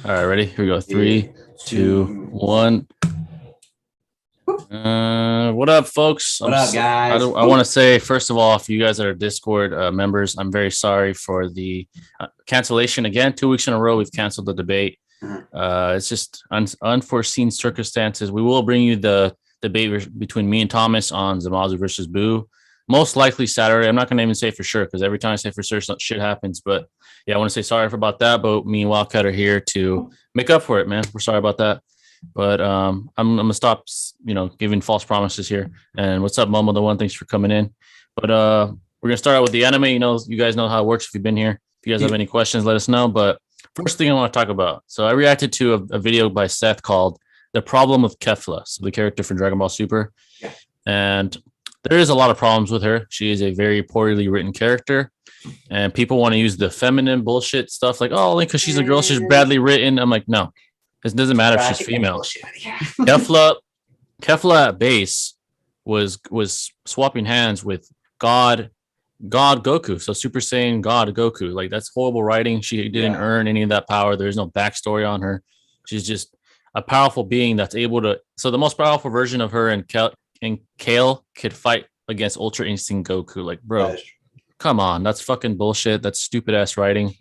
All right, ready? Here we go. Three, Three, two, two, one. one. What up, folks? What up, guys? I want to say first of all, if you guys are Discord members, I'm very sorry for the cancellation again. 2 weeks in a row, we've canceled the debate. It's just unforeseen circumstances. We will bring you the debate between me and Thomas on Zamazu versus Boo. Most likely Saturday. I'm not going to even say for sure because every time I say for sure, shit happens. But yeah, I want to say sorry about that. But me and Wildcat are here to make up for it, man. We're sorry about that. But I'm gonna stop, giving false promises here. And what's up, Momo? The one, thanks for coming in. But we're gonna start out with the anime. You guys know how it works if you've been here. If you guys have any questions, let us know. But first thing I want to talk about. So I reacted to a video by Seth called "The Problem with Kefla," so the character from Dragon Ball Super. Yeah. And there is a lot of problems with her. She is a very poorly written character. And people want to use the feminine bullshit stuff like, oh, only because she's a girl, she's badly written. I'm like, no, it doesn't matter if she's female. Kefla at base was swapping hands with God Goku. So Super Saiyan God Goku. Like, that's horrible writing. She didn't earn any of that power. There's no backstory on her. She's just a powerful being that's able to. So the most powerful version of her and Kale could fight against Ultra Instinct Goku. Like, bro, come on. That's fucking bullshit. That's stupid ass writing.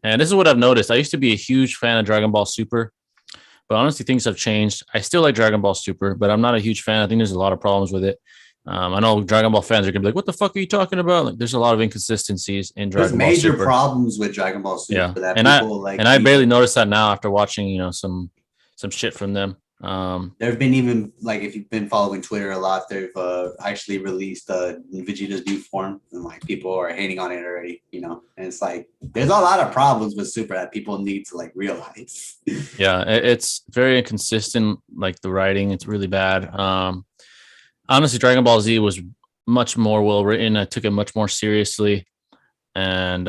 And this is what I've noticed. I used to be a huge fan of Dragon Ball Super. But honestly, things have changed. I still like Dragon Ball Super, but I'm not a huge fan. I think there's a lot of problems with it. I know Dragon Ball fans are gonna be like, "What the fuck are you talking about?" Like, there's a lot of inconsistencies in Dragon Ball Super. There's major problems with Dragon Ball Super. Yeah, that and people I barely noticed that now after watching, some shit from them. There have been even, like, if you've been following Twitter a lot, they've actually released Vegeta's new form, and like people are hating on it already, and it's like there's a lot of problems with Super that people need to like realize. Yeah, it's very inconsistent. Like, the writing, it's really bad. Honestly, Dragon Ball Z was much more well written. I took it much more seriously, and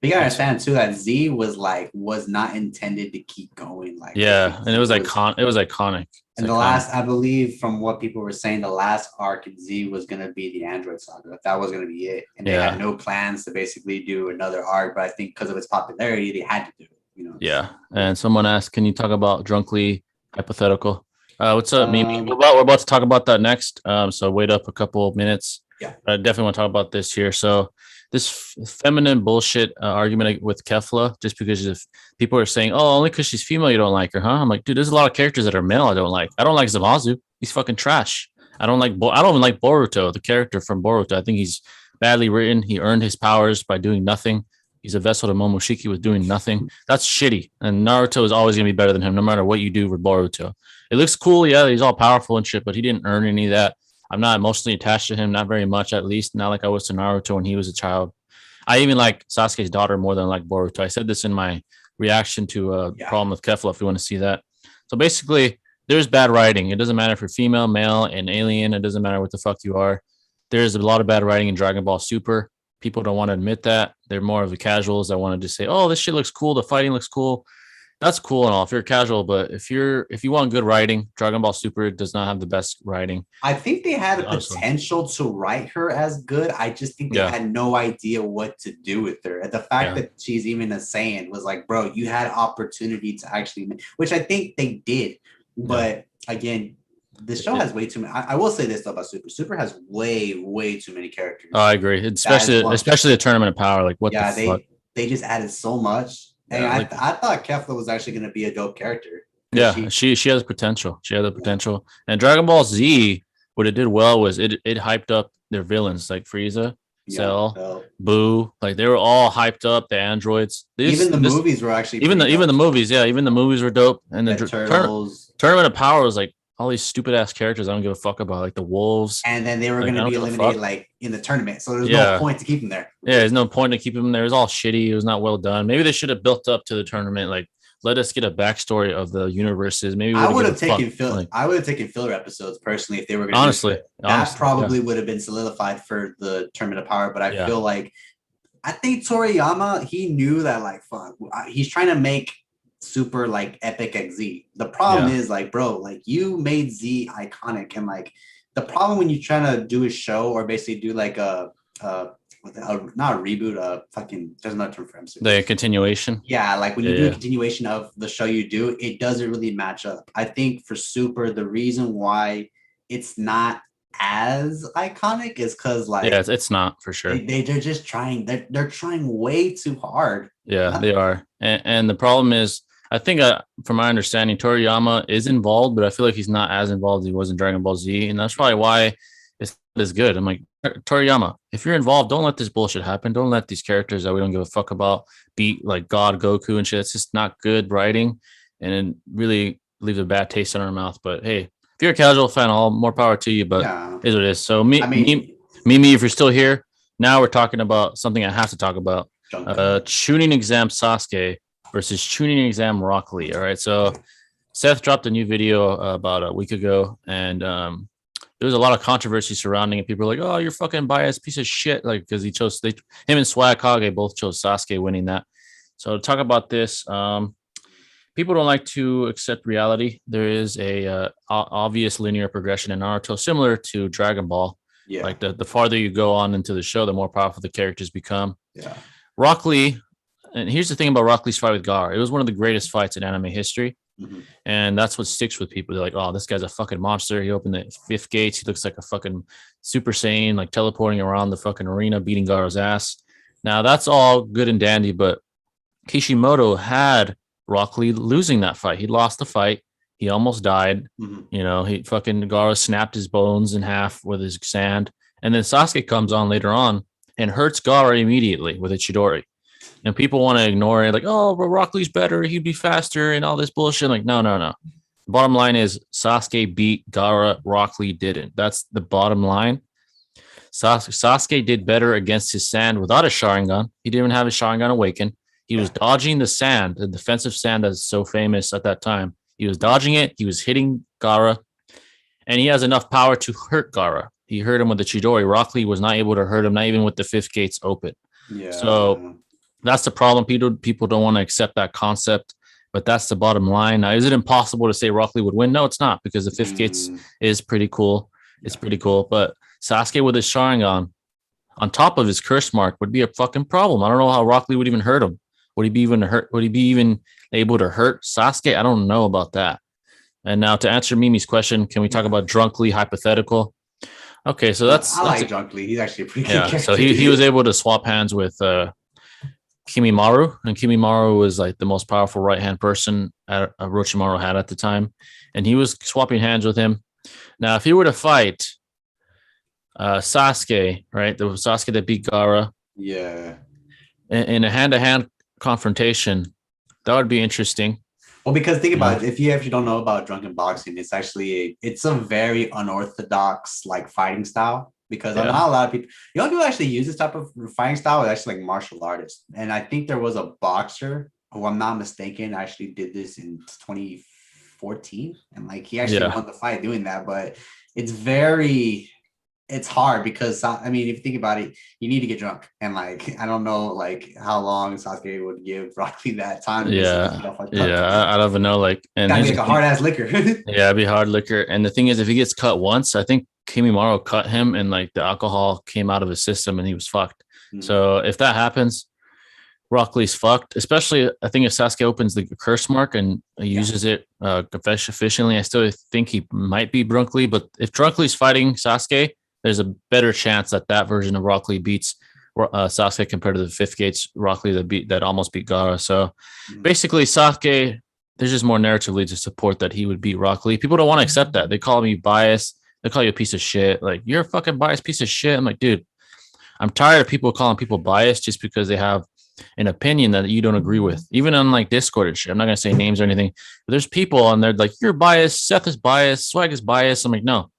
you gotta understand too that Z was not intended to keep going. Like, and it was iconic. And the last, I believe, from what people were saying, the last arc in Z was gonna be the Android Saga. That was gonna be it, and they had no plans to basically do another arc. But I think because of its popularity, they had to do it. Yeah. And someone asked, "Can you talk about Drunkly hypothetical?" What's up, Mimi? We're about to talk about that next. So wait up a couple of minutes. Yeah, I definitely want to talk about this here. So this feminine bullshit argument with Kefla, just because if people are saying, "Oh, only because she's female, you don't like her," huh? I'm like, dude, there's a lot of characters that are male I don't like. I don't like Zamazu. He's fucking trash. I don't even like Boruto, the character from Boruto. I think he's badly written. He earned his powers by doing nothing. He's a vessel to Momoshiki with doing nothing. That's shitty. And Naruto is always going to be better than him, no matter what you do with Boruto. It looks cool. Yeah, he's all powerful and shit, but he didn't earn any of that. I'm not emotionally attached to him, not very much, at least not like I was to Naruto when he was a child. I even like Sasuke's daughter more than I like Boruto. I said this in my reaction to Problem with Kefla, if you want to see that. So basically, there's bad writing. It doesn't matter if you're female, male, an alien. It doesn't matter what the fuck you are. There's a lot of bad writing in Dragon Ball Super. People don't want to admit that. They're more of the casuals that want to just say, "Oh, this shit looks cool. The fighting looks cool." That's cool and all if you're casual, but if you want good writing, Dragon Ball Super does not have the best writing. I think they had a potential to write her as good. I just think they had no idea what to do with her. And the fact that she's even a Saiyan was like, bro, you had opportunity to actually, which I think they did. But again, the show has way too many. I will say this though about Super. Super has way too many characters. Oh, I agree. Especially the Tournament of Power. Like, what the fuck? They just added so much. And I thought Kefla was actually going to be a dope character. Yeah, she has potential. She had the potential. And Dragon Ball Z, what it did well was it hyped up their villains like Frieza, Cell, Boo. Like, they were all hyped up. The androids. Even the movies were actually even the movies. Yeah, even the movies were dope. And the Turtles. Tournament of Power was like all these stupid ass characters I don't give a fuck about, like the wolves. And then they were going to be eliminated like in the tournament, so there's no point to keep them there. Yeah, there's no point to keep them there. It was all shitty. It was not well done. Maybe they should have built up to the tournament. Like, let us get a backstory of the universes. Maybe I would have taken filler episodes personally if they were going to. Honestly, that probably would have been solidified for the Tournament of Power. But I feel like I think Toriyama, he knew that, like, fuck, he's trying to make Super like epic at Z. The problem is, like, bro, like, you made Z iconic, and like the problem when you're trying to do a show or basically do like a not a reboot, fucking there's another term for MCU. The continuation. Yeah, like when you do a continuation of the show you do, it doesn't really match up. I think for Super, the reason why it's not as iconic is because like it's not for sure. They're just trying. They're trying way too hard. Yeah, they are. And the problem is, I think from my understanding, Toriyama is involved, but I feel like he's not as involved as he was in Dragon Ball Z, and that's probably why it's not as good. I'm like, Toriyama, if you're involved, don't let this bullshit happen. Don't let these characters that we don't give a fuck about beat like God Goku and shit. It's just not good writing, and it really leaves a bad taste in our mouth. But hey, if you're a casual fan, all more power to you. But is what it is. So Mimi, if you're still here, now we're talking about something I have to talk about. Chunin exam Sasuke versus Chunin exam Rock Lee. All right, so Seth dropped a new video about a week ago, and there was a lot of controversy surrounding it. People were like, "Oh, you're fucking biased piece of shit!" Like because him and Swag Kage both chose Sasuke winning that. So to talk about this, people don't like to accept reality. There is a obvious linear progression in Naruto, similar to Dragon Ball. Yeah. Like the farther you go on into the show, the more powerful the characters become. Yeah. Rock Lee, and here's the thing about Rock Lee's fight with Gar. It was one of the greatest fights in anime history. Mm-hmm. And that's what sticks with people. They're like, oh, this guy's a fucking monster. He opened the fifth gates. He looks like a fucking Super Saiyan, like teleporting around the fucking arena, beating Gaara's ass. Now, that's all good and dandy, but Kishimoto had Rock Lee losing that fight. He lost the fight. He almost died. Mm-hmm. You know, Gaara snapped his bones in half with his sand. And then Sasuke comes on later on and hurts Gaara immediately with a Chidori. And people want to ignore it, like, oh, but Rock Lee's better, he'd be faster, and all this bullshit. Like, no. Bottom line is Sasuke beat Gaara, Rock Lee didn't. That's the bottom line. Sasuke did better against his sand without a Sharingan. He didn't even have his Sharingan awaken. He was dodging the sand, the defensive sand that's so famous at that time. He was dodging it. He was hitting Gaara, and he has enough power to hurt Gaara. He hurt him with the Chidori. Rock Lee was not able to hurt him, not even with the fifth gates open. Yeah. So that's the problem. People don't want to accept that concept, but that's the bottom line. Now, is it impossible to say Rock Lee would win? No, it's not, because the fifth gates is pretty cool. It's pretty cool. But Sasuke with his Sharingan on top of his curse mark would be a fucking problem. I don't know how Rock Lee would even hurt him. Would he be even able to hurt Sasuke? I don't know about that. And now to answer Mimi's question, can we talk about Drunk Lee hypothetical? Okay, so I like Drunk Lee. He's actually a pretty good character. So he was able to swap hands with Kimimaru, and Kimimaru was like the most powerful right-hand person Orochimaru had at the time, and he was swapping hands with him. Now, if he were to fight Sasuke, right, the Sasuke that beat Gaara, in a hand-to-hand confrontation, that would be interesting. Well, because think about it, if you actually don't know about drunken boxing, it's a very unorthodox like fighting style, because not a lot of people, the only people actually use this type of fighting style is actually like martial artists. And I think there was a boxer who, I'm not mistaken, actually did this in 2014, and like he actually won the fight doing that. But it's hard because, I mean, if you think about it, you need to get drunk, and like I don't know like how long Sasuke would give Rock Lee that time. I don't even know, like, and that'd be like a hard ass liquor. It'd be hard liquor. And the thing is, if he gets cut once, I think Kimimaru cut him, and like the alcohol came out of his system, and he was fucked. Mm-hmm. So if that happens, Rock Lee's fucked. Especially, I think if Sasuke opens the curse mark and uses it efficiently, I still think he might be Drunk Lee. But if Drunk Lee's fighting Sasuke, there's a better chance that version of Rock Lee beats Sasuke compared to the fifth gates Rock Lee that almost beat Gaara. So basically, Sasuke, there's just more narratively to support that he would beat Rock Lee. People don't want to accept that. They call me biased. They call you a piece of shit. Like, you're a fucking biased piece of shit. I'm like, dude, I'm tired of people calling people biased just because they have an opinion that you don't agree with. Even on like Discord and shit. I'm not gonna say names or anything, but there's people and they're like, you're biased. Seth is biased. Swag is biased. I'm like, no,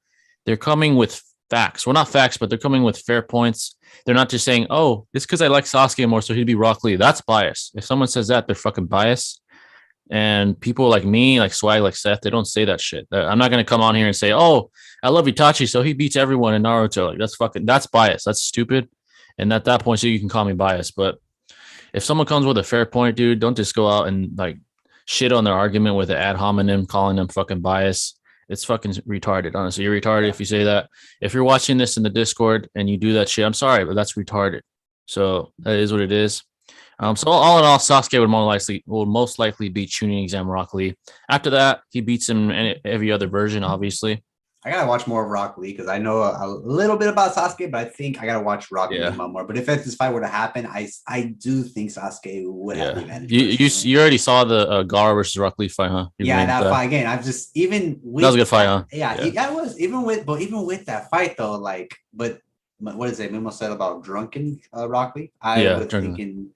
they're coming with facts. Well, not facts, but they're coming with fair points. They're not just saying, oh, it's because I like Sasuke more, so he'd be Rock Lee. That's bias. If someone says that, they're fucking biased. And people like me, like Swag, like Seth, they don't say that shit. I'm not going to come on here and say, oh, I love Itachi, so he beats everyone in Naruto. Like, that's bias. That's stupid. And at that point, so you can call me biased. But if someone comes with a fair point, dude, don't just go out and like shit on their argument with an ad hominem, calling them fucking biased. It's fucking retarded. Honestly, you're retarded if you say that. If you're watching this in the Discord and you do that shit, I'm sorry, but that's retarded. So that is what it is. So all in all, Sasuke would most likely beat Chunin exam Rock Lee. After that, he beats him in every other version, obviously. I gotta watch more of Rock Lee because I know a little bit about Sasuke, but I think I gotta watch Rock Lee more. But if this fight were to happen, I do think Sasuke would have the advantage. You already saw the Gara versus Rock Lee fight, huh? That fight again. I've just even with that was a good fight, huh? It was even with that fight though. Like, but what is it? Mimo said about drunken Rock Lee. I was thinking.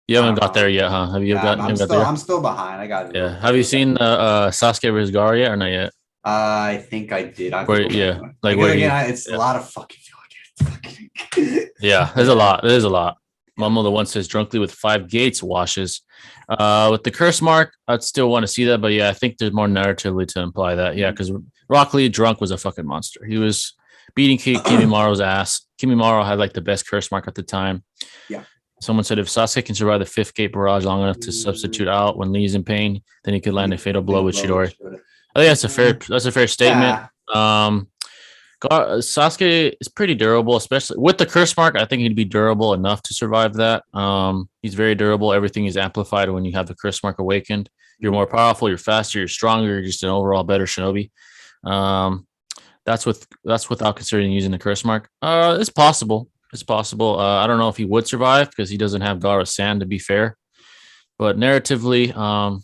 You haven't got there yet, huh? Have you gotten? I'm still behind. I got it. Yeah. Have you seen Sasuke versus Gara yet or not yet? I think I did. It's a lot of fucking. Yeah, there's a lot. There's a lot. Momo the one says drunkly with 5 gates washes. With the curse mark, I'd still want to see that, but yeah, I think there's more narratively to imply that. Yeah, because Rock Lee drunk was a fucking monster. He was beating Kimimaro's ass. Kimimaru had like the best curse mark at the time. Yeah. Someone said if Sasuke can survive the 5th gate barrage long enough to substitute out when Lee's in pain, then he could land a fatal blow with Chidori. I think that's a fair statement. Yeah. Sasuke is pretty durable, especially with the curse mark. I think he'd be durable enough to survive that. He's very durable. Everything is amplified when you have the curse mark awakened. You're more powerful, you're faster, you're stronger, you're just an overall better shinobi. That's without considering using the curse mark. It's possible. It's possible. I don't know if he would survive because he doesn't have Gaara's sand, to be fair. But narratively, oh,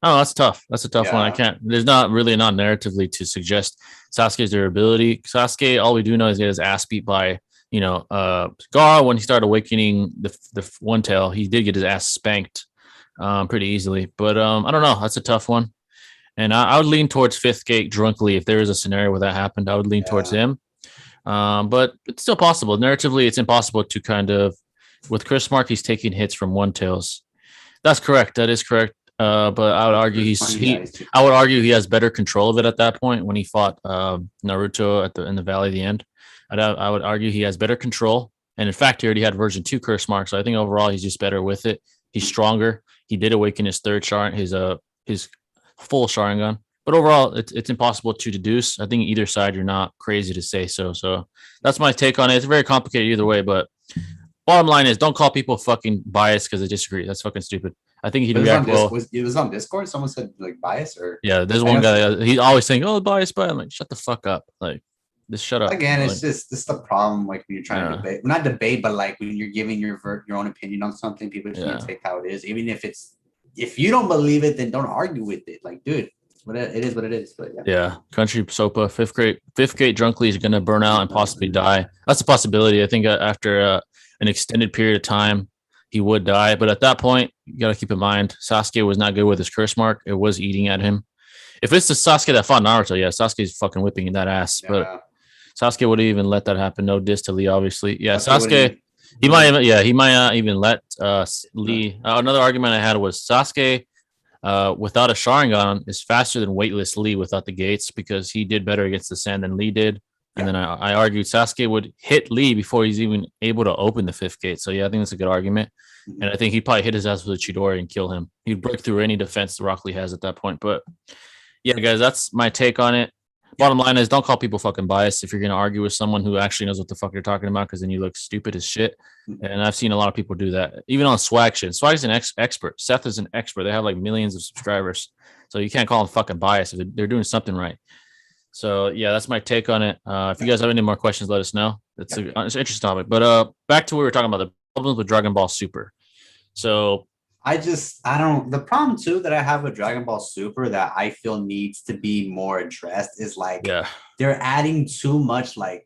that's tough. That's a tough one. There's not narratively to suggest Sasuke's durability. Sasuke, all we do know is he had his ass beat by, Gaara when he started awakening the one tail. He did get his ass spanked pretty easily. But I don't know. That's a tough one. And I would lean towards 5th gate drunkly. If there is a scenario where that happened, I would lean towards him. But it's still possible. Narratively, it's impossible to kind of, with Chris Mark, he's taking hits from one tails. That's correct. That is correct. But I would argue he has better control of it at that point when he fought Naruto in the Valley of the End. I would argue he has better control. And in fact, he already had version 2 curse mark. So I think overall he's just better with it. He's stronger. He did awaken his third Sharingan, his full Sharingan. But overall, it's impossible to deduce. I think either side, you're not crazy to say so. So that's my take on it. It's very complicated either way. But bottom line is, don't call people fucking biased because they disagree. That's fucking stupid. I think he'd react well. It was on Discord. Someone said like bias or there's one guy. He's always saying, "Oh, bias." I'm like, shut the fuck up. Like, just shut up. Again, it's just this is the problem. Like when you're trying to debate, not debate, but like when you're giving your own opinion on something, people just can't take how it is. Even if you don't believe it, then don't argue with it. Like, dude, it is what it is. But Country Sopa, 5th gate drunkly is gonna burn out and possibly die. That's a possibility. I think after an extended period of time, he would die. But at that point, you got to keep in mind, Sasuke was not good with his curse mark. It was eating at him. If it's the Sasuke that fought Naruto, Sasuke's fucking whipping in that ass. Yeah. But Sasuke wouldn't even let that happen. No diss to Lee, obviously. Yeah, Sasuke, he might not even let Lee. Another argument I had was Sasuke without a Sharingan is faster than weightless Lee without the gates because he did better against the sand than Lee did. And then I argued Sasuke would hit Lee before he's even able to open the 5th gate. So, I think that's a good argument. And I think he'd probably hit his ass with a Chidori and kill him. He'd break through any defense Rock Lee has at that point. But, guys, that's my take on it. Bottom line is don't call people fucking biased if you're going to argue with someone who actually knows what the fuck you're talking about because then you look stupid as shit. And I've seen a lot of people do that. Even on Swag shit. Swag's an expert. Seth is an expert. They have like millions of subscribers. So you can't call them fucking biased if they're doing something right. So that's my take on it. If you guys have any more questions, let us know. It's an interesting topic. But back to what we were talking about, the problems with Dragon Ball Super. So the problem too that I have with Dragon Ball Super that I feel needs to be more addressed is like they're adding too much too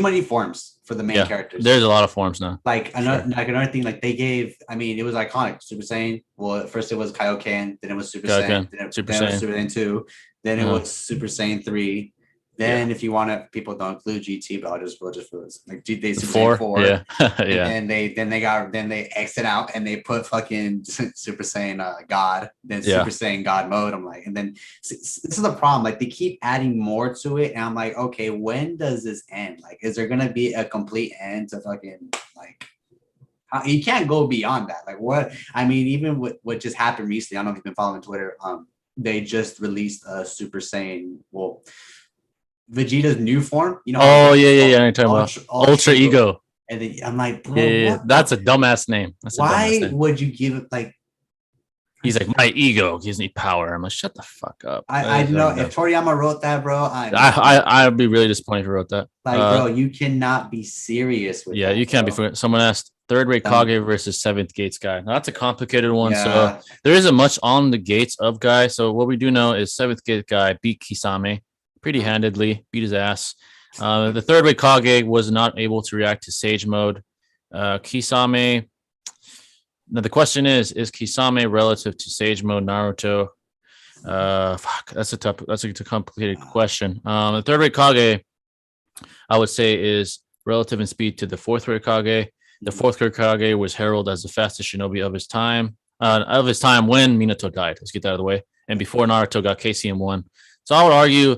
many forms for the main characters. There's a lot of forms now. Another thing, like they gave, it was iconic. Super Saiyan. Well, at first it was Kaioken, then it was Super Saiyan, then it was Super Saiyan 2, then it was Super Saiyan 3. Then if you want to, people don't include GT, but we'll just like they Super 4. And then they exit out and they put fucking Super Saiyan God, then Super Saiyan God mode. I'm like, and then this is the problem. Like they keep adding more to it, and I'm like, okay, when does this end? Like, is there gonna be a complete end to fucking like You can't go beyond that. Like what? I mean, even what just happened recently. I don't know if you've been following Twitter. They just released a Super Saiyan. Well, Vegeta's new form. You know? Oh yeah. You're talking about Ultra Ego. And then I'm like, bro, yeah. That's a dumbass name. Why would you give it like? He's like, my ego gives me power. I'm like, shut the fuck up. I know if Toriyama wrote that, bro, I'd be really disappointed if he wrote that. Like, bro, you cannot be serious with that. You can't be. Someone asked third rate Kage versus seventh gates guy. Now, that's a complicated one. Yeah. So there isn't much on the gates of guy. So what we do know is seventh gate guy beat Kisame pretty handedly, beat his ass. The third rate Kage was not able to react to Sage mode. Kisame. Now the question is Kisame relative to Sage mode Naruto? That's a complicated question. The third rate Kage, I would say, is relative in speed to the fourth rate Kage. The fourth rate Kage was heralded as the fastest shinobi of his time. When Minato died. Let's get that out of the way. And before Naruto got KCM1. So I would argue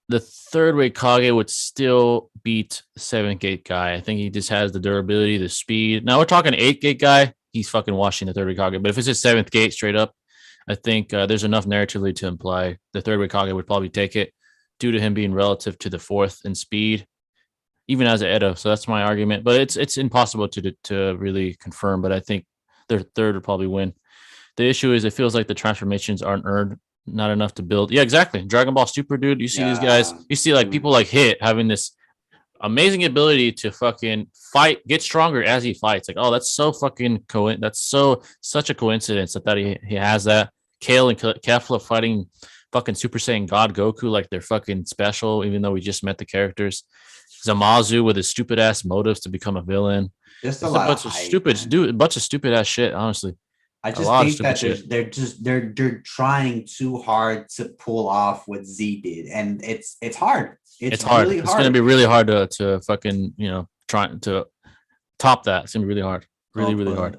the third rate Kage would still beat the seventh gate guy. I think he just has the durability, the speed. Now we're talking eighth gate guy. He's fucking washing the third rate Kage. But if it's his seventh gate straight up, I think there's enough narratively to imply the third rate Kage would probably take it due to him being relative to the fourth in speed, even as an Edo. So that's my argument. But it's impossible to really confirm. But I think their third would probably win. The issue is it feels like the transformations aren't earned, not enough to build. Yeah, exactly. Dragon Ball Super, dude. You see these guys. You see like people like Hit having this amazing ability to fucking fight, get stronger as he fights. Like, oh, that's so fucking that's such a coincidence that he has that. Kale and Kefla fighting fucking Super Saiyan God Goku like they're fucking special, even though we just met the characters. Zamazu with his stupid ass motives to become a villain. Just a bunch of stupid ass shit, honestly. I just think that they're trying too hard to pull off what Z did, and it's hard. It's hard. Really hard. It's gonna be really hard to fucking try to top that. It's gonna be really hard. Really hard.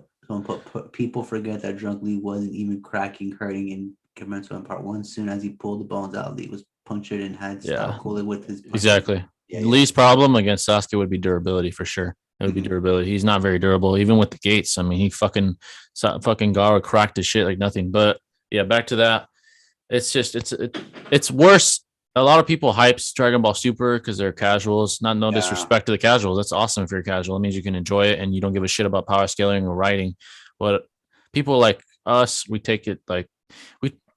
People forget that Drunk Lee wasn't even cracking, hurting in Kimetsu in part 1. Soon as he pulled the bones out, Lee was punctured and had to stop cooling with his punches. Exactly. Lee's problem against Sasuke would be durability for sure. It would be durability. He's not very durable, even with the gates. I mean, he fucking Gara cracked his shit like nothing. But yeah, back to that. It's just it's worse. A lot of people hypes Dragon Ball Super because they're casuals. No disrespect to the casuals. That's awesome if you're casual. It means you can enjoy it and you don't give a shit about power scaling or writing. But people like us, we take it like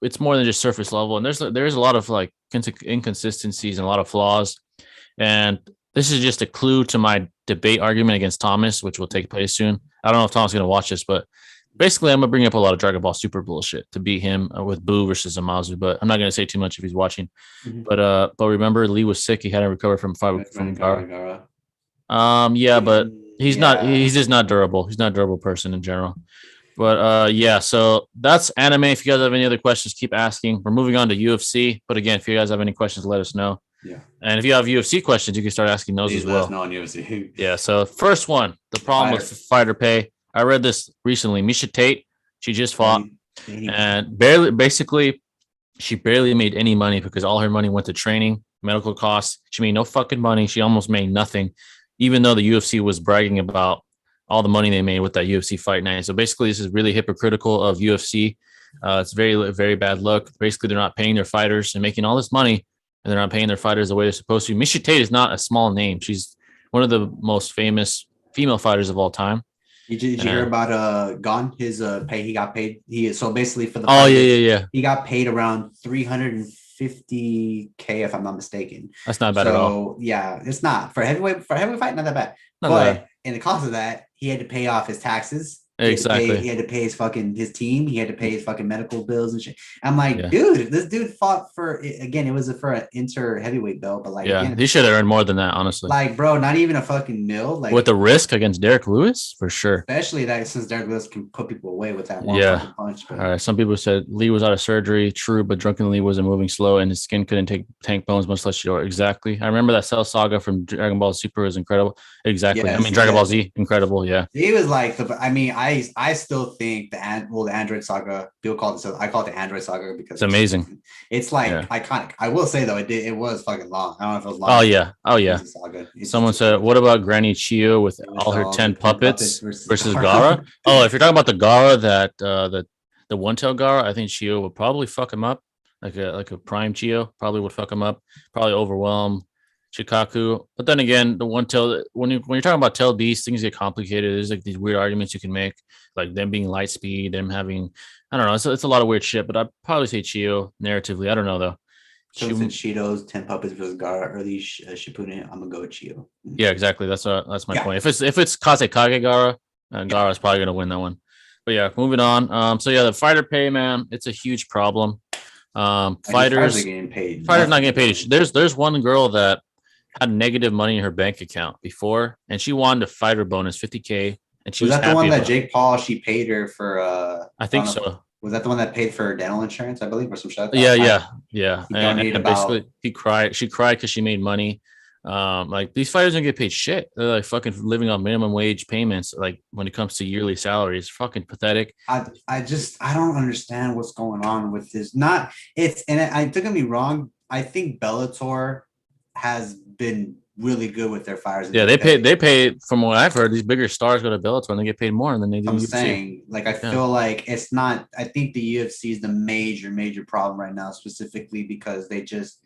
it's more than just surface level. And there's a lot of like inconsistencies and a lot of flaws. And this is just a clue to my debate argument against Thomas, which will take place soon. I don't know if Thomas is going to watch this, but basically I'm going to bring up a lot of Dragon Ball Super bullshit to beat him with Boo versus Zamazu, but I'm not going to say too much if he's watching. Mm-hmm. But remember, Lee was sick. He hadn't recovered from Gara. But he's just not durable. He's not a durable person in general. But so that's anime. If you guys have any other questions, keep asking. We're moving on to UFC. But again, if you guys have any questions, let us know. Yeah. And if you have UFC questions, you can start asking those as well. Let us know on UFC. Yeah. So first one, the problem with fighter pay. I read this recently. Misha Tate, she just fought and she barely made any money because all her money went to training, medical costs. She made no fucking money. She almost made nothing, even though the UFC was bragging about all the money they made with that UFC fight night. So basically, this is really hypocritical of UFC. It's very, very bad look. Basically, they're not paying their fighters and making all this money, and they're not paying their fighters the way they're supposed to. Misha Tate is not a small name. She's one of the most famous female fighters of all time. Did you hear about Gon? His pay, he got paid. So basically for the he got paid around $350K if I'm not mistaken. That's not bad at all. Yeah, it's not for heavyweight fight, not that bad. But in the cost of that, he had to pay off his taxes. Exactly. He had to pay his team. He had to pay his fucking medical bills and shit. I'm like, dude, this dude fought it was for an inter heavyweight belt, but he should have earned more than that, honestly. Like, bro, not even a fucking mil. Like with the risk against Derek Lewis, for sure. Especially that since Derek Lewis can put people away with that one punch. But. All right. Some people said Lee was out of surgery. True, but Drunken Lee wasn't moving slow, and his skin couldn't take tank bones, much less short. Exactly. I remember that Cell Saga from Dragon Ball Super was incredible. Exactly. Yes, Dragon Ball Z, incredible. Yeah. He was like, I still think the Android Saga. People call it. I call it the Android Saga because it's amazing. It's like iconic. I will say though, it was fucking long. I don't know if it was long. Oh yeah. Someone said, "What about Granny Chio with all her 10 puppets versus Gara?" Oh, if you're talking about the Gara that the one-tail Gara, I think Chio would probably fuck him up. Like a prime Chio probably would fuck him up. Probably overwhelm Shikaku. But then again, the one tail when you're talking about tail beasts, things get complicated. There's like these weird arguments you can make, like them being light speed, them having I don't know. It's a lot of weird shit. But I'd probably say Chio narratively. I don't know though. So since Cheetos, 10 puppets versus Gara, early Shippuden, I'm gonna go with Chio. Yeah, exactly. That's my point. If it's Kazekage Gara, Gara's probably gonna win that one. But yeah, moving on. So yeah, the fighter pay, man, it's a huge problem. Fighters not getting paid. There's one girl that had negative money in her bank account before, and she wanted a fighter bonus, 50K, and she was that the one that Jake Paul she paid her for? I think so. Was that the one that paid for her dental insurance? I believe, or some shit. Yeah. And basically, she cried because she made money. Like these fighters don't get paid shit. They're like fucking living on minimum wage payments. Like when it comes to yearly salaries, fucking pathetic. I don't understand what's going on with this. Don't get me wrong. I think Bellator has been really good with their fighters. Yeah, they pay from what I've heard. These bigger stars go to Bellator and they get paid more than they do. I'm saying, like, I feel like it's not. I think the UFC is the major problem right now, specifically because they just.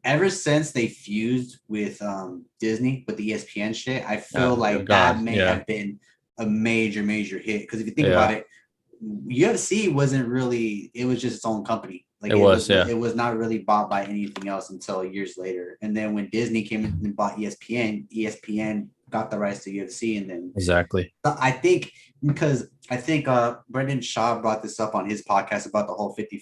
Ever since they fused with Disney with the ESPN shit, I feel that may have been a major hit. Because if you think about it, UFC wasn't really, it was just its own company. Like it was not really bought by anything else until years later. And then when Disney came in and bought ESPN got the rights to UFC, and then exactly. I think Brendan Shaw brought this up on his podcast about the whole 50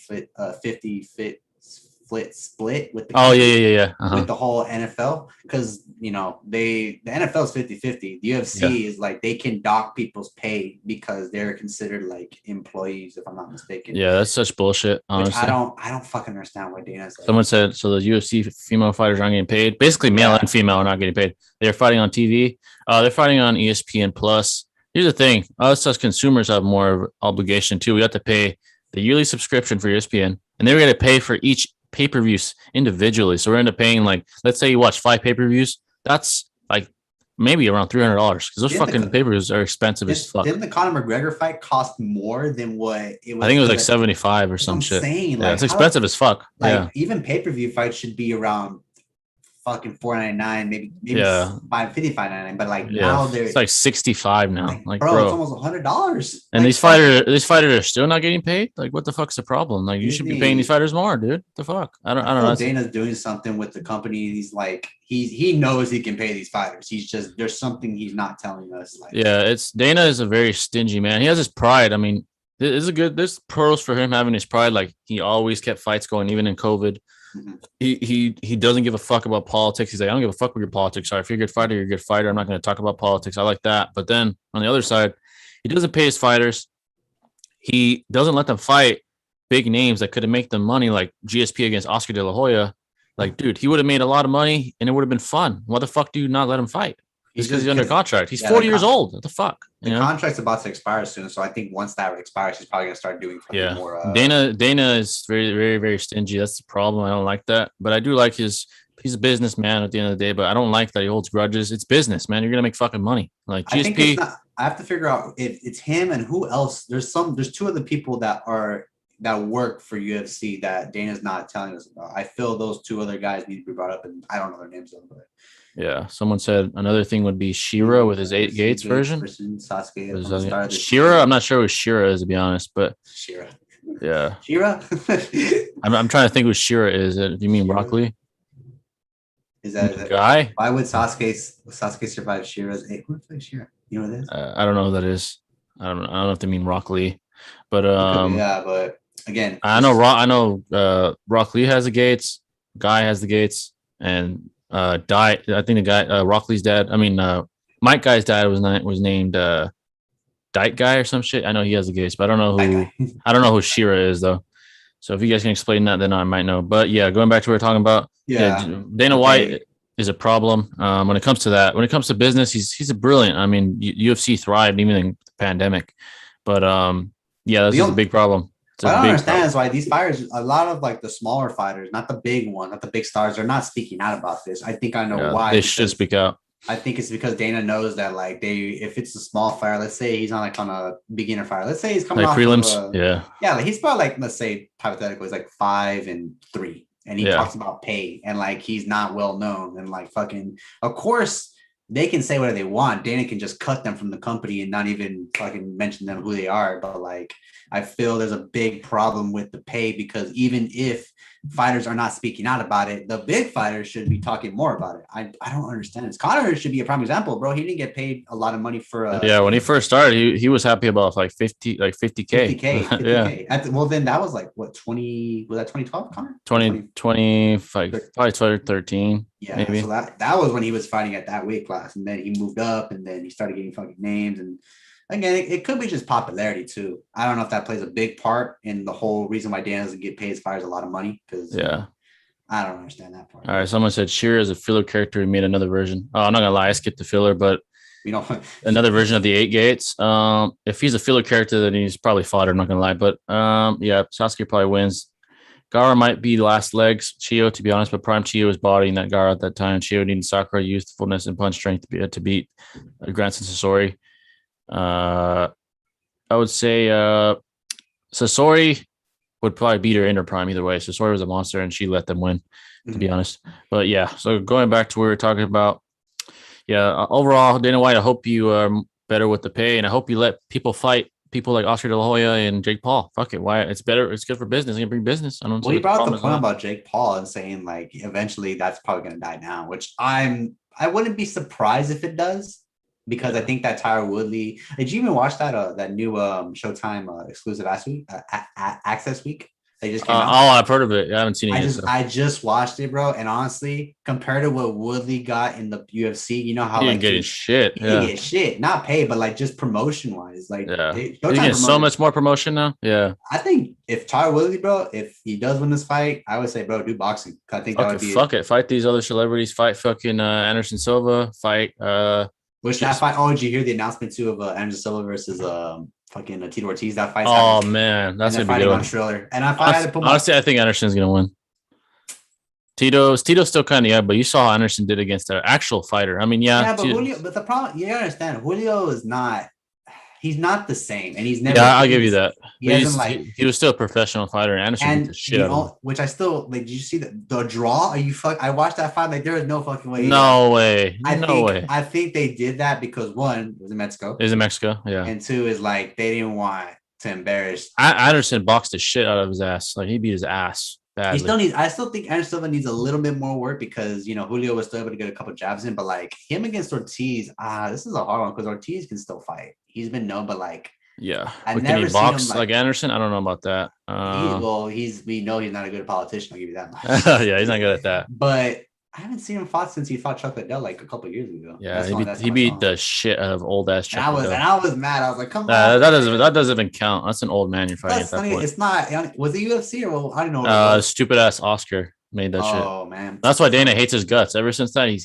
split with the with the whole NFL, because the NFL is 50-50. The UFC is like they can dock people's pay because they're considered like employees, if I'm not mistaken. Yeah, that's such bullshit. Honestly, I don't fucking understand why Dana's like. Someone said so the UFC female fighters aren't getting paid. Basically, male and female are not getting paid. They're fighting on TV. They're fighting on ESPN Plus. Here's the thing: us as consumers have more obligation too. We have to pay the yearly subscription for ESPN, and they're going to pay for each pay-per-views individually. So we're into paying, like, let's say you watch 5 pay-per-views, that's like maybe around $300 because those fucking pay-per-views are expensive as fuck. Didn't the Conor McGregor fight cost more than what it was? I think it was like 75 or some shit. It's expensive as fuck. Even pay-per-view fights should be around fucking $4.99, maybe $55.99, but now it's like $65 now. Like, bro, it's almost $100. And these fighters are still not getting paid. Like, what the fuck's the problem? Like, you should be paying these fighters more, dude. The fuck? I don't know. Dana's doing something with the company. He's like, he knows he can pay these fighters. He's just, there's something he's not telling us. Like, Dana is a very stingy man. He has his pride. I mean, there's pros for him having his pride. Like, he always kept fights going, even in COVID. Mm-hmm. He doesn't give a fuck about politics. He's like, I don't give a fuck with your politics. Sorry, if you're a good fighter, you're a good fighter. I'm not going to talk about politics. I like that. But then on the other side, he doesn't pay his fighters. He doesn't let them fight big names that could have made them money, like GSP against Oscar De La Hoya. Like, dude, he would have made a lot of money and it would have been fun. Why the fuck do you not let him fight? It's because he's under contract. He's 40 years old. What the fuck? The contract's about to expire soon, so I think once that expires, he's probably gonna start doing more. Dana is very, very, very stingy. That's the problem. I don't like that, but I do like he's a businessman at the end of the day. But I don't like that he holds grudges. It's business, man. You're gonna make fucking money. Like GSP. I have to figure out if it's him and who else. There's 2 other people that work for UFC that Dana's not telling us about. I feel those 2 other guys need to be brought up, and I don't know their names though, but. Yeah, someone said another thing would be Shira with his 8 Gates version. Sasuke. Shira, I'm not sure who Shira is, to be honest, but Shira. Yeah. Shira? I'm trying to think who Shira is. Do you mean Rock Lee? Is that a guy? Why would Sasuke survive Shira's 8? Who plays Shira? You know what it is? I don't know who that is. I don't know if they mean Rock Lee, but but again, I know Rock Lee has the Gates. Guy has the Gates, and I think the guy Rock Lee's dad. I mean, Mike Guy's dad was named Dyke Guy or some shit. I know he has the Gates, but I don't know who Shira is though. So if you guys can explain that, then I might know. But yeah, going back to what we were talking about. Dana White. is a problem. When it comes to that, when it comes to business, he's a brilliant. I mean, UFC thrived even in the pandemic, but yeah, this is a big problem. It's a what I don't big understand problem. is why these fighters, a lot of like the smaller fighters, not the big ones, not the big stars, they're not speaking out about this. I think I know Yeah, why. they should speak out. I think it's because Dana knows that like if it's a small fighter, let's say he's on a beginner fighter, let's say he's coming Like off of prelims. Yeah. yeah, like he's about like, let's say hypothetically, it's like 5-3, and he Yeah. talks about pay and like he's not well known and like fucking, of course they can say whatever they want. Dana can just cut them from the company and not even fucking mention them who they are. But like, I feel there's a big problem with the pay because even if fighters are not speaking out about it, the big fighters should be talking more about it. I don't understand this. Conor should be a prime example, bro. He didn't get paid a lot of money for Yeah, when he first started, he was happy about like 50K. 50K. Yeah. Well, then that was like what, 20, was that 2012, Conor? 2020, probably 2013. Yeah, maybe. so that was when he was fighting at that weight class, and then he moved up, and then he started getting fucking names. And again, it could be just popularity too. I don't know if that plays a big part in the whole reason why Dan doesn't get paid his fighters a lot of money, because yeah, I don't understand that part. All right, someone said Shearer is a filler character. He made another version. Oh, I'm not gonna lie, I skipped the filler, but another version of the 8 Gates. If he's a filler character, then he's probably fodder. I'm not gonna lie, but yeah, Sasuke probably wins. Gara might be last legs Chio, to be honest, but Prime Chio was bodying that Gara at that time. Chio needed Sakura youthfulness and punch strength to beat Grandson Sasori. I would say Sasori would probably beat her in her prime either way. Sasori was a monster and she let them win, to be honest. But yeah, so going back to what we were talking about, yeah, overall, Dana White, I hope you are better with the pay, and I hope you let people fight people like Oscar De La Hoya and Jake Paul. Fuck it. Why? It's better. It's good for business. It's going to bring business. I don't know. Well, he brought up the point about Jake Paul and saying like eventually that's probably going to die down, which I wouldn't be surprised if it does, because I think that Tyron Woodley. Did you even watch that new Showtime exclusive Access Week? They just came out. Oh, I've heard of it. I haven't seen it. I just watched it, bro. And honestly, compared to what Woodley got in the UFC, you know how he didn't get shit. He didn't get shit, not paid, but like just promotion wise, like yeah, he gets so much more promotion now. Yeah, I think if Tyron Woodley, bro, if he does win this fight, I would say, bro, do boxing. I think that would be fuck it. Fight these other celebrities. Fight fucking Anderson Silva. Fight. Which that fight? Oh, did you hear the announcement too of Anderson Silva versus fucking Tito Ortiz? That fight. Oh man, that's gonna be good. On Triller. And honestly, I think Anderson's gonna win. Tito's still kind of but you saw how Anderson did against an actual fighter. I mean, yeah. But Julio, but the problem, you understand, Julio is not. He's not the same, and he's never. Yeah, I'll give you that. He was still a professional fighter, and Anderson beat the shit out of him. Which I still like. Did you see the draw? Are you fuck? I watched that fight. Like there is no fucking way. No way. I think they did that because one, it was in Mexico. It was in Mexico, yeah. And two is like they didn't want to embarrass. Anderson boxed the shit out of his ass. Like he beat his ass badly. I still think Anderson Silva needs a little bit more work because Julio was still able to get a couple jabs in, but like him against Ortiz, this is a hard one because Ortiz can still fight. He's been known, but like. Yeah, can he box like Anderson? I don't know about that. We know he's not a good politician. I'll give you that much. Yeah, he's not good at that. But I haven't seen him fought since he fought Chuck Liddell like a couple of years ago. Yeah, he beat the shit out of old ass Chuck Liddell. And I was mad. I was like, come on. That doesn't even count. That's an old man you're fighting at that point. It's not. Was it UFC or I don't know. Stupid ass Oscar made that shit. Oh man, that's why Dana hates his guts. Ever since that, he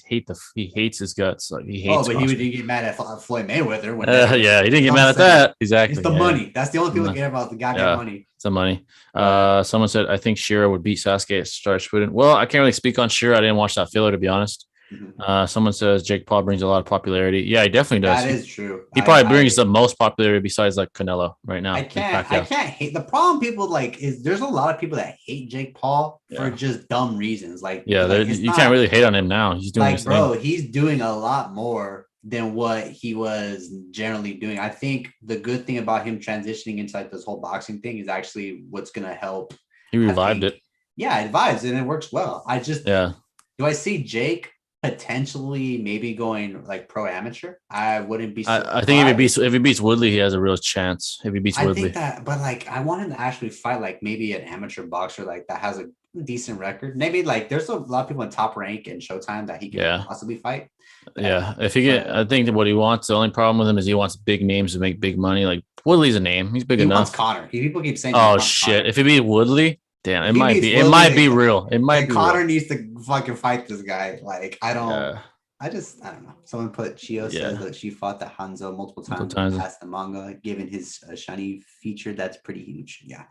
hates his guts. Like he hates. Oh, but he didn't get mad at Floyd Mayweather. Yeah, he didn't get mad at that. Exactly. It's the money. That's the only people that care about the goddamn money. It's the money. Someone said I think Shearer would beat Sasuke at Star Spuden. Well, I can't really speak on Shearer. I didn't watch that filler, to be honest. Mm-hmm. Someone says Jake Paul brings a lot of popularity. Yeah, he definitely does. That is true. He probably brings the most popularity besides like Canelo right now. I can't hate. The problem people like is there's a lot of people that hate Jake Paul for just dumb reasons. Like you can't really hate on him now. He's doing he's doing a lot more than what he was generally doing. I think the good thing about him transitioning into like this whole boxing thing is actually what's gonna help. He revived it. Yeah, it revives and it works well. Do I see Jake potentially maybe going like pro amateur? I wouldn't be surprised. I think if he beats Woodley, he has a real chance. If he beats Woodley. I think that, but like I want him to actually fight like maybe an amateur boxer like that has a decent record. Maybe like there's a lot of people in Top Rank and Showtime that he can possibly fight. Yeah. If he I think that what he wants, the only problem with him is he wants big names to make big money. Like Woodley's a name. He's big enough. He wants Connor. People keep saying oh shit. Connor. If he beat Woodley, Damn, it might be. It might be real. It might be. Connor needs to fucking fight this guy. Like, I don't know. Someone put Chio says that she fought the Hanzo multiple times past the manga. Given his shiny feature, that's pretty huge. Yeah.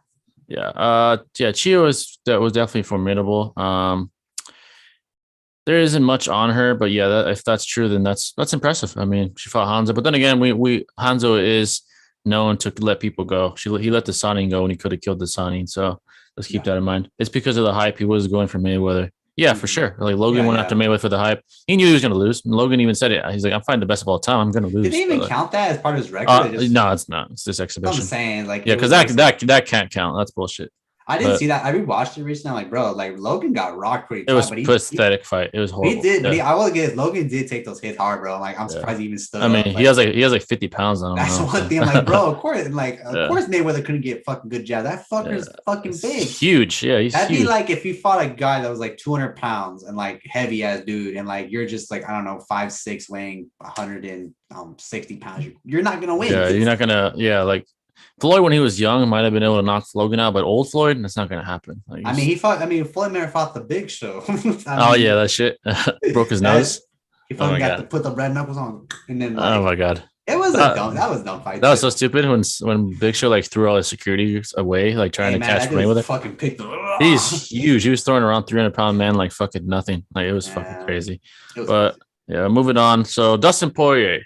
Chio was definitely formidable. There isn't much on her, but yeah, if that's true, then that's impressive. I mean, she fought Hanzo, but then again, we Hanzo is known to let people go. He let the Sanin go when he could have killed the Sanin. So let's keep that in mind. It's because of the hype he was going for Mayweather. Yeah, for sure. Like Logan went after Mayweather for the hype. He knew he was going to lose. And Logan even said it. He's like, I'm fighting the best of all time. I'm going to lose. Did they even count that as part of his record? No, it's not. It's this exhibition. I'm saying, like, because that can't count. That's bullshit. I didn't see that. I rewatched it recently. I'm like, bro, like Logan got rocked pretty. It was pathetic fight. It was horrible. He did. Yeah. I will get Logan did take those hits hard, bro. Like, I'm surprised he even stood. I mean, he has like 50 pounds on him. That's one thing. I'm like, bro, of course Mayweather couldn't get fucking good jab. That fucker's fucking big. Huge. Yeah, that'd be like if you fought a guy that was like 200 pounds and like heavy ass dude, and like you're just like, I don't know, 5'6", weighing 160 pounds. You're not gonna win. Yeah, you're not gonna. Yeah, like. Floyd, when he was young, might have been able to knock Logan out, but old Floyd, that's not going to happen. Like, Floyd Mayweather fought the Big Show. That shit broke his nose. He fucking got to put the red knuckles on, and then oh my god, it was that was dumb fight. That was so stupid when Big Show like threw all his security away, like trying to catch Mayweather. Fucking picked him. He's huge. He was throwing around 300-pound man like fucking nothing. Like it was fucking crazy. But yeah, moving on. So Dustin Poirier.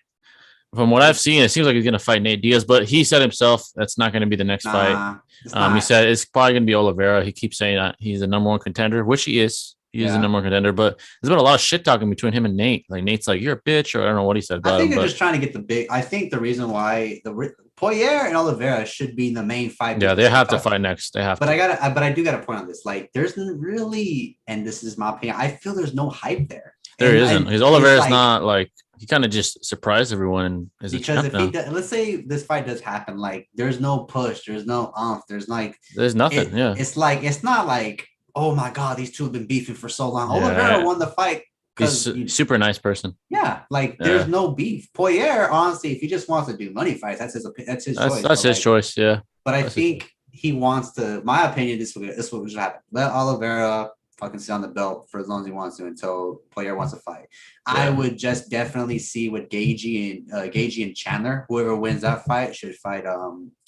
From what I've seen, it seems like he's going to fight Nate Diaz, but he said himself that's not going to be the next fight. He said it's probably going to be Oliveira. He keeps saying that he's the number one contender, which he is. He is the number one contender, but there's been a lot of shit talking between him and Nate. Like Nate's like, "You're a bitch," or I don't know what he said. I think they're just trying to get the big. I think the reason why the Poirier and Oliveira should be in the main fight. Yeah, they have to fight next. They have. But I do got a point on this. Like, there's really, and this is my opinion. I feel there's no hype there. There isn't. Because Oliveira's not like. He kind of just surprised everyone as a champion. Let's say this fight does happen, like there's no push, there's no there's nothing. It's like it's not like, oh my god, these two have been beefing for so long. Oliveira won the fight because he's a super nice person. Yeah, like there's no beef. Poirier, honestly, if he just wants to do money fights, that's his choice. That's his choice, yeah. But I think he wants to. My opinion, this is what should happen. Let Oliveira fucking sit on the belt for as long as he wants to until Poirier wants to fight. Yeah. I would just definitely see what Gagey and Chandler, whoever wins that fight, should fight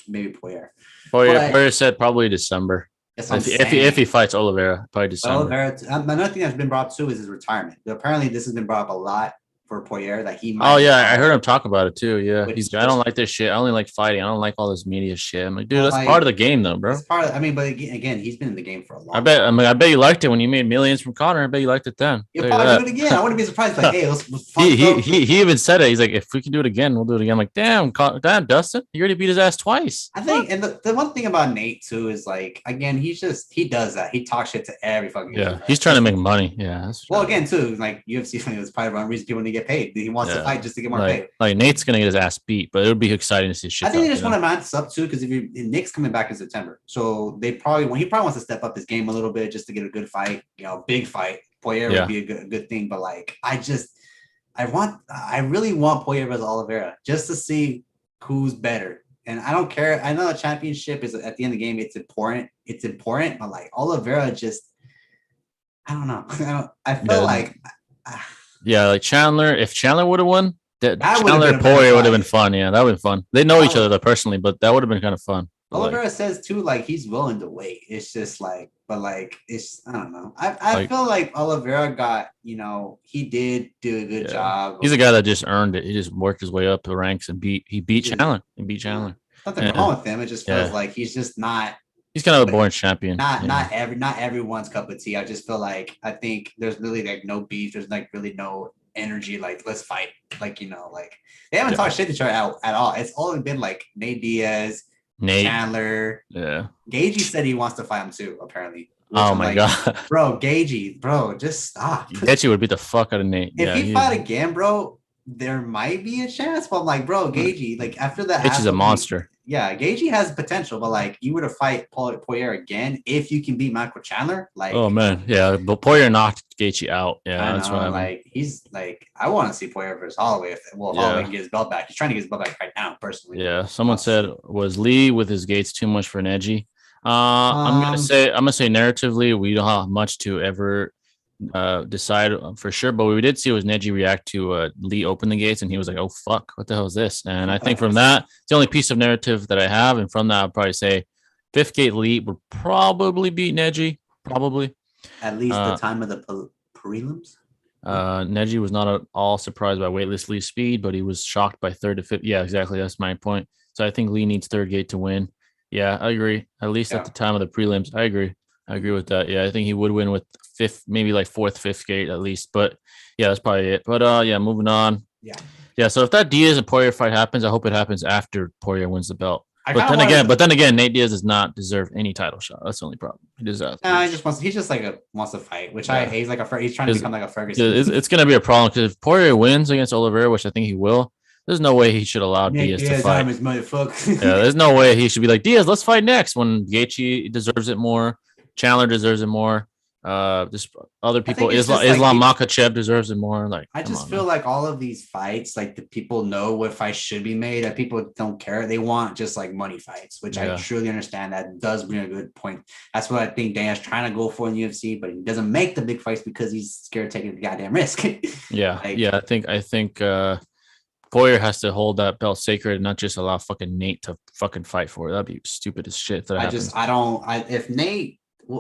maybe Poirier. Poirier said probably December. If he fights Oliveira, probably December. Another thing that's been brought up too is his retirement. Apparently, this has been brought up a lot for Poirier that he might. Oh yeah, I heard him talk about it too. Yeah, I don't like this shit. I only like fighting. I don't like all this media shit. I'm like, dude, that's part of the game, though, bro. It's part of. I mean, but again, he's been in the game for a long. I bet you liked it when you made millions from Connor. I bet you liked it then. You'll probably do it again. I wouldn't be surprised. Like, hey, let's he even said it. He's like, if we can do it again, we'll do it again. I'm like, damn, Dustin, you already beat his ass twice. I think, and the one thing about Nate too is like, again, he does that. He talks shit to every fucking. Yeah, he's trying to make money. Yeah. Well, again, too, like UFC was probably one reason people need to get paid. He wants to fight just to get more paid. Like Nate's gonna get his ass beat, but it would be exciting to see shit. I think they just want to match this up too, because Nick's coming back in September, so he probably wants to step up his game a little bit just to get a good fight, big fight. Poirier would be a good thing, but like I really want Poirier versus Oliveira just to see who's better. And I don't care. I know a championship is at the end of the game. It's important, but like Oliveira just, I don't know. I feel like. Yeah, like Chandler. If Chandler would have won, Chandler Poirier would have been fun. Yeah, that would have been fun. They know each other personally, but that would have been kind of fun. Oliveira says too, like he's willing to wait. It's just like, but like it's, I don't know. I feel like Oliveira got, he did do a good job. He's a guy that just earned it. He just worked his way up the ranks and beat Chandler. He beat Chandler. Nothing wrong with him. It just feels like he's just not. He's kind of a boring champion. Not everyone's cup of tea. I just feel like I think there's really like no beef. There's like really no energy. Like let's fight. Like like they haven't talked shit to each other at all. It's all been like Nate Diaz, Chandler. Yeah. Gagey said he wants to fight him too. Apparently. Oh my god, bro, Gagey, bro, just stop. Gagey would beat the fuck out of Nate. If he fight again, bro, there might be a chance. But I'm like, bro, Gagey, like after that, Gagey's a monster. Yeah, Gagey has potential, but like you were to fight Poirier again if you can beat Michael Chandler. Like, oh man, yeah, but Poirier knocked Gagey out. Yeah, that's why. Like he's like, I want to see Poirier versus Holloway. Holloway can get his belt back. He's trying to get his belt back right now, personally. Yeah, someone said was Lee with his gates too much for an edgy. I'm gonna say narratively, we don't have much to ever decide for sure, but what we did see was Neji react to Lee open the gates, and he was like, "Oh fuck, what the hell is this?" And I think from that, it's the only piece of narrative that I have, and from that, I'll probably say fifth gate Lee would probably beat Neji, probably at least the time of the prelims. Neji was not at all surprised by weightless Lee's speed, but he was shocked by third to fifth. Yeah, exactly. That's my point. So I think Lee needs third gate to win. Yeah, I agree. At least at the time of the prelims, I agree. I agree with that. Yeah, I think he would win with fifth, maybe like fourth, fifth gate at least. But yeah, that's probably it. But yeah, moving on. Yeah. So if that Diaz and Poirier fight happens, I hope it happens after Poirier wins the belt. But then again, Nate Diaz does not deserve any title shot. That's the only problem. He deserves. He just wants to fight, which he's like he's trying to become like a Ferguson. It's gonna be a problem because if Poirier wins against Oliveira, which I think he will, there's no way he should allow Diaz to fight. There's no way he should be like, Diaz, let's fight next, when Gaethje deserves it more, Chandler deserves it more. Just other people, Islam Makhachev deserves it more. Like, I just feel like all of these fights, like the people know what fights should be made, and people don't care. They want just like money fights, which I truly understand. That does bring a good point. That's what I think Dana's trying to go for in UFC, but he doesn't make the big fights because he's scared of taking the goddamn risk. I think Poirier has to hold that belt sacred and not just allow fucking Nate to fucking fight for it. That'd be stupid as shit.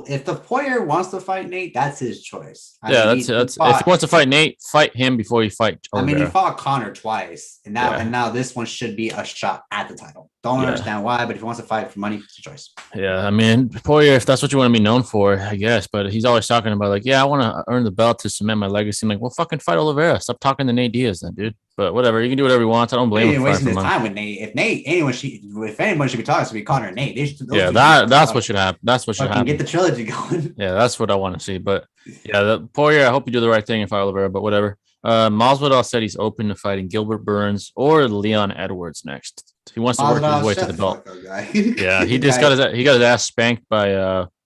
If the Poirier wants to fight Nate, that's his choice. If he wants to fight Nate, fight him before you fight Oliveira. He fought Conor twice, and now this one should be a shot at the title. Don't understand why, but if he wants to fight for money, it's a choice. Yeah, I mean, Poirier, if that's what you want to be known for, I guess. But he's always talking about like, I want to earn the belt to cement my legacy. I'm like, well, fucking fight Oliveira. Stop talking to Nate Diaz, then, dude. But whatever, you can do whatever you want. I don't blame him. Wasting his time with Nate. If anyone should be talking, it should be Conor and Nate. That's what should happen. That's what should happen. Get the trilogy going. Yeah, that's what I want to see. But yeah, Poirier, I hope you do the right thing and fight Oliveira. But whatever. Masvidal said he's open to fighting Gilbert Burns or Leon Edwards next. He wants to work his way to the belt. Yeah, he just got his ass spanked by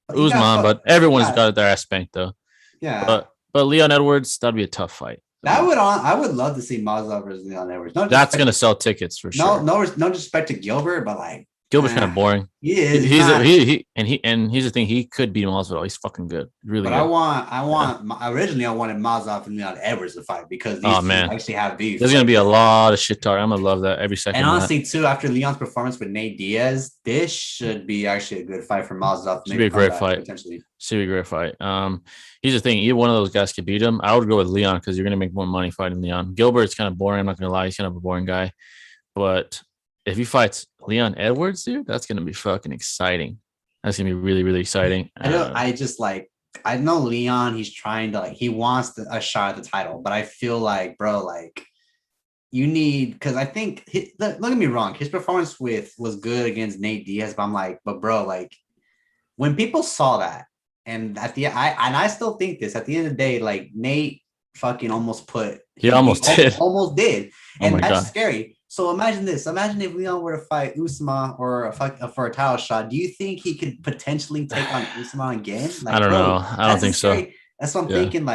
Usman, but everyone's got their ass spanked though. Yeah, but Leon Edwards, that'd be a tough fight. I would love to see Masvidal versus Leon Edwards. That's gonna sell tickets for sure. No disrespect to Gilbert, but like Gilbert's kind of boring. He is. Here's the thing. He could beat Masvidal. He's fucking good. Really but good. Originally I wanted Masvidal and Leon Edwards to fight because these two actually have beef. There's gonna be a lot of shit talk. I'm gonna love that every second. And honestly, too, after Leon's performance with Nate Diaz, this should be actually a good fight for Masvidal. Should be a great fight. Potentially. Should be a great fight. Here's the thing. Either one of those guys could beat him. I would go with Leon because you're gonna make more money fighting Leon. Gilbert's kind of boring. I'm not gonna lie. He's kind of a boring guy, but if he fights Leon Edwards, dude, that's gonna be fucking exciting. That's gonna be really, really exciting. I know Leon. He's trying to he wants a shot at the title, but I feel like, bro, you need, because I think don't get me wrong, his performance was good against Nate Diaz, but I'm like, but bro, when people saw that, and I still think this at the end of the day, Nate fucking almost did, and that's scary. So imagine this. Imagine if Leon were to fight Usman or for a title shot. Do you think he could potentially take on Usman again? I don't know. I don't think so. That's what I'm thinking.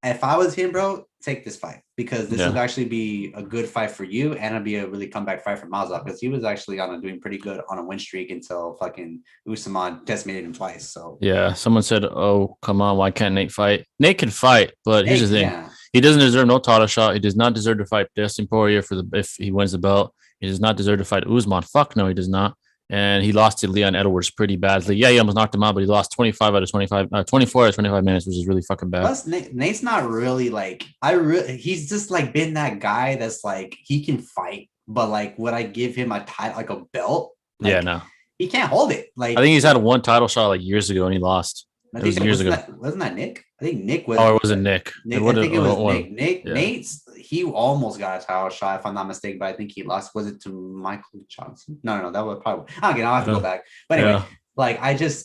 If I was him, bro, take this fight because this would actually be a good fight for you, and it'd be a really comeback fight for Masvidal because he was actually doing pretty good on a win streak until fucking Usman decimated him twice. So yeah, someone said, "Oh, come on, why can't Nate fight?" Nate can fight, but here's the thing. Yeah. He doesn't deserve no title shot. He does not deserve to fight Dustin Poirier if he wins the belt. He does not deserve to fight Usman. Fuck no, he does not. And he lost to Leon Edwards pretty badly. Yeah, he almost knocked him out, but he lost 24 out of 25 minutes, which is really fucking bad. Plus, Nate's not really he's just been that guy that's he can fight, but would I give him a title, a belt? No. He can't hold it. I think he's had one title shot years ago and he lost. It was years ago. Wasn't that Nick? I think Nick was. Oh, it wasn't Nick. I think it was Nick. Nate's, he almost got a title shot, if I'm not mistaken, but I think he lost. Was it to Michael Johnson? No, that was probably. I'll have to go back. But anyway,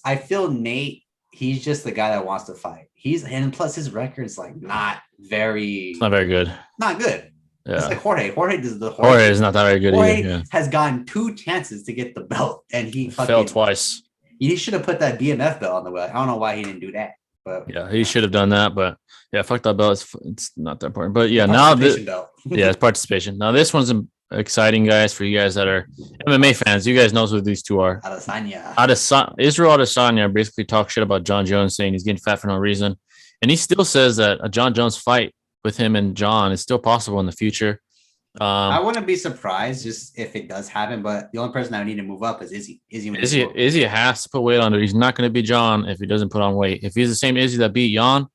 I feel Nate, he's just the guy that wants to fight. And plus his record's not very. It's not very good. Not good. Yeah. It's like Jorge. Jorge is not that very good Jorge either. has gotten 2 chances to get the belt, and he failed twice. He should have put that BMF belt on the way. I don't know why he didn't do that. But yeah, he should have done that. But yeah, fuck that belt. It's not that important. But yeah, now this, it's participation. Now this one's exciting, guys, for you guys that are MMA fans. You guys knows who these two are. Israel Adesanya basically talks shit about John Jones, saying he's getting fat for no reason, and he still says that a John Jones fight with him and John is still possible in the future. I wouldn't be surprised just if it does happen, but the only person that would need to move up is Izzy. Izzy has to put weight on it. He's not going to be John if he doesn't put on weight. If he's the same Izzy that beat Jan,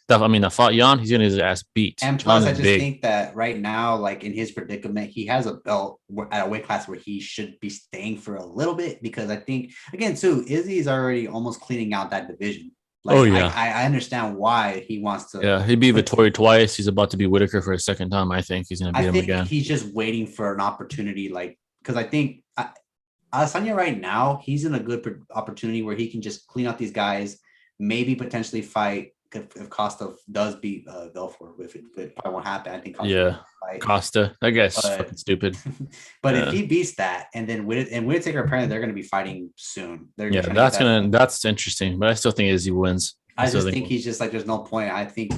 that fought Jan, he's going to get his ass beat. And plus, I just think that right now, like in his predicament, he has a belt at a weight class where he should be staying for a little bit, because I think, again, too, Izzy's already almost cleaning out that division. Like, I understand why he wants to. Yeah, he beat Vittori twice. He's about to beat Whitaker for a second time. I think he's going to beat him again. He's just waiting for an opportunity, like, because I think Adesanya right now, he's in a good opportunity where he can just clean out these guys, maybe potentially fight if Costa does beat Belfort. If it probably won't happen. I think Costa. That guy's fucking stupid. But if he beats that, and then Whitaker, apparently they're going to be fighting soon. That's interesting. But I still think Izzy wins. I just think he's just like, there's no point. I think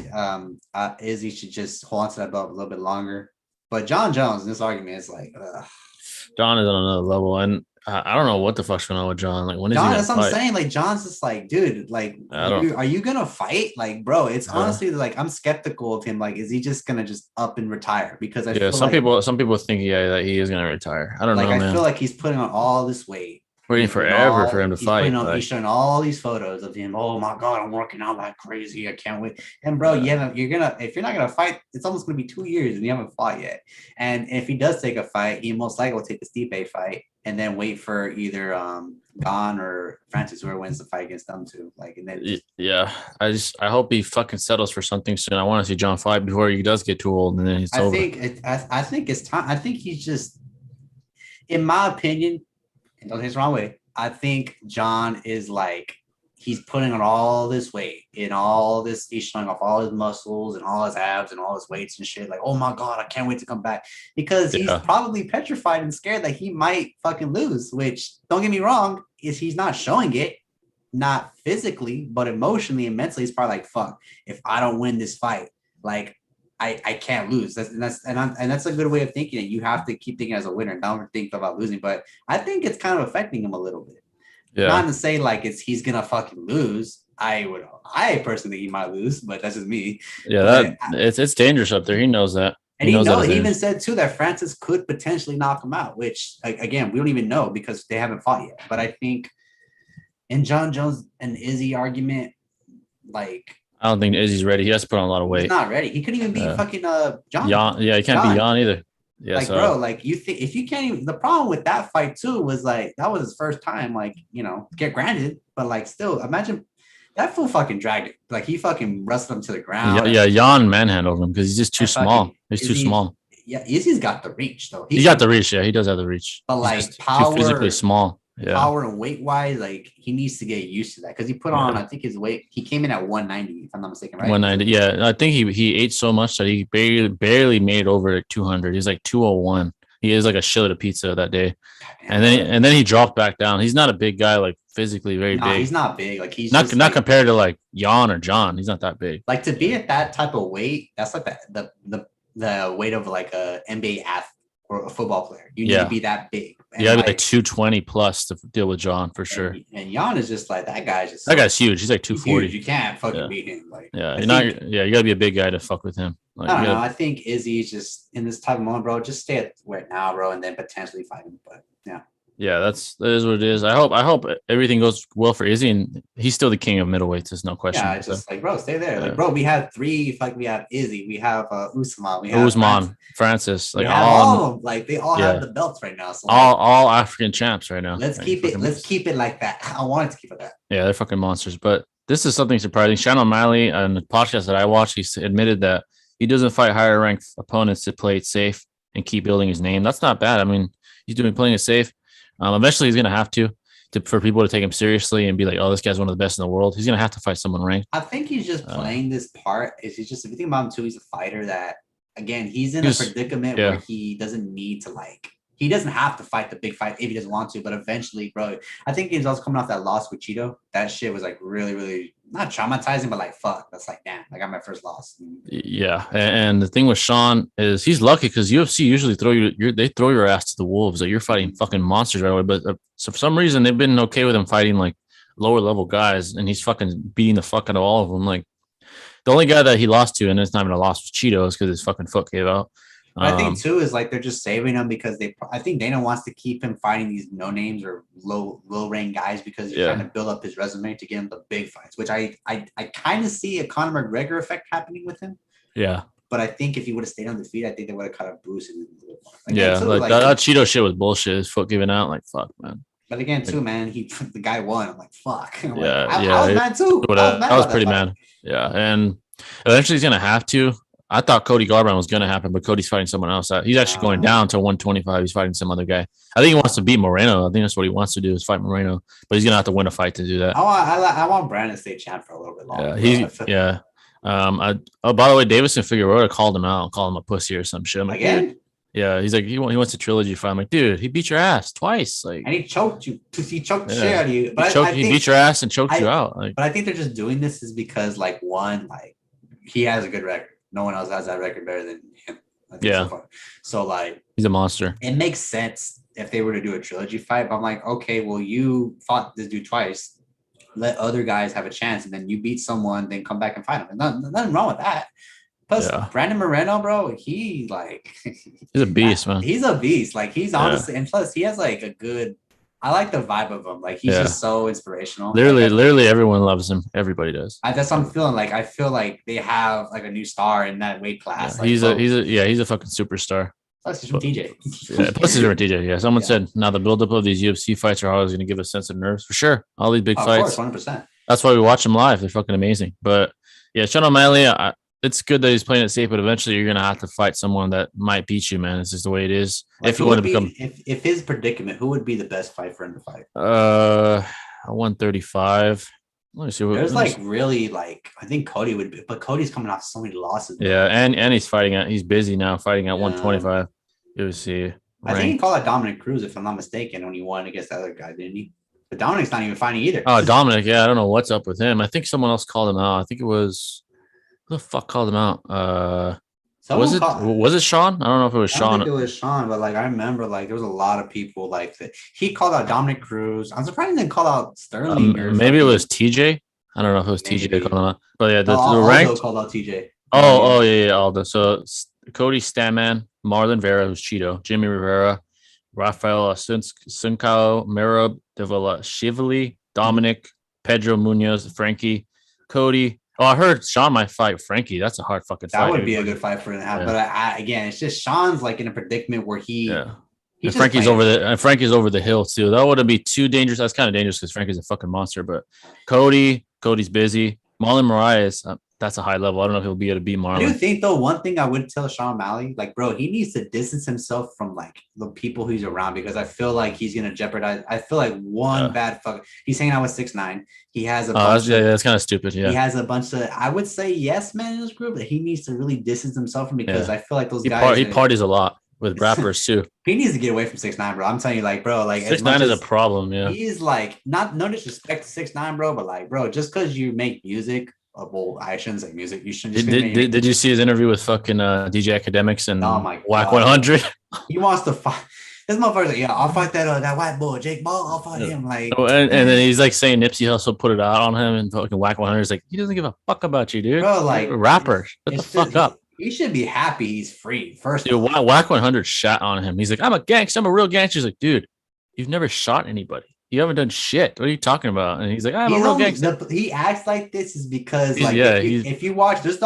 Izzy should just hold on to that belt a little bit longer. But John Jones in this argument is like, John is on another level, and I don't know what the fuck's going on with John. Like, when is John? That's what I'm saying. Like, John's just like, dude, like, are you gonna fight? Like, bro, it's honestly like, I'm skeptical of him. Like, is he just gonna just up and retire? Because I feel some people think that he is gonna retire. I don't know. I feel like he's putting on all this weight. Waiting forever for him to fight. He's showing all these photos of him. Oh my god, I'm working out like crazy. I can't wait. And bro, if you're not gonna fight, it's almost gonna be 2 years and you haven't fought yet. And if he does take a fight, he most likely will take the Stipe fight and then wait for either Gon or Francis, whoever wins the fight against them too. Like, and then I hope he fucking settles for something soon. I want to see John fight before he does get too old and then he's over. I think it's time. I think he's just, in my opinion, and don't take this the wrong way, I think John is like, he's putting on all this weight and all this, he's showing off all his muscles and all his abs and all his weights and shit. Like, oh my God, I can't wait to come back, because he's probably petrified and scared that he might fucking lose, which, don't get me wrong, is he's not showing it, not physically, but emotionally and mentally, he's probably like, fuck, if I don't win this fight, like, I can't lose. That's a good way of thinking it. You have to keep thinking as a winner and don't think about losing. But I think it's kind of affecting him a little bit. Yeah. Not to say like he's gonna fucking lose. I personally think he might lose, but that's just me. Yeah, it's dangerous up there. He knows that. And he even said too that Francis could potentially knock him out, which, like, again, we don't even know because they haven't fought yet. But I think in John Jones and Izzy argument, like, I don't think Izzy's ready. He has to put on a lot of weight. He's not ready. He couldn't even beat fucking John. Yeah, he can't beat Jan either. Yeah, like, bro, like, you think if you can't even, the problem with that fight too was like, that was his first time, like, get granted, but like, still, imagine that fool fucking dragged it. Like, he fucking wrestled him to the ground. Yeah, Jan manhandled him because he's just too small. He's too small. Yeah, Izzy's got the reach though. He's got the reach. Yeah, he does have the reach. But like, power, too physically small. Yeah. Power and weight wise, like, he needs to get used to that because he put on, I think his weight, he came in at 190, if I'm not mistaken, right? 190, yeah. I think he ate so much that he barely made it over 200. He's like 201. He is like a shitload of pizza that day, and then he dropped back down. He's not a big guy, like, physically very big. He's not big. Like, he's not compared to like Jan or John. He's not that big. Like, to be at that type of weight, that's like the weight of like a NBA athlete or a football player. You need to be that big. And you got to be like 220 plus to deal with John for sure. And Jan is just like, that guy's huge. He's like 240. You can't fucking beat him. Like, you got to be a big guy to fuck with him. Like, I don't know. I think Izzy's just in this type of moment, bro. Just stay at where now, bro, and then potentially fight him. But yeah. Yeah, that is what it is. I hope everything goes well for Izzy, and he's still the king of middleweights. There's no question. Yeah, it's just like, bro, stay there. Like, bro, we have three. Like, we have Izzy, we have Usman, we have Francis. Like, all of them. Like, they all have the belts right now. So all African champs right now. Let's keep it like that. I want it to keep it that. Yeah, they're fucking monsters. But this is something surprising. Shannon O'Malley, on the podcast that I watched, he admitted that he doesn't fight higher ranked opponents to play it safe and keep building his name. That's not bad. I mean, he's playing it safe. Eventually, he's going to have to for people to take him seriously and be like, oh, this guy's one of the best in the world. He's going to have to fight someone ranked. I think he's just playing this part. If you think about him too, he's a fighter that, again, he's in a predicament where he doesn't need to, like, he doesn't have to fight the big fight if he doesn't want to, but eventually, bro, I think he's also coming off that loss with Cheeto. That shit was like really, really not traumatizing, but like, fuck, that's like, damn, I got my first loss. Yeah, and the thing with Sean is he's lucky because UFC usually they throw your ass to the wolves. Like you're fighting fucking monsters right away. But so for some reason they've been okay with him fighting like lower level guys, and he's fucking beating the fuck out of all of them. Like the only guy that he lost to, and it's not even a loss, was Cheetos because his fucking foot gave out. I think too is like they're just saving him because I think Dana wants to keep him fighting these no names or low rank guys because he's trying to build up his resume to get him the big fights, which I kind of see a Conor McGregor effect happening with him. Yeah. But I think if he would have stayed undefeated, I think they would have kind of boosted him a little more. Yeah, too, like that Cheeto shit was bullshit. His foot giving out, like fuck, man. But again, too, man, the guy won. I'm like, fuck. I was mad too. I was pretty mad. Yeah, and eventually he's gonna have to. I thought Cody Garbrandt was gonna happen, but Cody's fighting someone else. He's actually going down to 125. He's fighting some other guy. I think he wants to beat Moreno. I think that's what he wants to do is fight Moreno, but he's gonna have to win a fight to do that. I want Brandon to stay champ for a little bit longer. Yeah, by the way, Davison Figueroa called him out, called him a pussy or some shit. I'm like, again? Yeah, he's like he wants a trilogy fight. I'm like, dude, he beat your ass twice. Like, and he choked you. He choked the shit out of you. But he beat your ass and choked you out. Like, but I think they're just doing this is because like one, like he has a good record. No one else has that record better than him. Yeah. So like he's a monster. It makes sense if they were to do a trilogy fight. But I'm like, okay, well, you fought this dude twice. Let other guys have a chance, and then you beat someone, then come back and fight him. And nothing wrong with that. Plus, Brandon Moreno, bro, he's a beast, man. He's a beast. Like he's honestly, and plus he has like a good. I like the vibe of him. Like he's just so inspirational. Literally, everyone loves him. Everybody does. That's what I'm feeling. Like I feel like they have like a new star in that weight class. Yeah, like, he's a fucking superstar. Plus he's from TJ. Plus he's from TJ. Yeah, someone said now the buildup of these UFC fights are always going to give a sense of nerves for sure. All these big fights, 100%. That's why we watch them live. They're fucking amazing. But yeah, Sean O'Malley, it's good that he's playing it safe, but eventually you're gonna have to fight someone that might beat you, man. It's just the way it is. Like if you want to become, if his predicament, who would be the best fight for him to fight? 135. Let me see. Really I think Cody would be, but Cody's coming off so many losses. Yeah, and he's busy now, fighting at 125. You see. I think he called out Dominic Cruz, if I'm not mistaken, when he won against the other guy, didn't he? But Dominic's not even fighting either. Oh, Dominic, yeah, I don't know what's up with him. I think someone else called him out. I think it was. Who the fuck called him out? Was it Sean? I don't know if it was Sean. I think it was Sean, but like I remember, like there was a lot of people like that. He called out Dominic Cruz. I'm surprised he didn't call out Sterling. Maybe it was TJ. I don't know if it was TJ that called him out. But yeah, the ranked called out TJ. Yeah, Aldo. So Cody Stanman, Marlon Vera, who's Cheeto, Jimmy Rivera, Rafael Sunkao, Merab Shively, Dominic, Pedro Munoz, Frankie, Cody. Oh, I heard Sean might fight Frankie. That's a hard fucking fight. That would be a good fight for him to have. Yeah. But again, it's just Sean's like in a predicament where Frankie's over the hill too. That wouldn't be too dangerous. That's kind of dangerous because Frankie's a fucking monster. But Cody's busy. Marlon Moraes, that's a high level. I don't know if he'll be able to beat Marlon. I do think though, one thing I would tell Sean O'Malley, like, bro, he needs to distance himself from like the people he's around because I feel like he's gonna jeopardize. I feel like bad fuck. He's hanging out with 6ix9ine. He has a bunch that's kind of stupid. Yeah, he has a bunch of. I would say yes, man, in this group, but he needs to really distance himself from because I feel like those guys. He parties a lot with rappers too. He needs to get away from 6ix9ine, bro. I'm telling you, like, bro, like 6ix9ine is a problem. Yeah, he's like no disrespect to 6ix9ine, bro, but like, bro, just because you make music. Well, I shouldn't say music. You shouldn't. Did you see his interview with fucking DJ Academics and Whack 100? He wants to fight. This motherfucker's like, yeah, I'll fight that white boy, Jake Paul. I'll fight him. Like, and then he's like saying Nipsey Hussle put it out on him and fucking Whack 100 is like, he doesn't give a fuck about you, dude. Bro, like, rapper, shut the fuck up. He should be happy he's free. First, dude, Whack 100 shot on him. He's like, I'm a gangster. I'm a real gangster. He's like, dude, you've never shot anybody. You haven't done shit. What are you talking about? And he's like, I'm a real gangster. He acts like this is because like if you watch there's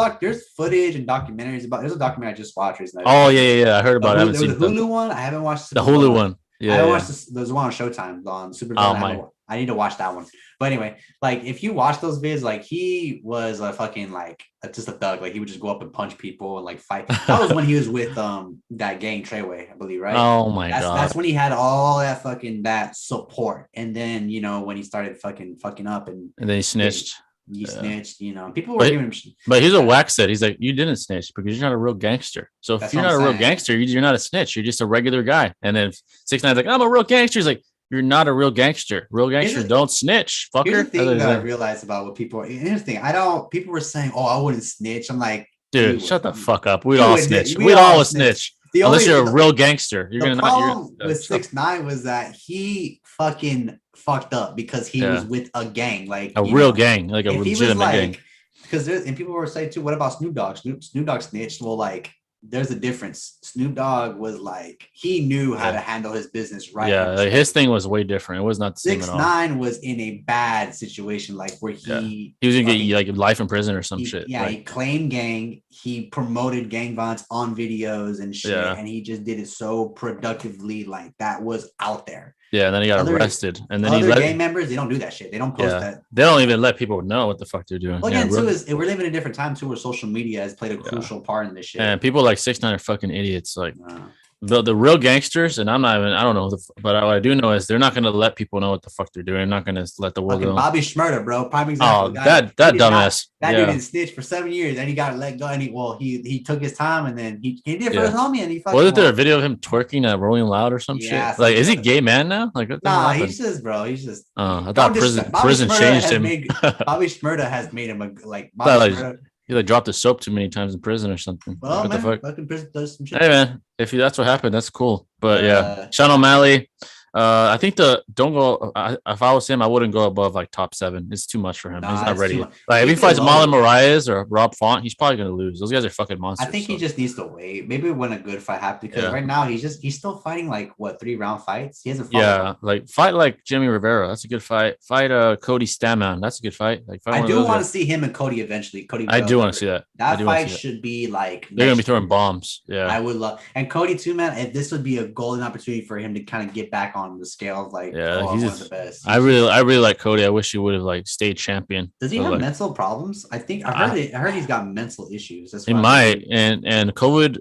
footage and documentaries about. There's a documentary I just watched recently. Oh yeah. I heard about it. I haven't seen the Hulu one. I haven't watched the Hulu one. Yeah, I haven't watched there's one on Showtime on Super. I need to watch that one. But anyway, like if you watch those vids, like he was a fucking like just a thug. Like he would just go up and punch people and like fight. That was when he was with that gang Treyway, I believe, right? Oh my god. That's when he had all that fucking that support. And then when he started fucking up and then he snitched. You snitched, you know. People were giving him. But he's a whack set. He's like, you didn't snitch because you're not a real gangster. So if you're not a real gangster, you're not a snitch. You're just a regular guy. And then 6ix9ine's like, I'm a real gangster. He's like, you're not a real gangster. Real gangsters don't snitch. Fucker. Here's the thing that I realized about what people are. Here's the thing. People were saying, oh, I wouldn't snitch. I'm like, dude, shut the fuck up. We'd all snitch. We'd all snitch. Unless you're a real gangster. You're the problem with 6ix9ine was that he fucking fucked up because he was with a gang, like a real gang, like a legitimate gang. Because and people were saying too, what about Snoop Dogg? Snoop Dogg snitched. Well, like there's a difference. Snoop Dogg was like he knew how to handle his business right. Yeah, like his thing was way different. It was not the same at all. 6ix9ine was in a bad situation, like where he was gonna get like life in prison or some shit. Yeah, he claimed gang. He promoted gang violence on videos and shit, and he just did it so productively, like that was out there. Yeah, and then he got arrested. And then gang members, they don't do that shit. They don't post that. They don't even let people know what the fuck they're doing. Well, again, too, we're living in a different time too, where social media has played a crucial part in this shit. And people like 6ix9ine are fucking idiots. Like the real gangsters, and I don't know, but what I do know is they're not gonna let people know what the fuck they're doing. They're not gonna let the world know. Bobby Shmurda, bro, prime example. Oh, that dumbass. That dude didn't snitch for 7 years, and he got let go. And he took his time, and then he did for his homie, and he fucking. Wasn't there a video of him twerking at Rolling Loud or some shit? Like, is he gay man now? Like, nah, he's just, bro. He's just. I thought prison changed him. Bobby Shmurda has made him he like dropped the soap too many times in prison or something. Well, what man, the fuck? Fucking prison does some shit. Hey man, if that's what happened, that's cool. But yeah, Sean O'Malley. I think if I was him, I wouldn't go above like top 7. It's too much for him. He's not ready. Like if he fights Marlon Moraes or Rob Font, he's probably gonna lose. Those guys are fucking monsters. I think he just needs to wait. Maybe when a good fight happens, because right now he's still fighting like what 3-round fights. He hasn't fought. Like fight like Jimmy Rivera. That's a good fight. Fight Cody Stamann. That's a good fight. Like I do want to see him and Cody eventually. I do want to see that. That fight should be like they're gonna be throwing bombs. Yeah, I would love and Cody too, man. If this would be a golden opportunity for him to kind of get back on the scale of like. Yeah, he's one of the best. I really like Cody. I wish he would have like stayed champion. Does he have mental problems? I think I heard he's got mental issues. That's he might, and COVID,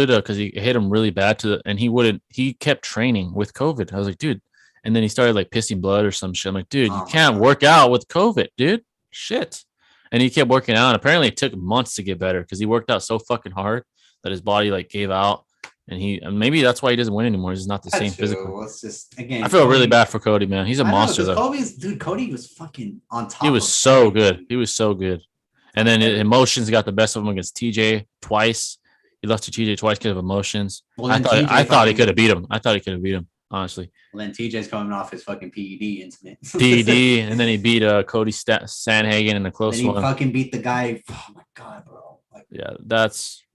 because he hit him really bad and he kept training with COVID. I was like, dude, and then he started like pissing blood or some shit. I'm like, dude, you can't work out with COVID, dude. Shit. And he kept working out. And apparently it took months to get better because he worked out so fucking hard that his body like gave out. And maybe that's why he doesn't win anymore. He's not the same physical. It's just again. I feel really bad for Cody, man. He's a monster though. Cody was fucking on top. He was so good. He was so good. And then emotions got the best of him against TJ twice. He lost to TJ twice because of emotions. Well, I thought he could have beat him. Honestly. Well, then TJ's coming off his fucking PED incident. PED, and then he beat Cody Sandhagen in a close one. He fucking beat the guy. Oh my god, bro.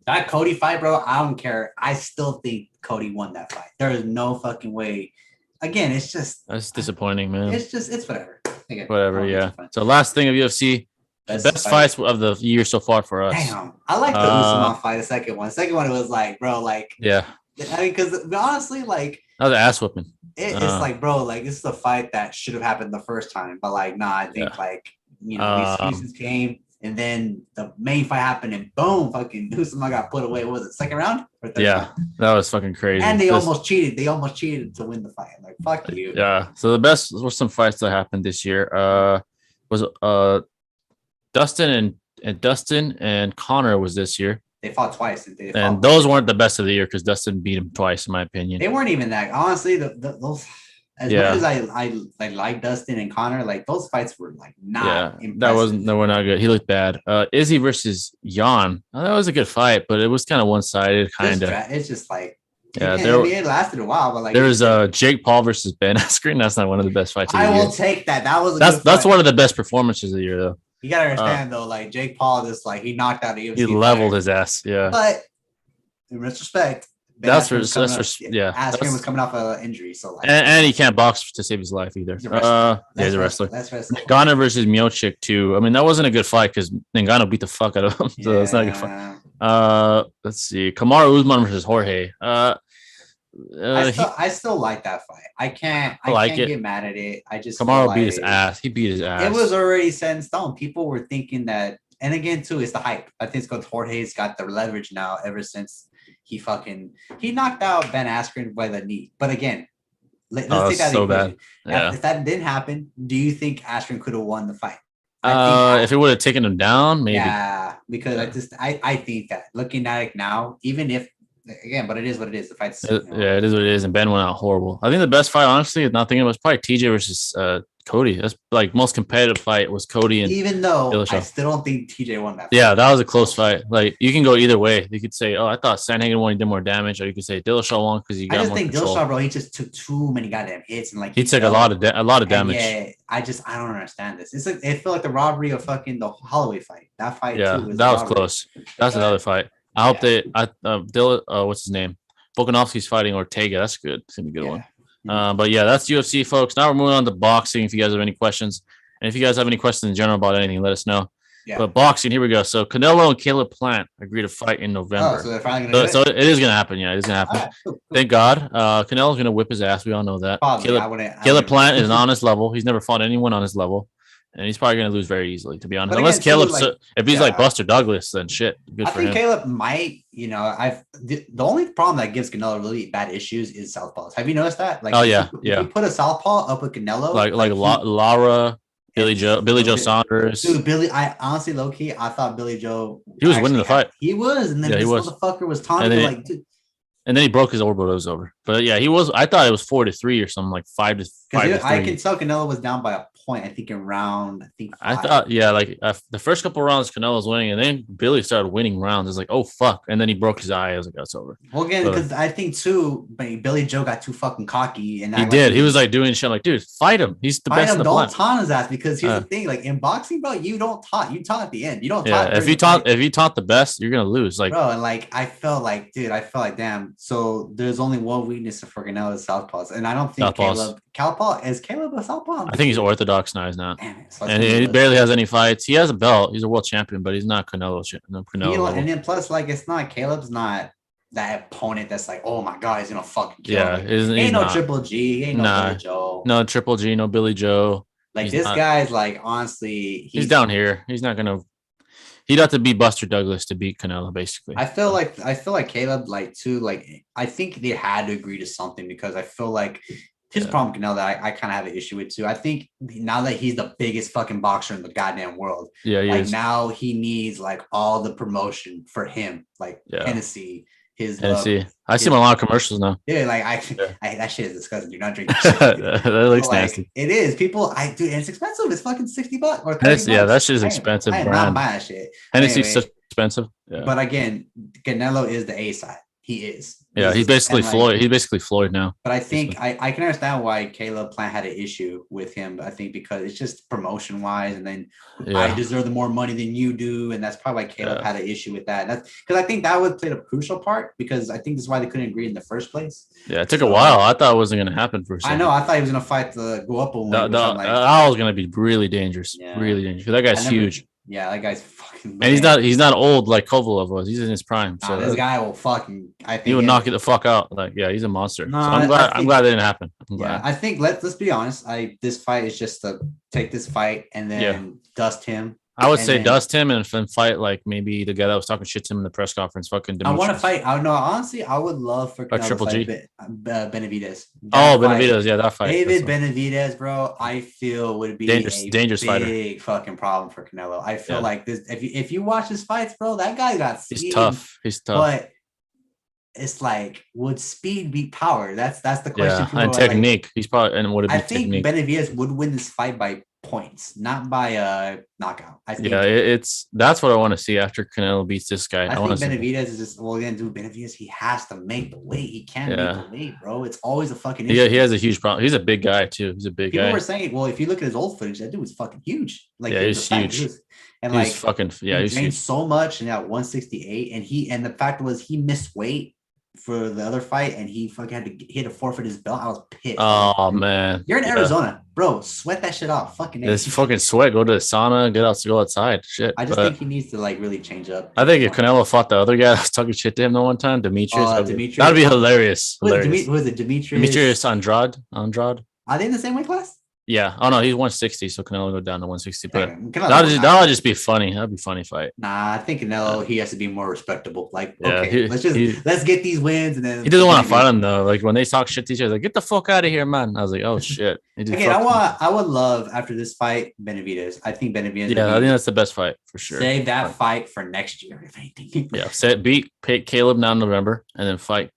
That Cody fight, bro, I don't care. I still think Cody won that fight. There is no fucking way. Again, it's just... That's disappointing, man. It's whatever. Again, whatever, yeah. So last thing of UFC, best fights of the year so far for us. Damn. I like the Usman fight, the second one. The second one, it was like, bro, like... Yeah. I mean, because honestly, like... That was an ass whooping. It's like, bro, like, this is a fight that should have happened the first time. But, like, nah, I think, like, you know, the excuses came... And then the main fight happened, and boom, fucking Usman got put away. What was it, second round? Or third round? That was fucking crazy. And they almost cheated. They almost cheated to win the fight. I'm like, fuck you. Yeah. So the best were some fights that happened this year. Was Dustin and Connor was this year. They fought twice. And those weren't the best of the year because Dustin beat him twice, in my opinion. They weren't even that. Honestly, those. As much as I like Dustin and Connor, like those fights were like not impressive. They were not good. He looked bad. Izzy versus Jan. That was a good fight, but it was kind of one-sided, kind of. It's just like it lasted a while, but like there was Jake Paul versus Ben Askren. That's not one of the best fights of the year. I will take that. That's one of the best performances of the year, though. You gotta understand though, like Jake Paul, just like he knocked out the UFC. He leveled his ass, yeah. But in retrospect. Askren was coming off an injury, so like, and he can't box to save his life either. He's a wrestler. That's wrestling. Ngannou versus Miocic too. I mean, that wasn't a good fight because Ngannou beat the fuck out of him, so it's not a good fight. Let's see, Kamaru Usman versus Jorge. I still like that fight. I can't get mad at it. I just Kamaru beat his ass. He beat his ass. It was already set in stone. People were thinking that, and again too, it's the hype. I think it's because Jorge's got the leverage now ever since. He knocked out Ben Askren by the knee. But again, let's take that so bad. Yeah. If that didn't happen, do you think Askren could have won the fight? If it would have taken him down, maybe. Yeah, because I think that looking at it now, even if again, but it is what it is. The fight's yeah, it is what it is. And Ben went out horrible. I think the best fight, honestly, not thinking was probably TJ versus Cody. That's like most competitive fight was Cody and even though Dillashaw. I still don't think TJ won that fight. Yeah, that was a close fight. Like you can go either way. You could say, "Oh, I thought Sandhagen won, he did more damage," or you could say Dillashaw won because he got more control. I just think Dillashaw, bro, he just took too many goddamn hits and like he took a lot of damage. Yeah, I don't understand this. It's like it felt like the robbery of fucking the Holloway fight. That fight, yeah, too, that was close. That's another fight. I hope what's his name? Volkanovski's fighting Ortega. That's good. It's gonna be a good one. But yeah, that's UFC, folks. Now we're moving on to boxing. If you guys have any questions, and if you guys have any questions in general about anything, let us know. Yeah. But boxing, here we go. So Canelo and Caleb Plant agreed to fight in November. So they're finally gonna do it? So it is gonna happen. Yeah, it is gonna happen. Right, cool. Thank God. Canelo's gonna whip his ass. We all know that. Caleb Plant is on his level. He's never fought anyone on his level. And he's probably going to lose very easily, to be honest. Unless Caleb, if he's like Buster Douglas, then shit. Good for him. I think Caleb might, the only problem that gives Canelo really bad issues is southpaws. Have you noticed that? Like, if you put a southpaw up with Canelo, like Lara, Billy Joe Saunders. Dude, I honestly, low key, I thought Billy Joe. He was winning the fight. He was, and then this motherfucker was taunting like, dude. And then he broke his elbow. It was over. But yeah, he was. I thought it was 4-3 or something, like 5-3. I can tell Canelo was down by a point. I think in round. I thought the first couple of rounds Canelo was winning, and then Billy started winning rounds. It's like, oh fuck, and then he broke his eye. I was like, that's over. Well, again, because I think too, Billy Joe got too fucking cocky, and he did. He was like doing shit. I'm like, dude, fight him. He's the best in the Don't taunt his ass, because here's the thing: like in boxing, bro, you don't taunt. You taunt at the end. You don't. Yeah, if you taunt the best, you're gonna lose. Like, bro, and like I felt like damn. So there's only one weakness for Canelo's southpaws, and I don't think Caleb a southpaw? I think he's orthodox now. He's not, and he barely has any fights. He has a belt. He's a world champion, but he's not Canelo. And then plus, like, it's not Caleb's not that opponent that's like, oh my god, he's gonna fucking kill me. Ain't no Triple G. Ain't no Billy Joe. No Triple G. No Billy Joe. Like this guy's like, honestly, he's down here. He's not gonna. He'd have to beat Buster Douglas to beat Canelo, basically. I feel like Caleb, like, too, like, I think they had to agree to something, because I feel like his problem, Canelo, that I kind of have an issue with too. I think now that he's the biggest fucking boxer in the goddamn world, now he needs like all the promotion for him, like Hennessy. I see him a lot of commercials now. Yeah, like that shit is disgusting. You're not drinking shit. That looks nasty. It is. People, and it's expensive. It's fucking $60 or $30. Yeah, that shit is expensive. I'm not buying that shit. Hennessy's so expensive. Yeah. But again, Canelo is the A side. He is. Yeah, he's basically Floyd. He's basically Floyd now. But I think I can understand why Caleb Plant had an issue with him. I think because it's just promotion wise, and then I deserve the more money than you do, and that's probably why Caleb had an issue with that. That's because I think that would play a crucial part, because I think this is why they couldn't agree in the first place. Yeah, it took a while. I thought it wasn't going to happen for a second. I know. I thought he was going to fight the Guapo one. That was going to be really dangerous. Yeah. Really dangerous. That guy's huge. Yeah, that guy's fucking. And he's not old like Kovalev was. He's in his prime. So this guy will fucking. I think he would knock it the fuck out. Like, yeah, he's a monster. No, so I'm glad that didn't happen. I think let's be honest. This fight is just to take this fight and then dust him. I would say dust him and fight like maybe the guy that was talking shit to him in the press conference. Fucking Demetrius. I want to fight. I know. Honestly, I would love for Triple G. Benavidez. Benavidez. Yeah, that fight. David Benavidez, bro. I feel would be dangerous fighter. Big fucking problem for Canelo. I feel like this. If you watch his fights, bro, that guy got speed. He's tough. But it's like, would speed beat power? That's the question. Yeah, and technique. He's probably would it be technique? I think Benavidez would win this fight by points, not by a knockout. I think that's what I want to see after Canelo beats this guy. I think Benavidez is just Benavidez, he has to make the weight. He can't make the weight, bro. It's always a fucking issue. Yeah, he has a huge problem. He's a big guy too. He's a big guy. People were saying, well, if you look at his old footage, that dude was fucking huge. Like, he's huge. And he's fucking he trained so much, and at 168, and the fact was he missed weight for the other fight, and he fucking had to forfeit his belt. I was pissed. Oh man, you're in Arizona, bro. Sweat that shit off. Fucking fucking sweat. Go to the sauna. Go outside. Shit. I just think he needs to like really change up. I think if Canelo fought the other guy that was talking shit to him the one time, Demetrius, that'd be hilarious. Who is it? Demetrius Andrade. Are they in the same weight class? Yeah. Oh no, he's 160, so Canelo go down to 160. But Canelo that'll just be funny. That'd be a funny fight. Nah, I think Canelo he has to be more respectable. Like, Yeah, okay, let's get these wins, and then he doesn't want to fight him though. Like when they talk shit to each other, like get the fuck out of here, man. I was like, oh shit. Again, I would love after this fight Benavidez. I think Benavidez. Yeah, I think that's the best fight for sure. Save that fight for next year, if anything. Yeah, beat Caleb now in November, and then fight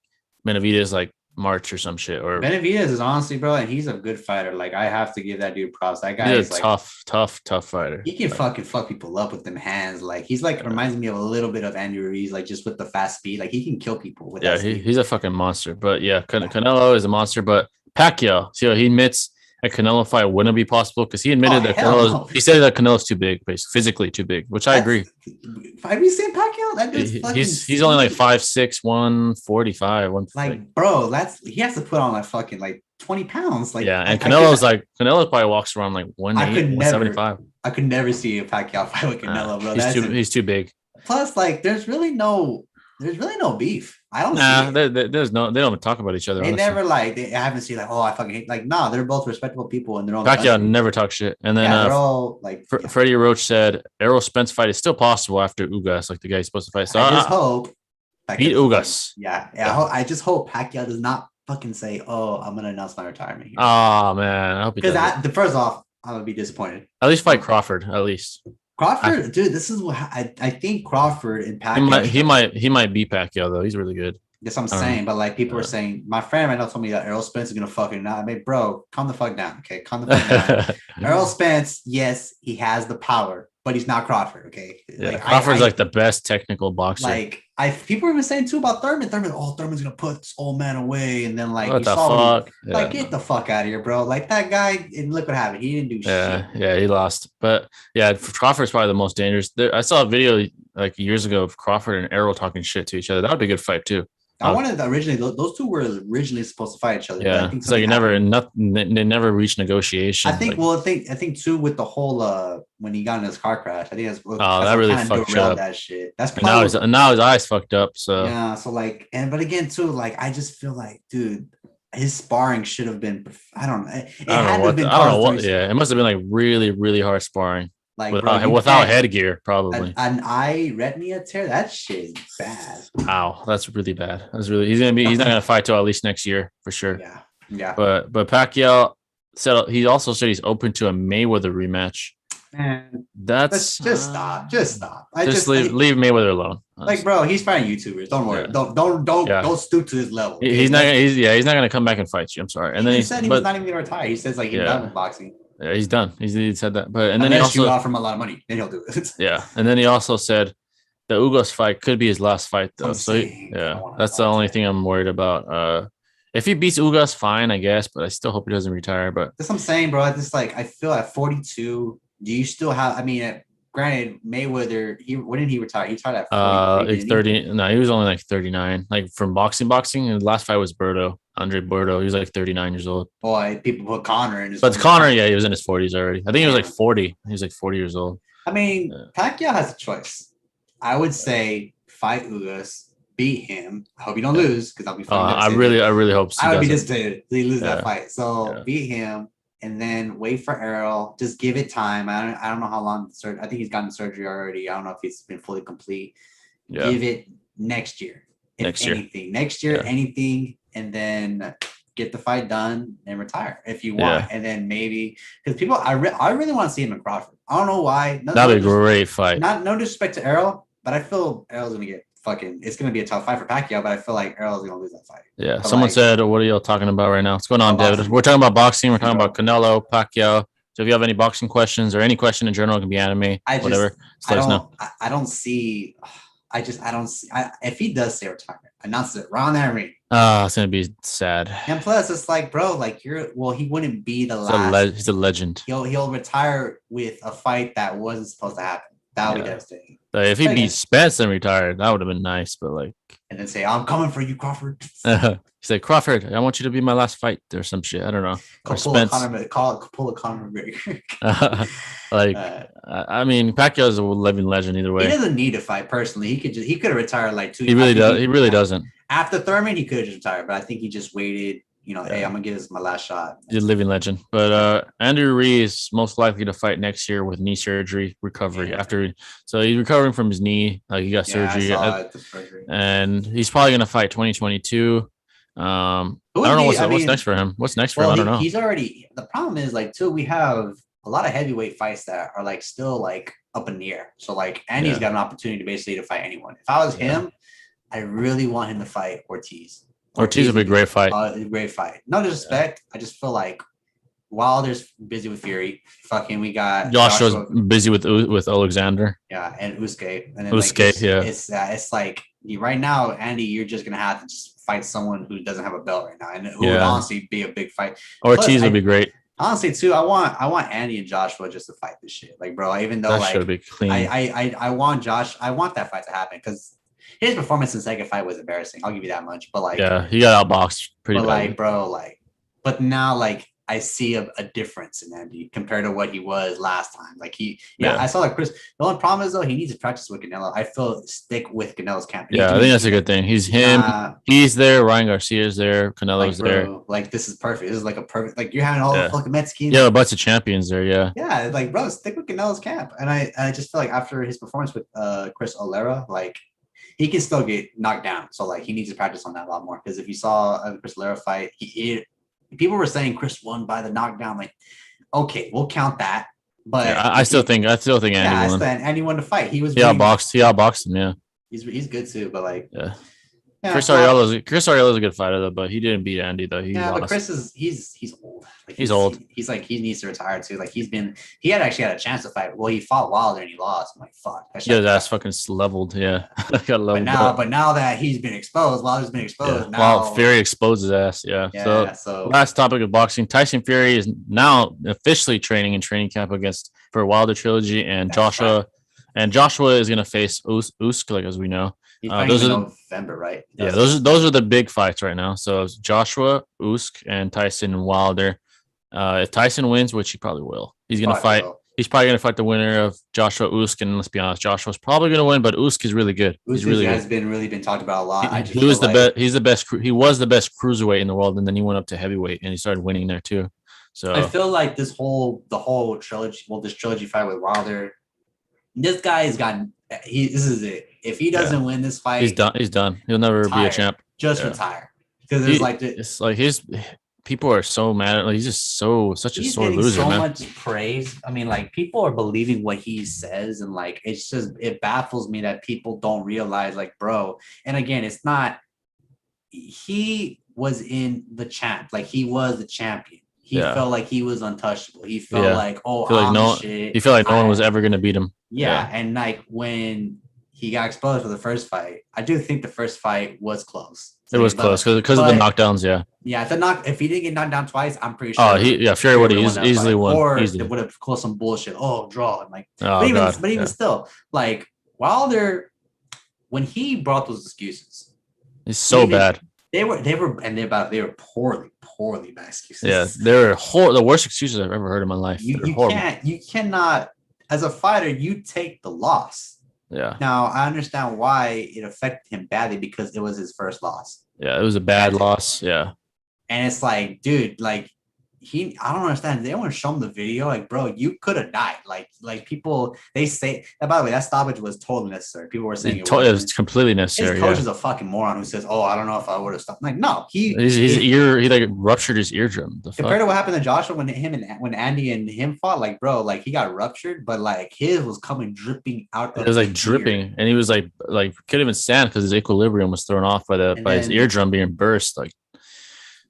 Benavidez like March or some shit. Or Benavidez is honestly, bro, and he's a good fighter. Like I have to give that dude props. That guy is like tough fighter. He can fucking fuck people up with them hands. Like he's like reminds me of a little bit of Andy Ruiz, like just with the fast speed. Like he can kill people with that speed. He's a fucking monster. But yeah, Canelo is a monster. But Pacquiao, see, he admits a Canelo fight wouldn't be possible because he admitted that he said that Canelo's too big, basically physically too big, which I agree. Have you seen Pacquiao? That dude's he's only like 5'6", 145, 1. Like, bro, he has to put on like fucking like 20 pounds. Like yeah, and Canelo probably walks around like 180, 175. I could never see a Pacquiao fight with Canelo, bro. He's too big. Plus, like, there's really no beef. I don't there's no, they don't talk about each other. They honestly. Never like, I haven't seen like, oh, I fucking hate, like, nah, they're both respectable people in their own Pacquiao country. Never talk shit. And then they're all like, Freddie Roach said Errol Spence fight is still possible after Ugas, like the guy he's supposed to fight. So I just hope beat Ugas. I just hope Pacquiao does not fucking say, oh, I'm gonna announce my retirement here. Oh man, I hope he does. Because first off, I'm gonna be disappointed. At least fight Crawford, at least. Crawford, dude, this is what I think Crawford and Pacquiao. He might beat Pacquiao though. He's really good. That's what I'm saying. But like people were saying, my friend right now told me that Errol Spence is gonna fucking not. I mean, bro, calm the fuck down. Okay, calm the fuck down. Errol Spence, yes, he has the power, but he's not Crawford. Okay, yeah, like, Crawford's like the best technical boxer. Like people were even saying too about Thurman. Thurman's gonna put this old man away, and then like what the fuck? Like get the fuck out of here, bro. Like that guy, and look what happened. He didn't do shit. Yeah, he lost. But yeah, Crawford's probably the most dangerous. I saw a video like years ago of Crawford and Errol talking shit to each other. That would be a good fight too. I wanted originally; those two were originally supposed to fight each other. Yeah, it's like they never reached negotiation. I think. I think too with the whole when he got in his car crash. I think that's that really fucked up that shit. That's probably now his eyes fucked up. So yeah, so like, but again too, like I just feel like, dude, his sparring should have been. I don't know. Yeah, it must have been like really, really hard sparring. Like without headgear, probably. An eye retina tear, that shit is bad. Wow, that's really bad. He's not gonna fight till at least next year for sure. Yeah. But Pacquiao said he also said he's open to a Mayweather rematch. Man, that's just stop. Just leave Mayweather alone. Honestly. Like, bro, he's fighting YouTubers. Don't worry. Yeah. Don't stoop to his level. He's not gonna come back and fight you. I'm sorry. And then he said he was not even gonna retire. He says like he's done with boxing. Yeah, he's done. He said that. But and then he also offer him a lot of money, then he'll do it. Yeah, and then he also said the Ugas fight could be his last fight though. That's the only thing I'm worried about. If he beats Ugas, fine, I guess, but I still hope he doesn't retire. But that's what I'm saying, bro. I feel at 42, do you still have? I mean, granted, Mayweather, when did he retire? He retired at 40. 30. No, he was only like 39. Like from boxing. And the last fight was Andre Berto. He was like 39 years old. Boy, people put Conor in his. But Conor, he was in his 40s already. I think he was like 40. He was like 40 years old. I mean, Pacquiao has a choice. I would say fight Ugas, beat him. I hope you don't lose because I'll be. I really hope so. I would be disappointed if he lose that fight. So beat him. And then wait for Errol. Just give it time. I don't know how long. I think he's gotten surgery already. I don't know if it's been fully complete. Yeah. Give it next year. Next year, anything, and then get the fight done and retire if you want. And then maybe because people, I really want to see him in Crawford. I don't know why. That'd be a great fight. No disrespect to Errol, but I feel Errol's gonna get it's gonna be a tough fight for Pacquiao, but I feel like Errol's gonna lose that fight. Yeah. But someone said, "What are y'all talking about right now? What's going on, David?" We're talking about boxing. We're talking about Canelo, Pacquiao. So if you have any boxing questions or any question in general, it can be anime, whatever. Let us know. I don't see. If he does say retirement, announce it around that ring. It's gonna be sad. And plus, it's like, bro, like he wouldn't be the last. He's a legend. He'll retire with a fight that wasn't supposed to happen. That would be devastating. If he beat Spence and retired, that would have been nice. But like, and then say, "I'm coming for you, Crawford." He said, "Crawford, I want you to be my last fight," or some shit. I don't know. Or Spence. Pull a Conor McGregor. I mean, Pacquiao is a living legend either way. He doesn't need to fight personally. He could have retired like 2 years. He really doesn't. After Thurman, he could have just retired, but I think he just waited. hey, I'm gonna give this my last shot. He's a living legend. But Andrew Reed is most likely to fight next year with knee surgery recovery after. So he's recovering from his knee. He got surgery, and he's probably gonna fight 2022. I don't know what's next for him. What's next for him? I don't know. He's already. The problem is too. We have a lot of heavyweight fights that are still up in the air. So Andy's got an opportunity basically to fight anyone. If I was him, I really want him to fight Ortiz. Ortiz would be a great fight. Great fight. No disrespect. I just feel like Wilder's busy with Fury. Fucking, we got Joshua's busy with Alexander. Yeah, and Usyk. And then it's right now, Andy, you're just gonna have to just fight someone who doesn't have a belt right now, and who would honestly be a big fight. Ortiz would be great. Honestly, too, I want Andy and Joshua just to fight this shit. Bro, even though that should be clean. I want that fight to happen because his performance in the second fight was embarrassing. I'll give you that much. But he got outboxed pretty bad. But now I see a difference in Andy compared to what he was last time. I saw Chris. The only problem is though he needs to practice with Canelo. I feel stick with Canelo's camp. I think that's a good thing. He's him. He's there. Ryan Garcia's there. Canelo's there. This is perfect. This is a perfect. You're having all the fucking Mexicans. Yeah, a bunch of champions there. Yeah. Yeah, bro, stick with Canelo's camp. And I just feel after his performance with Chris Olera, he can still get knocked down. So he needs to practice on that a lot more. Because if you saw Chris Olera fight, people were saying Chris won by the knockdown. Okay, we'll count that. But I still think Andy won. Andy won the fight. He outboxed him. Yeah, he's good too. But Chris Ariello's a good fighter though, but he didn't beat Andy though. But Chris is he's old. He's old. He needs to retire too. He had a chance to fight. Well, he fought Wilder and he lost. I'm fuck. His ass fucking leveled. Yeah, got leveled. But now that he's been exposed, Wilder's been exposed. Now Fury exposed his ass. Yeah. So last topic of boxing: Tyson Fury is now officially training in training camp for Wilder trilogy, and Joshua is gonna face Usyk, as we know. Those are November, right? Those are the big fights right now. So it's Joshua, Usyk, and Tyson and Wilder. If Tyson wins, which he probably will, he's gonna fight. He's probably gonna fight the winner of Joshua Usyk. And let's be honest, Joshua's probably gonna win, but Usyk is really good. Usyk has been talked about a lot. He was the best. He's the best. He was the best cruiserweight in the world, and then he went up to heavyweight and he started winning there too. So I feel like the whole trilogy. Well, this trilogy fight with Wilder, this guy has gotten. This is it. If he doesn't win this fight, he's done. He's done. He'll never be a champ. Just retire. Because there's his people are so mad at he's just such a sore loser. So much praise. I mean, people are believing what he says, and it baffles me that people don't realize, bro. And again, it's not. He was in the champ. He was the champion. He felt like he was untouchable. He felt shit. He felt like no one was ever gonna beat him. And when he got exposed for the first fight, I do think the first fight was close. It was close because of the knockdowns. If he didn't get knocked down twice, I'm pretty sure. Fury would have easily won. Or it would have caused some bullshit. Draw. And but even still, Wilder, when he brought those excuses, it's so bad. They were poorly bad excuses. Yeah, they're the worst excuses I've ever heard in my life. You cannot, as a fighter, you take the loss. Yeah. Now I understand why it affected him badly because it was his first loss. Yeah, it was a bad loss. Yeah. And it's dude, I don't understand. They want to show him the video. Bro, you could have died. People, they say. And by the way, that stoppage was totally necessary. People were saying it was completely necessary. His coach is a fucking moron who says, "Oh, I don't know if I would have stopped." No, his ear, he ruptured his eardrum. Compared to what happened to Joshua when Andy and him fought, bro, he got ruptured, but his was coming dripping out. It was dripping, and he was couldn't even stand because his equilibrium was thrown off by his eardrum being burst.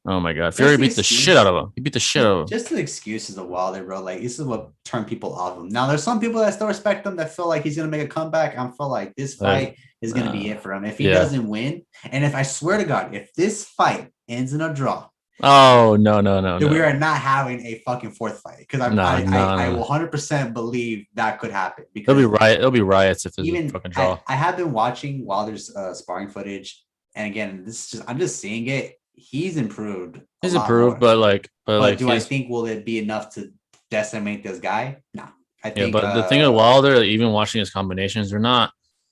Oh my God! Fury beat the shit out of him. He beat the shit out of him. Just the excuses of Wilder, bro. This is what turned people off him. Now there's some people that still respect him that feel like he's gonna make a comeback. I feel like this fight is gonna be it for him. If he doesn't win, and if I swear to God, if this fight ends in a draw, oh no, we are not having a fucking fourth fight because I will 100% believe that could happen. Because there'll be riots if there's a fucking draw. I have been watching Wilder's sparring footage, and again, I'm just seeing it. He's improved. He's improved, more. but do I think will it be enough to decimate this guy? No. I think. But the thing of Wilder, even watching his combinations, they're not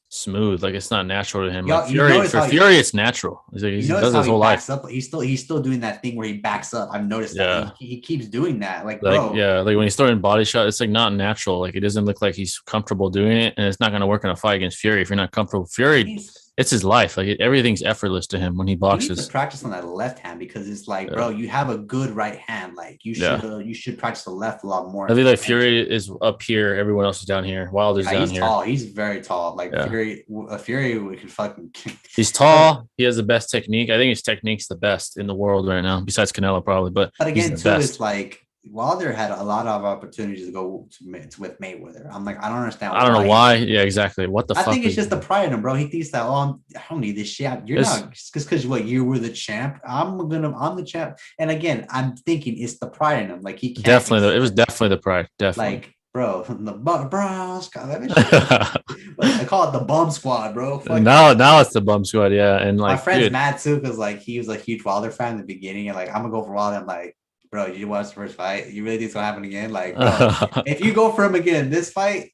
smooth. Like it's not natural to him. Like Y'all, Fury, it's natural. He notice does how his he whole life. backs up. He's still doing that thing where he backs up. I've noticed that Yeah. he keeps doing that. Like, Like bro, yeah, like when he's throwing body shot, it's like not natural. Like it doesn't look like he's comfortable doing it, and it's not going to work in a fight against Fury if you're not comfortable. Fury, it's his life. Like everything's effortless to him when he he needs to boxes. practice on that left hand because it's like, Yeah, bro, you have a good right hand. Like yeah. you should practice the left a lot more. I think like Fury is up here, everyone else is down here. Wilder's Yeah, down he's here. tall. He's very tall. Like Yeah, Fury, we can fucking. he's tall. He has the best technique. I think his technique's the best in the world right now, besides Canelo probably. But he's again, the too, best. it's like Wilder had a lot of opportunities to go with Mayweather. I'm like, I don't understand. I don't know why. Yeah, exactly. What the I fuck? think it's just the pride in him, bro. He thinks that, oh, I don't need this shit. You're not just because you were the champ. I'm the champ. And again, I'm thinking it's the pride in him. Like he can't definitely. It was definitely the pride. Definitely. Like, bro, I call it the bum squad, bro. Now it's the bum squad, yeah. And like my friend's mad too because like he was a huge Wilder fan in the beginning, and like I'm gonna go for Wilder. I'm like, bro, you watch the first fight. You really think it's gonna happen again? Like, bro, if you go for him again this fight,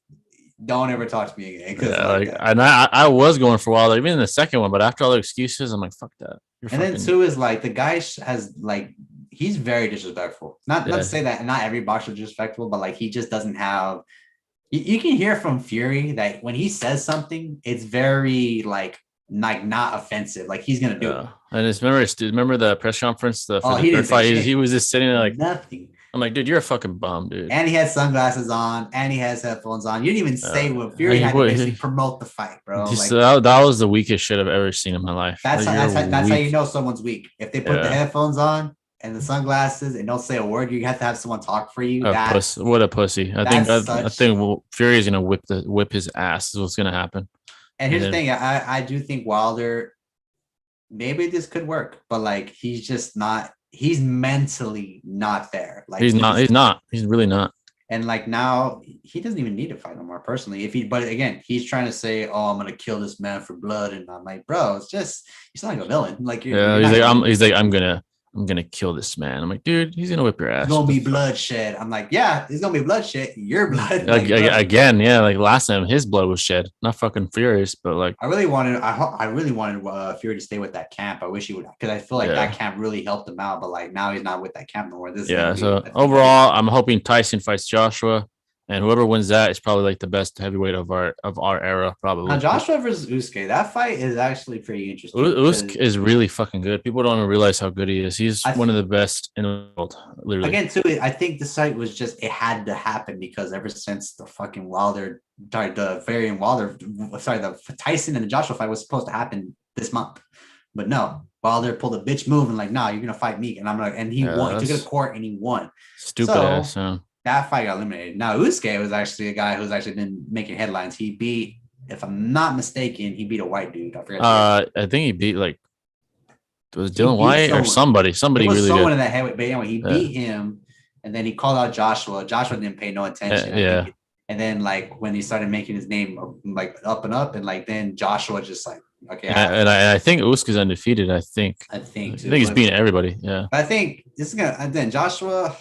don't ever talk to me again. Yeah, and I was going for Wilder even in the second one, but after all the excuses, I'm like, fuck that. Then two is like the guy has like he's very disrespectful. Not to say that not every boxer is disrespectful, but like he just doesn't have. You can hear from Fury that when he says something, it's very like not offensive. Like he's gonna do it. And remember the press conference? The third fight, he was just sitting there like nothing. I'm like, dude, you're a fucking bum, dude. And he has sunglasses on, and he has headphones on. You didn't even say what Fury had to basically promote the fight, bro. Like, that was the weakest shit I've ever seen in my life. That's how you know someone's weak. If they put the headphones on and the sunglasses and don't say a word, you have to have someone talk for you. What a pussy! I think Fury is gonna whip his ass. Is what's gonna happen. And here's the thing: I do think Wilder, maybe this could work, but like he's just not. He's mentally not there. Like he's not. He's really not. And like now, he doesn't even need to fight no more personally. But again, he's trying to say, "Oh, I'm gonna kill this man for blood," and I'm like, bro, it's just he's not like a villain. Like he's like I'm gonna kill this man. I'm like, dude, he's gonna whip your ass. It's gonna be bloodshed. I'm like, yeah, it's gonna be bloodshed. Your blood. Like, again, yeah. Like last time, his blood was shed. Not fucking Furious, but like I really wanted Fury to stay with that camp. I wish he would, because I feel like that camp really helped him out. But like now he's not with that camp no more. So overall, I'm hoping Tyson fights Joshua. And whoever wins that is probably like the best heavyweight of our era, probably. Now, Joshua versus Usyk, that fight is actually pretty interesting. Usyk is really fucking good. People don't even realize how good he is. He's one of the best in the world, literally. Again, too, I think the fight was just, it had to happen because ever since the fucking the Tyson and the Joshua fight was supposed to happen this month. But no, Wilder pulled a bitch move and like, nah, you're going to fight me. And I'm like, and he won. He took it to court and he won. Stupid ass. That fight got eliminated. Now, Usyk was actually a guy who's actually been making headlines. He beat, if I'm not mistaken, he beat a white dude. I forget. I think he beat it was Dylan White or somebody. Somebody really someone good. In that heavyweight. But anyway, he beat him, and then he called out Joshua. Joshua didn't pay no attention. And then like when he started making his name like up and up, and like then Joshua just like okay. And I think Usyk is undefeated. I think he's beating everybody. Yeah. But I think this is gonna. And then Joshua.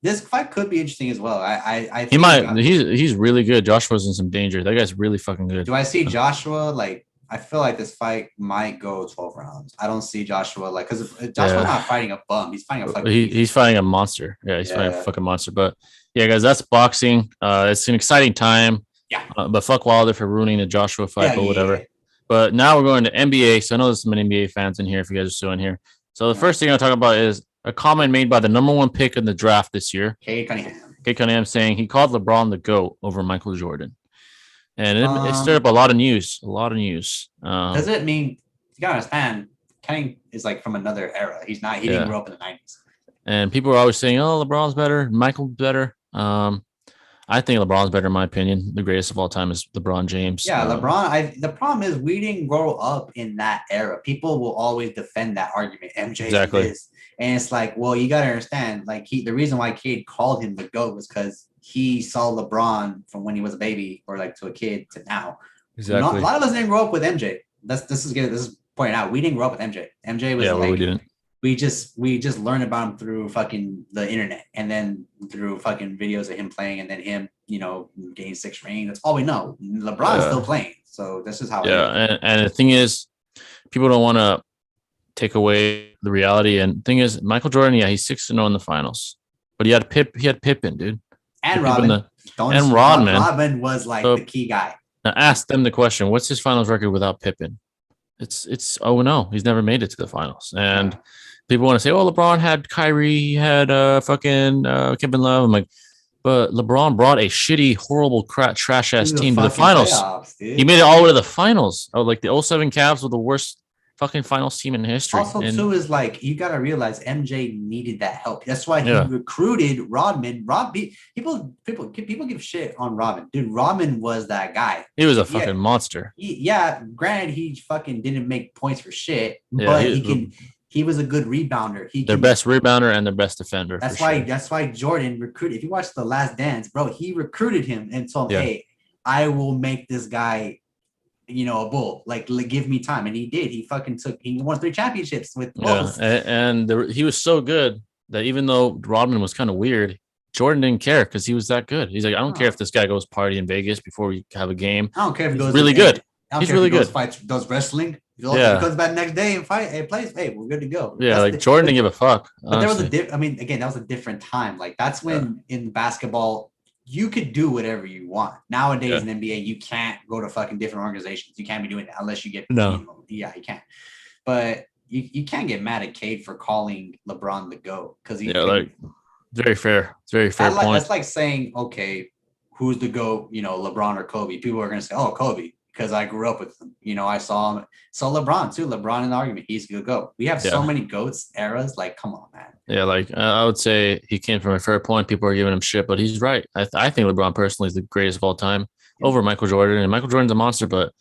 This fight could be interesting as well. I he might. He's really good. Joshua's in some danger. That guy's really fucking good. Do I see Joshua like? I feel like this fight might go 12 rounds. I don't see Joshua like because Joshua's not fighting a bum. He's fighting a fucking. He's fighting a monster. Yeah, he's fighting a fucking monster. But yeah, guys, that's boxing. It's an exciting time. Yeah. But fuck Wilder for ruining the Joshua fight, but whatever. Yeah. But now we're going to NBA. So I know there's some NBA fans in here. If you guys are still in here, so the first thing I'm gonna talk about is a comment made by the number one pick in the draft this year. Cade Cunningham. Cade Cunningham saying he called LeBron the GOAT over Michael Jordan. And it stirred up a lot of news. Does it mean, you gotta understand, Cunningham is like from another era. He didn't grow up in the 90s. And people are always saying, oh, LeBron's better, Michael's better. I think LeBron's better in my opinion. The greatest of all time is LeBron James. Yeah, LeBron. The problem is we didn't grow up in that era. People will always defend that argument. MJ is. And it's like, well, you got to understand, like the reason why Cade called him the GOAT was because he saw LeBron from when he was a baby or like to a kid to now. Exactly. A lot of us didn't grow up with MJ. This is pointed out. We didn't grow up with MJ. MJ was we didn't. We just learned about him through fucking the internet and then through fucking videos of him playing and then him, getting 6 rings. That's all we know. LeBron's still playing. So this is how. And the thing is, people don't want to take away the reality. And the thing is, Michael Jordan, he's 6-0 in the finals, but he had Pippen, dude, and Rodman. Rodman was like the key guy. Now ask them the question: what's his finals record without Pippen? It's 0-0. He's never made it to the finals, and people want to say, "Oh, LeBron had Kyrie, he had fucking Kevin Love." I'm like, but LeBron brought a shitty, horrible, trash ass team to the finals. He made it all the way to the finals. Oh, like the 07 Cavs were the worst fucking finals team in history. Also, too, is like you gotta realize MJ needed that help. That's why he recruited Rodman. People give shit on Rodman. Dude, Rodman was that guy. He was a fucking monster. Granted, he fucking didn't make points for shit, but he was a good rebounder. Their best rebounder and their best defender. That's why Jordan recruited. If you watch The Last Dance, bro, he recruited him and told him, "Hey, I will make this guy, a bull. Like, give me time." And he did. He won 3 championships with Bulls. He was so good that even though Rodman was kind of weird, Jordan didn't care because he was that good. He's like, I don't care if this guy goes party in Vegas before we have a game. I don't care if he goes really good. He's really good. Fights, does wrestling. He comes back next day and plays. Hey, we're good to go. Yeah, Jordan didn't give a fuck. But there was again, that was a different time. Like that's when in basketball you could do whatever you want. Nowadays in NBA, you can't go to fucking different organizations. You can't be doing that unless you get you can't. But you can't get mad at Cade for calling LeBron the GOAT because very fair. It's very fair point. That's like saying, okay, who's the GOAT? LeBron or Kobe? People are gonna say, oh, Kobe. Because I grew up with him. I saw him. So LeBron, too. LeBron in the argument. He's the GOAT. We have so many GOATs eras. Like, come on, man. Yeah, I would say he came from a fair point. People are giving him shit, but he's right. I think LeBron personally is the greatest of all time over Michael Jordan. And Michael Jordan's a monster, but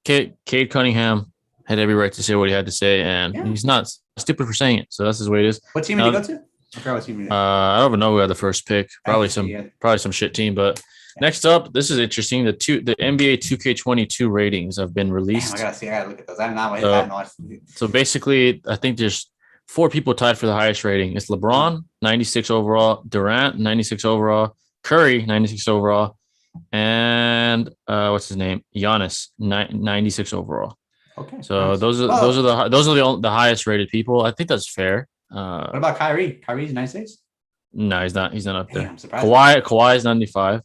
Cade Cunningham had every right to say what he had to say, and he's not stupid for saying it. So that's his way it is. What team did he go to? I forgot what team he did. I don't even know who had the first pick. Probably some shit team, but next up, this is interesting. The NBA 2K22 ratings have been released. Damn, I gotta look at those. I'm not that. So basically, I think there's 4 people tied for the highest rating. It's LeBron, 96 overall, Durant, 96 overall, Curry, 96 overall, and what's his name? Giannis, 96 overall. Okay. So those are the highest rated people. I think that's fair. What about Kyrie? Kyrie's 96? No, he's not. He's not up there. I'm surprised. Kawhi is 95.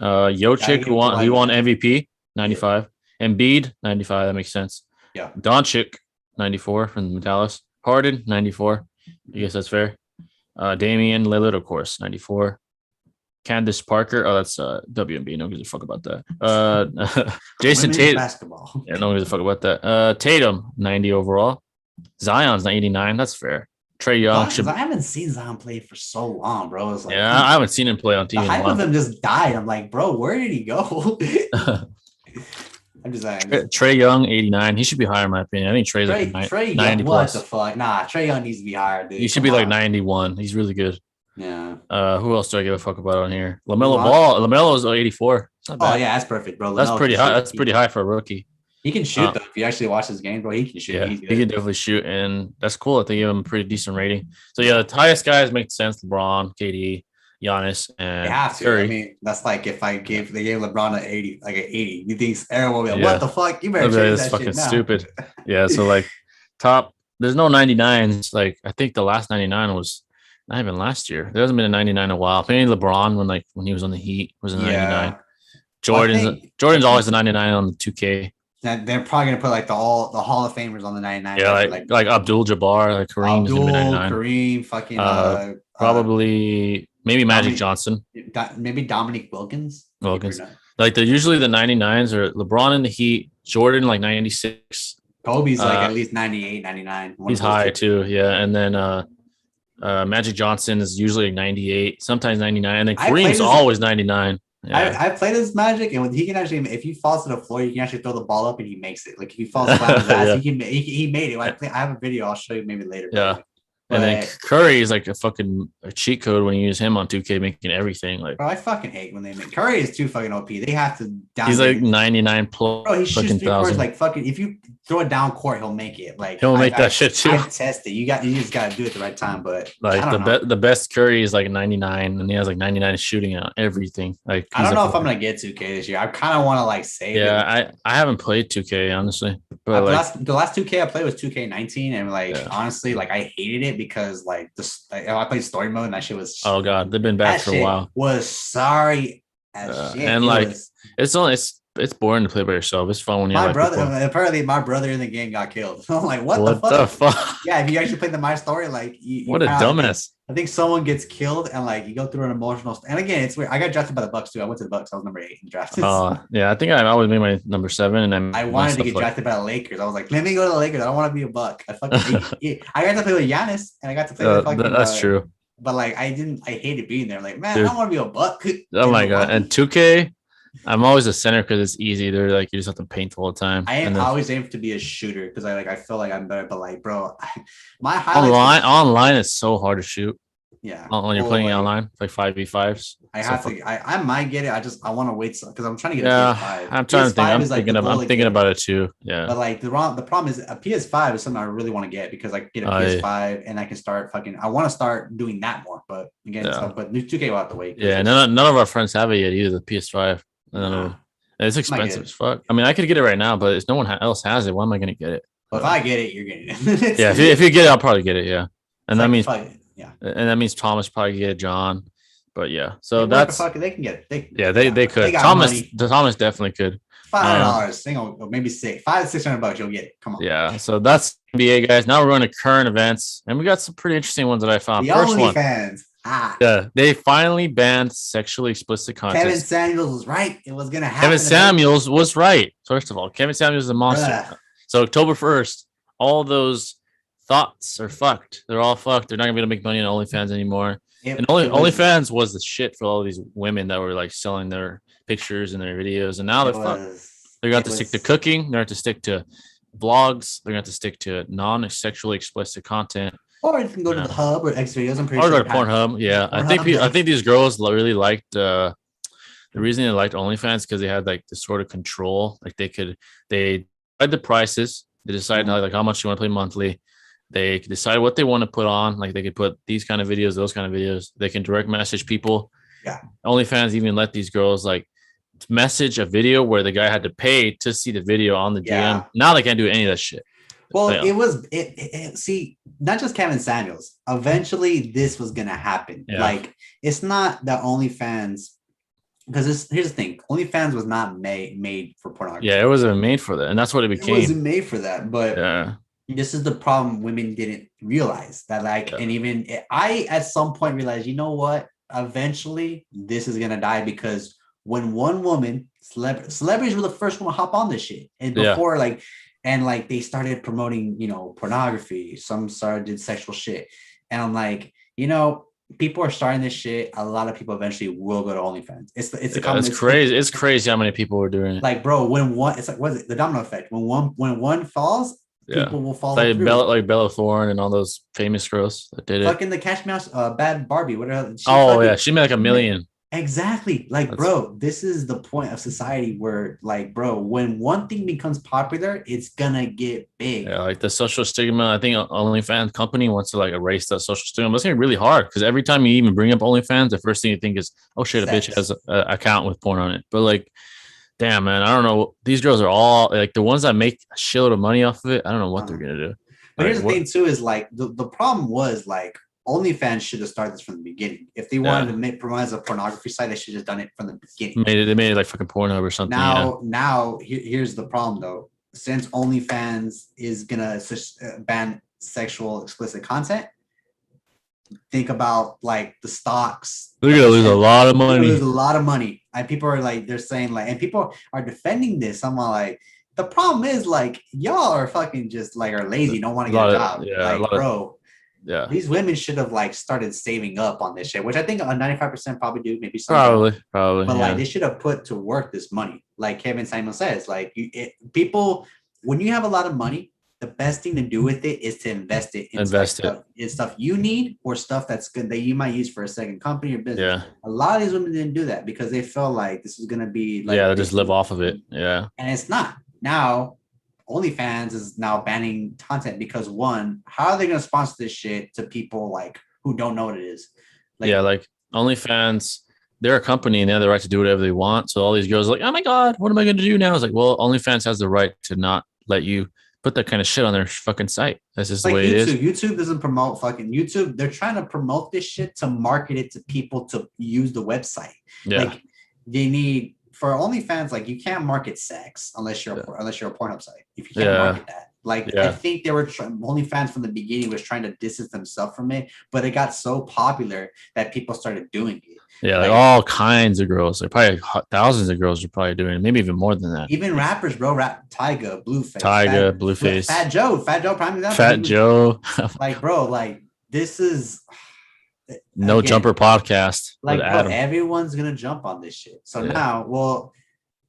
Jokic, who won MVP, 95. Embiid, 95. That makes sense. Yeah. Doncic, 94 from Dallas. Harden, 94. I guess that's fair. Damian Lillard, of course, 94. Candace Parker. Oh, that's WNB. No one gives a fuck about that. Jason Tatum. Basketball. Yeah, no one gives a fuck about that. Tatum, 90 overall. Zion's 89. That's fair. Trae Young. I haven't seen Zion play for so long, bro. It's like, I haven't seen him play on TV. The hype of him just died. I'm like, bro, where did he go? I'm just saying. Trae Young, 89. He should be higher, in my opinion. I think Trae's like 90 Young, plus. What the fuck? Nah, Trae Young needs to be higher, dude. He should be like 91. He's really good. Yeah. Who else do I give a fuck about on here? LaMelo Ball. LaMelo's 84. Oh yeah, that's perfect, bro. That's pretty high. That's pretty high for a rookie. He can shoot though. If you actually watch his game, bro, he can shoot. Yeah, he can definitely shoot, and that's cool that they give him a pretty decent rating. So yeah, the highest guys make sense: LeBron, KD, Giannis, and they have to. Curry. I mean, that's like if they gave LeBron an 80, like an 80. You think everyone will be like, what the fuck? You better change that fucking shit now. Stupid. Yeah, so like top. There's no 99s. Like I think the last 99 was not even last year. There hasn't been a 99 in a while. Maybe LeBron when he was on the Heat was a 99. Jordan's always a 99 on the 2K. They're probably gonna put like the Hall of Famers on the 99. Yeah, like Abdul-Jabbar, like Kareem. Kareem, fucking probably maybe Magic Johnson. Maybe Dominique Wilkins. Like they're usually the 99s are LeBron in the Heat, Jordan like 96. Kobe's like at least 98, 99. He's high too, yeah. And then Magic Johnson is usually 98, sometimes 99, and then Kareem's always 99. Yeah. I played this Magic, and when he can actually, if he falls to the floor, you can actually throw the ball up and he makes it. Like if he falls flat on his ass, he made it. I have a video. I'll show you maybe later. Yeah, And then Curry is like a cheat code when you use him on 2K, making everything like. Bro, I fucking hate when they make Curry is too fucking OP. They have to down. He's like 99 plus. Bro, he shoots 3-pointers like fucking. If you throw it down court, he'll make it. Like he'll make that shit too. I tested. You just gotta do it at the right time. But like the best Curry is like 99, and he has like 99 shooting out everything. Like I don't know if I'm gonna get 2K this year. I kind of want to like save. Yeah, I haven't played 2K honestly, but the last 2K I played was 2K19, and like honestly, like I hated it because like I played story mode and that shit was. Oh god, they've been back for a while. Was sorry as shit. And like it's boring to play by yourself. It's fun when you're apparently my brother in the game got killed. I'm like, what the fuck? Yeah, if you actually play the My Story, like what a dumbass. I think someone gets killed and like you go through an emotional. And again, it's weird. I got drafted by the Bucks too. I went to the Bucks. I was number 8 in draft. Yeah, I think I always made my number 7, and I wanted to get drafted by the Lakers. I was like, let me go to the Lakers. I don't want to be a Buck. I got to play with Giannis, and I got to play with fucking. That's true. But like, I hated being there. Like, man, I don't want to be a Buck. Oh my god! And 2K. I'm always a center because it's easy. They're like you just have to paint all the time. I always aim to be a shooter because I feel like I'm better. But like, bro, my highlights online is so hard to shoot. Yeah, when you're playing online, like 5v5s. I might get it. I want to wait because I'm trying to get a PS5. I'm trying to think. I'm thinking about it too. Yeah, but like the problem is a PS5 is something I really want to get because I can get a PS5 and I can start fucking. I want to start doing that more. But again, but 2K will have to wait. Yeah, none of our friends have it yet either. The PS5. It's expensive as fuck. I mean, I could get it right now, but if no one else has it, why am I going to get it? Well, if I get it, you're getting it. Yeah, if you get it, I'll probably get it. Yeah, and that means and that means Thomas probably get it, John. But yeah, so that's they can get it. They could. Thomas definitely could. $500, maybe $600. You'll get it. Come on. Yeah, so that's NBA guys. Now we're going to current events, and we got some pretty interesting ones that I found. The First one. Fans. Yeah, they finally banned sexually explicit content. Kevin Samuels was right. It was gonna happen. Kevin Samuels was right. First of all, Kevin Samuels is a monster. So October 1st, all those thoughts are fucked. They're all fucked. They're not gonna be able to make money on OnlyFans anymore. And OnlyFans was the shit for all these women that were like selling their pictures and their videos. And now they're fucked. They're gonna have to stick to cooking. They're gonna have to stick to vlogs. They're gonna have to stick to non-sexually explicit content. Or you can go to the Hub or X videos. I'm pretty sure. Or go to Pornhub. Yeah, I think these girls really liked the reason they liked OnlyFans because they had like this sort of control. Like they decide the prices. They decide like how much you want to pay monthly. They decide what they want to put on. Like they could put these kind of videos, those kind of videos. They can direct message people. Yeah. OnlyFans even let these girls like message a video where the guy had to pay to see the video on the DM. Now they can't do any of that shit. Well, see, not just Kevin Samuels. Eventually, this was gonna happen. Yeah. Like, it's not that OnlyFans, because here's the thing: OnlyFans was not made for pornography. Yeah, it wasn't made for that, and that's what it became. It wasn't made for that, but this is the problem. Women didn't realize that, like, and even I at some point realized, you know what? Eventually, this is gonna die because when one woman, celebrities were the first one to hop on this shit, and before like they started promoting, pornography. Some did sexual shit. And I'm like, people are starting this shit. A lot of people eventually will go to OnlyFans. It's crazy. It's crazy how many people are doing it. Like, bro, it's like, what is it? The domino effect. When one falls, people will follow like through. Like Bella Thorne and all those famous girls that did it. Fucking the Cash Mouse, Bad Barbie, whatever. She made like $1 million. Exactly. Like, bro, this is the point of society where, like, bro, when one thing becomes popular, it's gonna get big. Yeah, like the social stigma. I think OnlyFans company wants to like erase that social stigma. But it's gonna be really hard because every time you even bring up OnlyFans, the first thing you think is, oh shit, a bitch has an account with porn on it. But like, damn, man, I don't know. These girls are all like the ones that make a shitload of money off of it. I don't know what they're gonna do. But here's the thing too: is like the problem was like, OnlyFans should have started this from the beginning. If they wanted to promote as a pornography site, they should have done it from the beginning. They made it like fucking Pornhub or something. Now, here's the problem though. Since OnlyFans is gonna ban sexual explicit content, think about like the stocks. They're gonna lose a lot of money. Lose a lot of money, and people are like, they're saying like, and people are defending this. I'm like, the problem is like, y'all are fucking just like are lazy, don't want to get a job. Like, bro. Yeah, these women should have like started saving up on this shit, which I think 95% probably do, maybe some. Probably. But like they should have put to work this money, like Kevin Samuel says. Like people, when you have a lot of money, the best thing to do with it is to invest it in stuff you need or stuff that's good that you might use for a second company or business. Yeah. A lot of these women didn't do that because they felt like this is gonna be like they just live off of it. Yeah. And it's not. Now OnlyFans is now banning content because one, how are they gonna sponsor this shit to people like who don't know what it is? Like OnlyFans, they're a company and they have the right to do whatever they want. So all these girls are like, oh my God, what am I going to do now? It's like, well, OnlyFans has the right to not let you put that kind of shit on their fucking site. That's just the way YouTube. it is. YouTube doesn't promote fucking YouTube. They're trying to promote this shit to market it to people to use the website. Yeah. Like they need for OnlyFans, like you can't market sex unless you're a Pornhub site. If you can't market that. Like I think they were OnlyFans from the beginning was trying to distance themselves from it, but it got so popular that people started doing it. Yeah, like all kinds of girls. Like probably thousands of girls are probably doing it, maybe even more than that. Even rappers, bro. Tyga, Blueface, Fat Joe, prime example. Fat Joe, like bro, like this is no again, jumper podcast. Like bro, everyone's gonna jump on this shit. So now, well,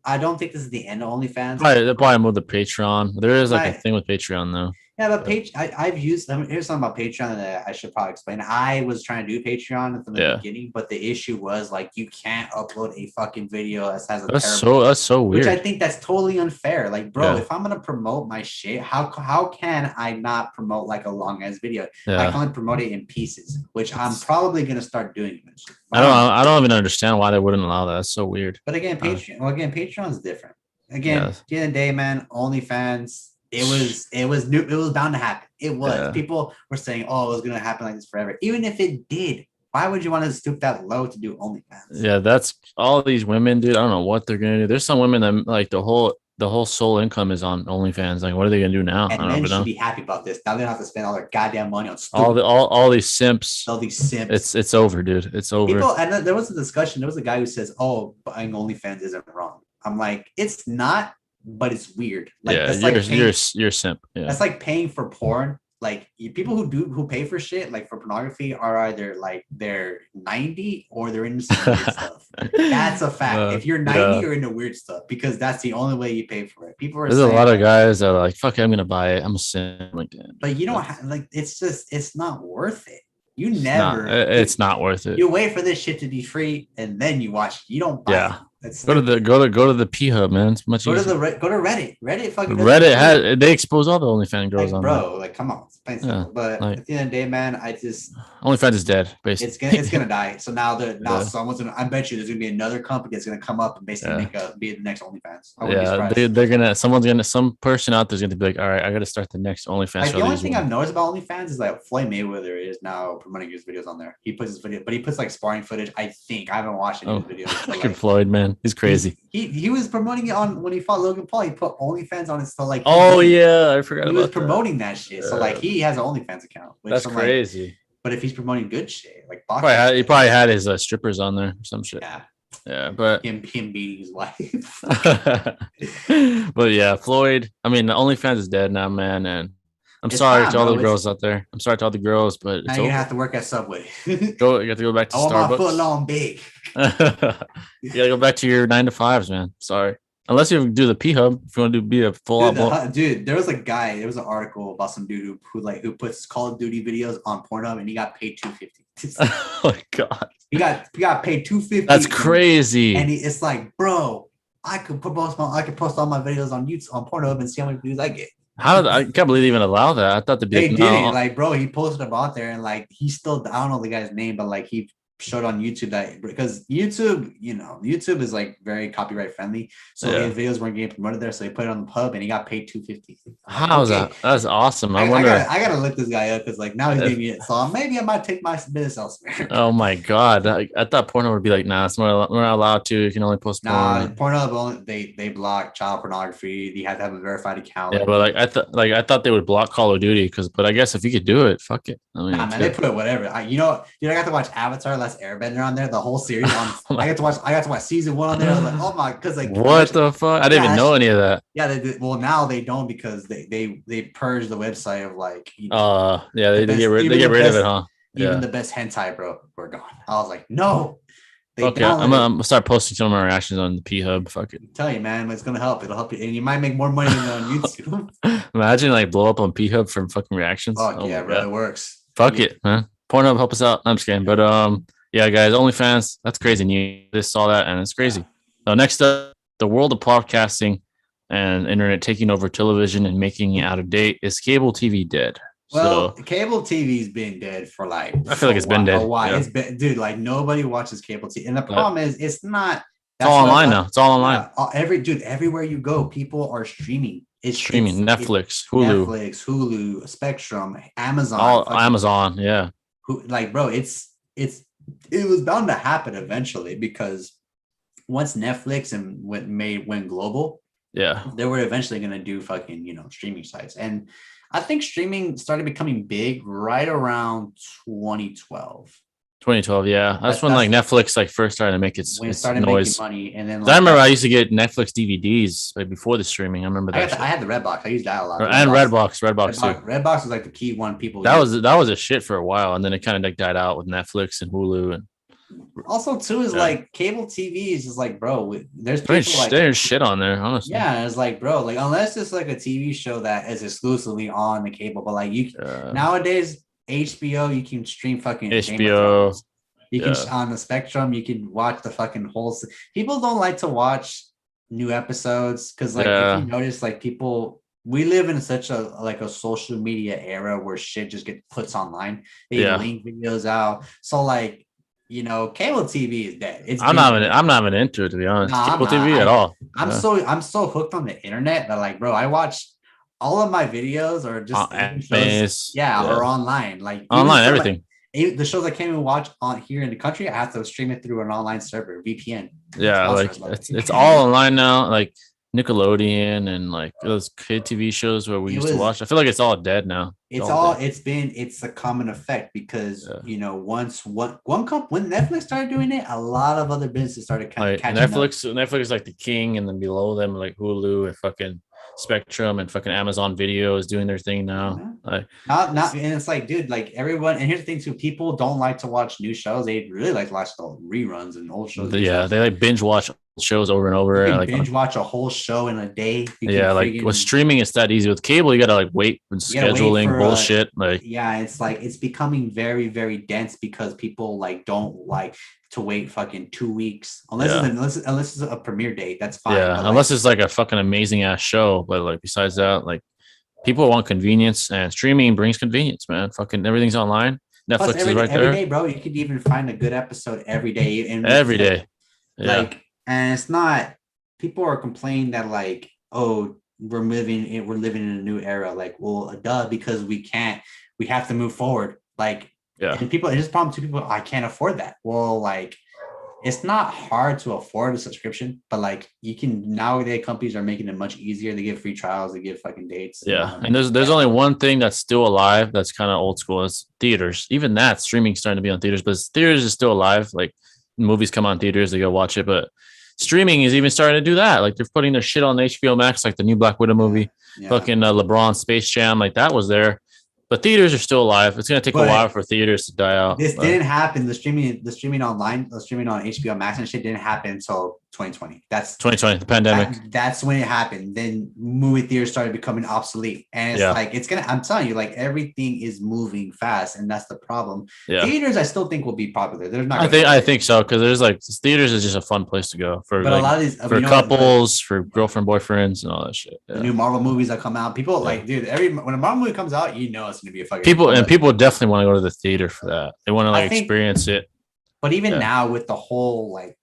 I don't think this is the end of OnlyFans. They'll probably move the Patreon. There is like a thing with Patreon though. Yeah, but I've used them. Here's something about Patreon that I should probably explain. I was trying to do Patreon from the beginning, but the issue was like you can't upload a fucking video that has a that's so weird. Which I think that's totally unfair. Like, bro, if I'm gonna promote my shit, how can I not promote like a long ass video? I can only promote it in pieces, which I'm probably gonna start doing. I don't even understand why they wouldn't allow that. That's so weird. But again, Patreon's different. Again, at the end of the day, man, OnlyFans. It was bound to happen. It was. People were saying, "Oh, it was gonna happen like this forever." Even if it did, why would you want to stoop that low to do OnlyFans? Yeah, that's all these women, dude. I don't know what they're gonna do. There's some women that like the whole sole income is on OnlyFans. Like, what are they gonna do now? And men should be happy about this. Now they don't have to spend all their goddamn money on all these simps. All these simps. It's over, dude. It's over. And there was a discussion. There was a guy who says, "Oh, buying OnlyFans isn't wrong." I'm like, it's not. But it's weird. Like, that's you're simp. Yeah. That's like paying for porn. Like people who pay for shit like for pornography are either like they're 90 or they're into some weird stuff. That's a fact. If you're 90, you're into weird stuff because that's the only way you pay for it. People are. There's a lot of guys that are like, "Fuck it, I'm gonna buy it. I'm a simp." Like that. But you don't like. It's not worth it. You never. It's not worth it. You wait for this shit to be free and then you watch. You don't buy it. Go to the P Hub, man. It's much easier. Go to Reddit. Reddit they expose all the OnlyFans girls on bro. Like, come on, it's but at the end of the day, man, OnlyFans is dead. Basically, it's gonna die. So now someone's gonna. I bet you there's gonna be another company that's gonna come up and basically be the next OnlyFans. Some person out there's gonna be like, all right, I gotta start the next OnlyFans. The only thing I've noticed about OnlyFans is like Floyd Mayweather is now promoting his videos on there. He puts his video, but he puts like sparring footage. I think I haven't watched any of his videos. Fucking Floyd, man. He's crazy. He was promoting it on when he fought Logan Paul. He put OnlyFans on his so like. I forgot. He was promoting that shit. So like he has an OnlyFans account. That's crazy. But if he's promoting good shit, like he probably had his strippers on there or some shit. Yeah, but him beating his wife. But yeah, Floyd. I mean, the OnlyFans is dead now, man, and I'm sorry to all the girls out there. I'm sorry to all the girls, but now you have to work at Subway. You have to go back to Starbucks. My foot long big. You gotta go back to your 9-to-5s, man. Sorry. Unless you do the P Hub, if you want to be a full dude, there was an article about some dude who puts Call of Duty videos on Pornhub and he got paid $250. Oh my god. He got paid $250. That's crazy. And it's like, bro, I could post all my videos on YouTube on Pornhub and see how many views I get. I can't believe they even allow that. I thought they did it. Like, bro, he posted about there and like he's still, I don't know the guy's name, but like he showed on YouTube that because YouTube is like very copyright friendly, so his videos weren't getting promoted there, so he put it on the pub and he got paid $250. How is that? That's awesome. I gotta look this guy up because like now he's getting it, so maybe I might take my business elsewhere. Oh my god, I thought Pornhub would be like, nah, we're not allowed to. You can only post porn. Pornhub they block child pornography. You have to have a verified account. Yeah, but I thought they would block Call of Duty but I guess if you could do it, fuck it. I mean, man, they put whatever. I got to watch Avatar: Last Airbender on there, the whole series. I got to watch season 1 on there. I was like, oh my, because like what the fuck? I didn't even know any of that. Yeah, they did. Well, now they don't because they purge the website of like. They get rid of it, huh? Even the best hentai, bro, were gone. I was like, no. Okay, I'm gonna start posting some of my reactions on the P Hub. Fuck it. I tell you, man, it's gonna help. It'll help you, and you might make more money than on YouTube. Imagine like blow up on P Hub from fucking reactions. Fuck yeah, bro, it works. Fuck it, man. Pornhub, help us out. I'm just kidding, but yeah, guys, OnlyFans. That's crazy news. Just saw that, and it's crazy. So next up, the world of podcasting and internet taking over television and making it out of date. Is cable TV dead? Well, cable TV's been dead for like. I feel like it's been dead. Yeah. It's been, dude. Like nobody watches cable TV, and the problem is, it's not. It's all online now. It's all online. Everywhere you go, people are streaming. It's streaming. Netflix, Hulu, Spectrum, Amazon. Amazon, yeah. Like, bro, it was bound to happen eventually, because once Netflix and went global, yeah, they were eventually gonna do fucking streaming sites. And I think streaming started becoming big right around 2012. 2012, yeah, that's when like Netflix like first started to make its noise. Making money, and then I remember I used to get Netflix DVDs like before the streaming. I remember that. I had the Redbox. I used that a lot. And Redbox too. Redbox was like the key one people. That was a shit for a while, and then it kind of like died out with Netflix and Hulu. And also too is like cable TV is just like, bro, there's shit on there, honestly. Yeah, it's like, bro, like unless it's like a TV show that is exclusively on the cable, but like nowadays. HBO, you can stream fucking HBO. You can on the Spectrum, you can watch the fucking whole. People don't like to watch new episodes because, like, if you notice, like we live in such a social media era where shit just gets puts online. They link videos out, so like cable TV is dead. I'm not even into it, to be honest. Cable TV at all. I'm so hooked on the internet that, like, bro, I watch. All of my videos are just shows, or online, like online everything. Like, the shows I can't even watch on here in the country, I have to stream it through an online server, VPN. Yeah, like it's all online now, like Nickelodeon and like those kid TV shows where we used to watch. I feel like it's all dead now. It's a common effect because once when Netflix started doing it, a lot of other businesses started catching Netflix is like the king, and then below them like Hulu and fucking Spectrum and fucking Amazon Video is doing their thing now. Like, not and it's like, dude, like everyone. And here's the thing too: people don't like to watch new shows. They really like to watch the reruns and old shows. Yeah, they like binge watch shows over and over. Like binge watch a whole show in a day. Like with streaming, it's that easy. With cable, you gotta like wait and scheduling bullshit. It's like it's becoming very, very dense because people like don't like to wait fucking 2 weeks unless it's a premiere date. That's fine. Yeah, unless it's like a fucking amazing ass show. But like besides that, like people want convenience, and streaming brings convenience, man. Fucking everything's online. Netflix is right there every day, bro. You could even find a good episode every day. Every day, like, and it's not. People are complaining that like, oh, we're living in a new era. Like, well, duh, because we have to move forward. Like. Yeah, and people, it's just a problem to people. I can't afford that. Well, like, it's not hard to afford a subscription, but like, you can nowadays. Companies are making it much easier. They give free trials. They give fucking dates. Yeah, and there's only one thing that's still alive. That's kind of old school. It's theaters. Even that streaming's starting to be on theaters, but theaters is still alive. Like movies come on theaters, they go watch it, but streaming is even starting to do that. Like they're putting their shit on HBO Max, like the new Black Widow movie, fucking LeBron Space Jam, like that was there. But theaters are still alive. It's gonna take a while for theaters to die out. This didn't happen. The streaming online, the streaming on HBO Max and shit didn't happen until 2020. That's 2020, the pandemic. That's when it happened. Then movie theaters started becoming obsolete, and it's like I'm telling you, like everything is moving fast, and that's the problem. Yeah. Theaters, I still think will be popular. There's not. I think so, because there's like theaters is just a fun place to go for. But like, a lot of these for couples, for girlfriend, boyfriends, and all that shit. The new Marvel movies that come out, people like, dude. When a Marvel movie comes out, it's gonna be a fucking people definitely want to go to the theater for that. They want to like experience it. But even now with the whole like.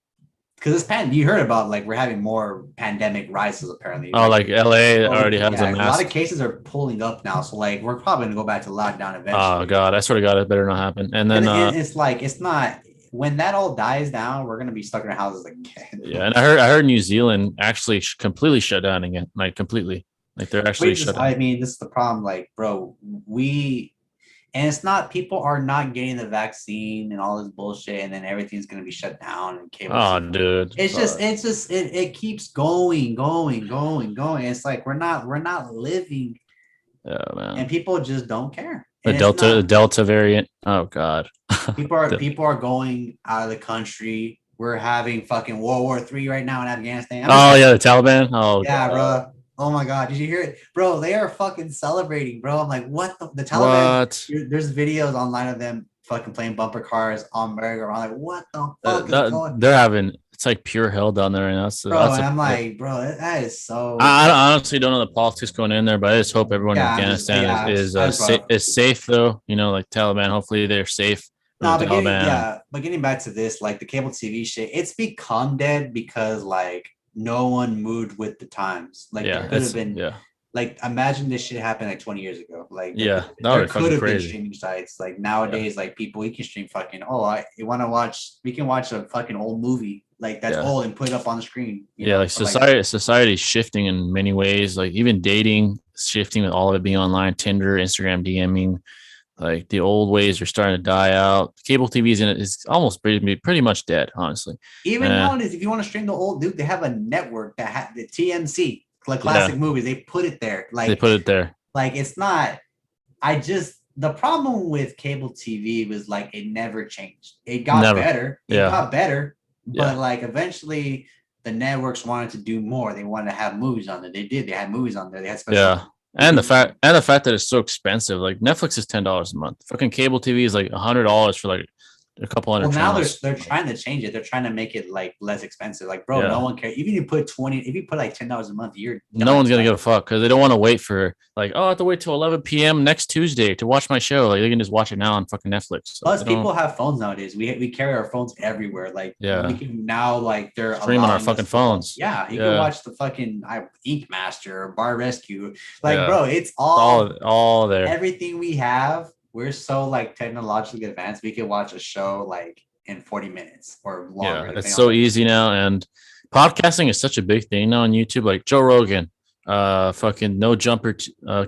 Because you heard about like we're having more pandemic rises apparently. Oh, like LA already has a mask. A lot of cases are pulling up now, so like we're probably gonna go back to lockdown eventually. Oh God, I swear to God, it better not happen. And then it's like it's not when that all dies down, we're gonna be stuck in our houses again. Yeah, and I heard New Zealand actually completely shut down again, like completely, like they're actually shut down. I mean, this is the problem, like bro, and it's not, people are not getting the vaccine and all this bullshit, and then everything's gonna be shut down and cable. Oh, dude. It keeps going. It's like we're not living. Yeah, man. And people just don't care. The Delta variant. Oh God. people are going out of the country. We're having fucking World War III right now in Afghanistan. The Taliban. Oh yeah, God. bro. Oh my god, did you hear it, bro? They are fucking celebrating, bro. I'm like, what the Taliban? What? There's videos online of them fucking playing bumper cars on merry-go-round. I'm like, what the fuck is going, They're having it's like pure hell down there right now. So bro? And I'm like, bro, that is so. I honestly don't know the politics going in there, but I just hope everyone in Yeah, I'm just Afghanistan yeah, I just brought up. is safe though. You know, like Taliban. Hopefully they're safe from No, the Taliban. but getting back to this, like the cable TV shit, it's become dead because like no one moved with the times. Like there Yeah, could have it's been yeah, like imagine this shit happened like 20 years ago. Like yeah. That would there be could fucking have been crazy. streaming sites. Like Yeah, nowadays, like people you can stream fucking you want to watch we can watch a fucking old movie like that's yeah. old and put it up on the screen, you Yeah, know, like for like society's shifting in many ways. Like even dating shifting with all of it being online, Tinder, Instagram, DMing. Like the old ways are starting to die out. Cable TV is almost pretty much dead, honestly. even nowadays, if you want to stream the old dude, they have a network that had the TMC, like Yeah, classic movies. They put it there. they put it there. Like it's not. I just the problem with cable TV was like it never changed. It got Never. better. It Yeah, got better, but yeah, like eventually the networks wanted to do more. They wanted to have movies on there. They did. They had movies on there. They had special yeah. movies. And the fact that it's so expensive. Like Netflix is $10 a month. Fucking cable TV is like $100 for like a couple Well, hundred now channels. they're trying to change it. They're trying to make it like less expensive. Like, bro, no Yeah. one cares. Even if you put 20, if you put like $10 a month, you're No done. one's gonna Like, give a fuck because they don't want to wait for like, oh, I have to wait till 11 p.m. next Tuesday to watch my show. Like they can just watch it now on fucking Netflix. Like, plus, they don't. people have phones nowadays. We carry our phones everywhere. Like we Yeah, can now like they're stream on our allowing us fucking to watch. phones. Yeah, you can Yeah, watch the fucking Ink Master or Bar Rescue. Like, yeah. bro, it's It's all all there. everything we have. We're so like technologically advanced. We can watch a show like in 40 minutes or longer, Yeah, it's depending on so like. easy now, and podcasting is such a big thing now on YouTube. Like Joe Rogan, fucking No Jumper.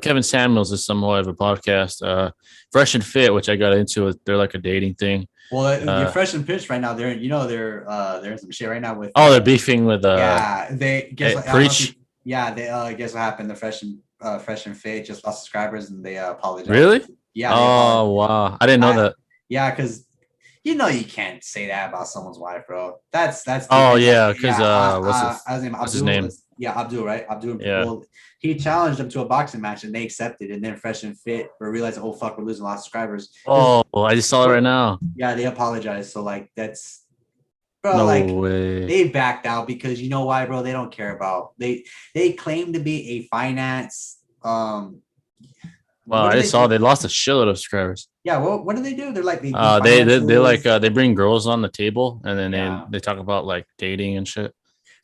Kevin Samuels is somewhat of a podcast. Fresh and Fit, which I got into. They're like a dating thing. Well, you're fresh and pitched right now. They're in some shit right now with. They're beefing with Yeah, they guess. What, I don't know if you, Preach. yeah, they guess what happened. The fresh and fit just lost subscribers and they apologized. Really? Yeah, they apologized. Oh wow, I didn't know that. Yeah, because you can't say that about someone's wife, bro. That's Oh it's like yeah, because what's his name? Yeah, Abdul, right? Abdul. Yeah. Well, he challenged them to a boxing match and they accepted. And then fresh and fit, we realized, oh fuck, we're losing a lot of subscribers. Oh, I just saw it right now. Yeah, they apologized. So like that's bro, No like way. they backed out because you know why, bro? They don't care about they claim to be a finance. Wow, I just saw they lost a shitload of subscribers. Yeah, what do they do? They're like they like they bring girls on the table and then yeah. they talk about like dating and shit.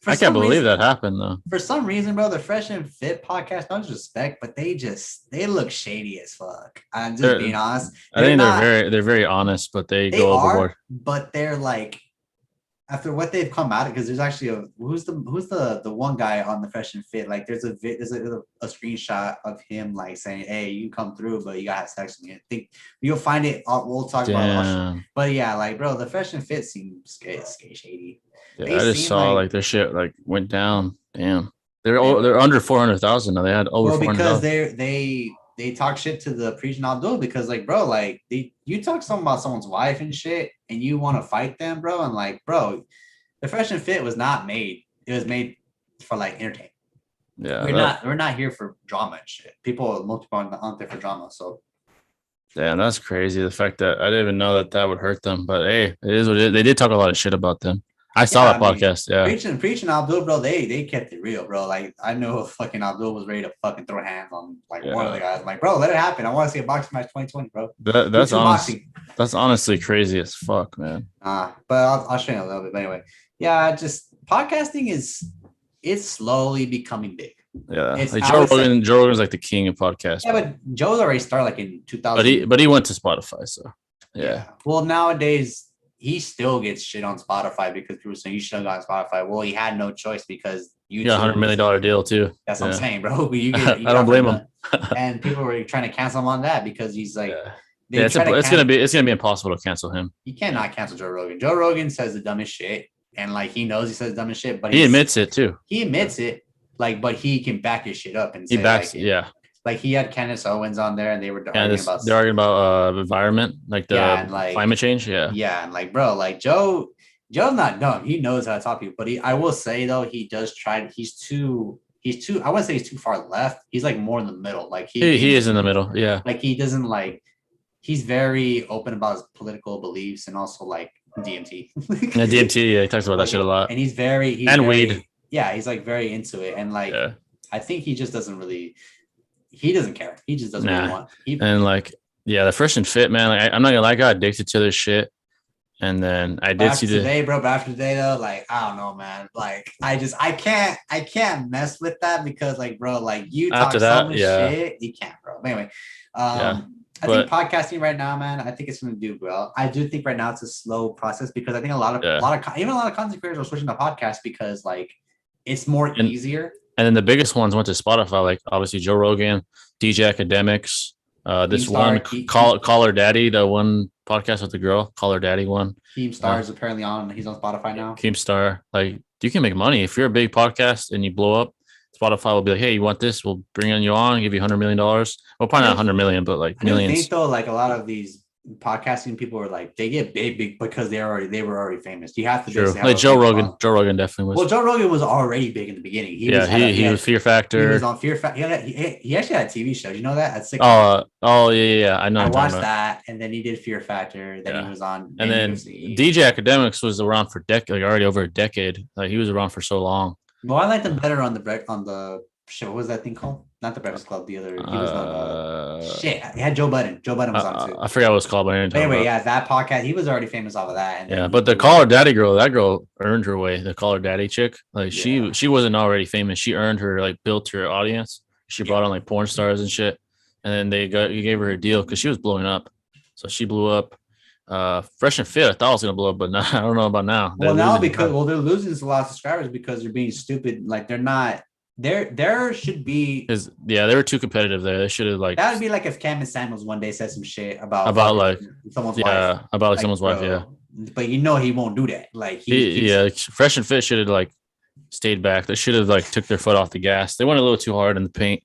For I can't believe reason, that happened though. For some reason, bro, the Fresh and Fit podcast, no disrespect, but they look shady as fuck. I'm just being honest. I think they're very honest, but they go overboard. But they're like after what they've come out because there's actually who's the one guy on the Fresh and Fit, like there's a screenshot of him like saying, hey, you can come through but you gotta have sex with me. I think you'll find it. We'll talk about it, but yeah, like bro, the Fresh and Fit seems shady. Yeah, I just saw like their shit like went down. Damn, they're under 400,000 now. They had over 400,000 because they talk shit to the preaching Abdul because like bro, like you talk something about someone's wife and shit and you want to fight them, bro, and like bro, the Fresh and Fit was not made. It was made for like entertainment. Yeah, we're not here for drama and shit. Most people aren't there for drama. So damn, that's crazy. The fact that I didn't even know that would hurt them, but hey, it is what it is. They did talk a lot of shit about them. I saw that podcast. Yeah, preaching Abdul, bro. They kept it real, bro. Like I know fucking Abdul was ready to fucking throw hands on like one of the guys. I'm like, bro, let it happen. I want to see a boxing match 2020, bro. That's honestly crazy as fuck, man. But I'll show you a little bit. But anyway, yeah, just podcasting it's slowly becoming big. Yeah, like Joe Rogan's like the king of podcasts. Yeah, but Joe's already started like in 2000. But he went to Spotify, so yeah. Well, nowadays he still gets shit on Spotify because people saying you should have gone Spotify. Well, he had no choice because you got $100 million deal too. That's what I'm saying, bro. I don't blame him. And people were trying to cancel him on that because he's like, it's gonna be impossible to cancel him. You cannot cancel Joe Rogan. Joe Rogan says the dumbest shit, and like he knows he says the dumbest shit, but he admits it too. He admits it, like, but he can back his shit up and say, he backs, like, yeah. Like he had Candace Owens on there, and they were arguing about environment, like the climate change. Yeah, and like bro, like Joe's not dumb. He knows how to talk to people, but I will say though, he does try. He's too he's too. I wouldn't say he's too far left. He's like more in the middle. Like he is in the middle. Yeah. Like he doesn't like. He's very open about his political beliefs and also like DMT. Yeah, DMT. Yeah, he talks about that shit a lot. And he's very weed. Yeah, he's like very into it, and like I think he just doesn't really. He doesn't care. He just doesn't really want. And like, yeah, the Fresh and Fit, man. Like, I'm not gonna lie, I got addicted to this shit. And then I did see today, bro. But after today, though, like I don't know, man. Like I can't mess with that because, like, bro, like you talk so much shit, you can't, bro. Anyway, I think podcasting right now, man. I think it's gonna do well. I do think right now it's a slow process because I think a lot of content creators are switching to podcasts because like it's more easier. And then the biggest ones went to Spotify, like obviously Joe Rogan, DJ Academics. This one, Call Her Daddy, the one podcast with the girl, Call Her Daddy one. Keemstar is apparently on. He's on Spotify now. Keemstar, like you can make money if you're a big podcast and you blow up. Spotify will be like, hey, you want this? We'll bring you on, give you $100 million. Well, probably not 100 million, but like millions. I think though, like a lot of these podcasting people are like they get big because they were already famous. You have to true. Like Joe Rogan. Joe Rogan definitely was. Well, Joe Rogan was already big in the beginning. He was Fear Factor. He was on Fear Factor. He actually had a TV show. You know that at 6. Yeah. I know. I watched that, and then he did Fear Factor. Then he was on. And then DJ Academics was around for already over a decade. Like he was around for so long. Well, I liked him better on the show. What was that thing called? Not the Breakfast Club. The other. He was on. Shit. He had Joe Budden. Joe Budden was on too. I forgot what it was called. But anyway, that podcast. He was already famous off of that. And but the Call Her Daddy girl, that girl earned her way. The Call Her Daddy chick, like she wasn't already famous. She earned her, like built her audience. She brought on like porn stars and shit, and then he gave her a deal because she was blowing up. So she blew up. Fresh and Fit, I thought it was gonna blow up, but now I don't know about now. Well, now they're losing a lot of subscribers because they're being stupid. Like they're not. There should be they were too competitive there. They should have like that would be like if Cam Samuels one day said some shit about like someone's wife. About like someone's wife, yeah. But he won't do that. Like Fresh and Fit should have like stayed back. They should have like took their foot off the gas. They went a little too hard in the paint.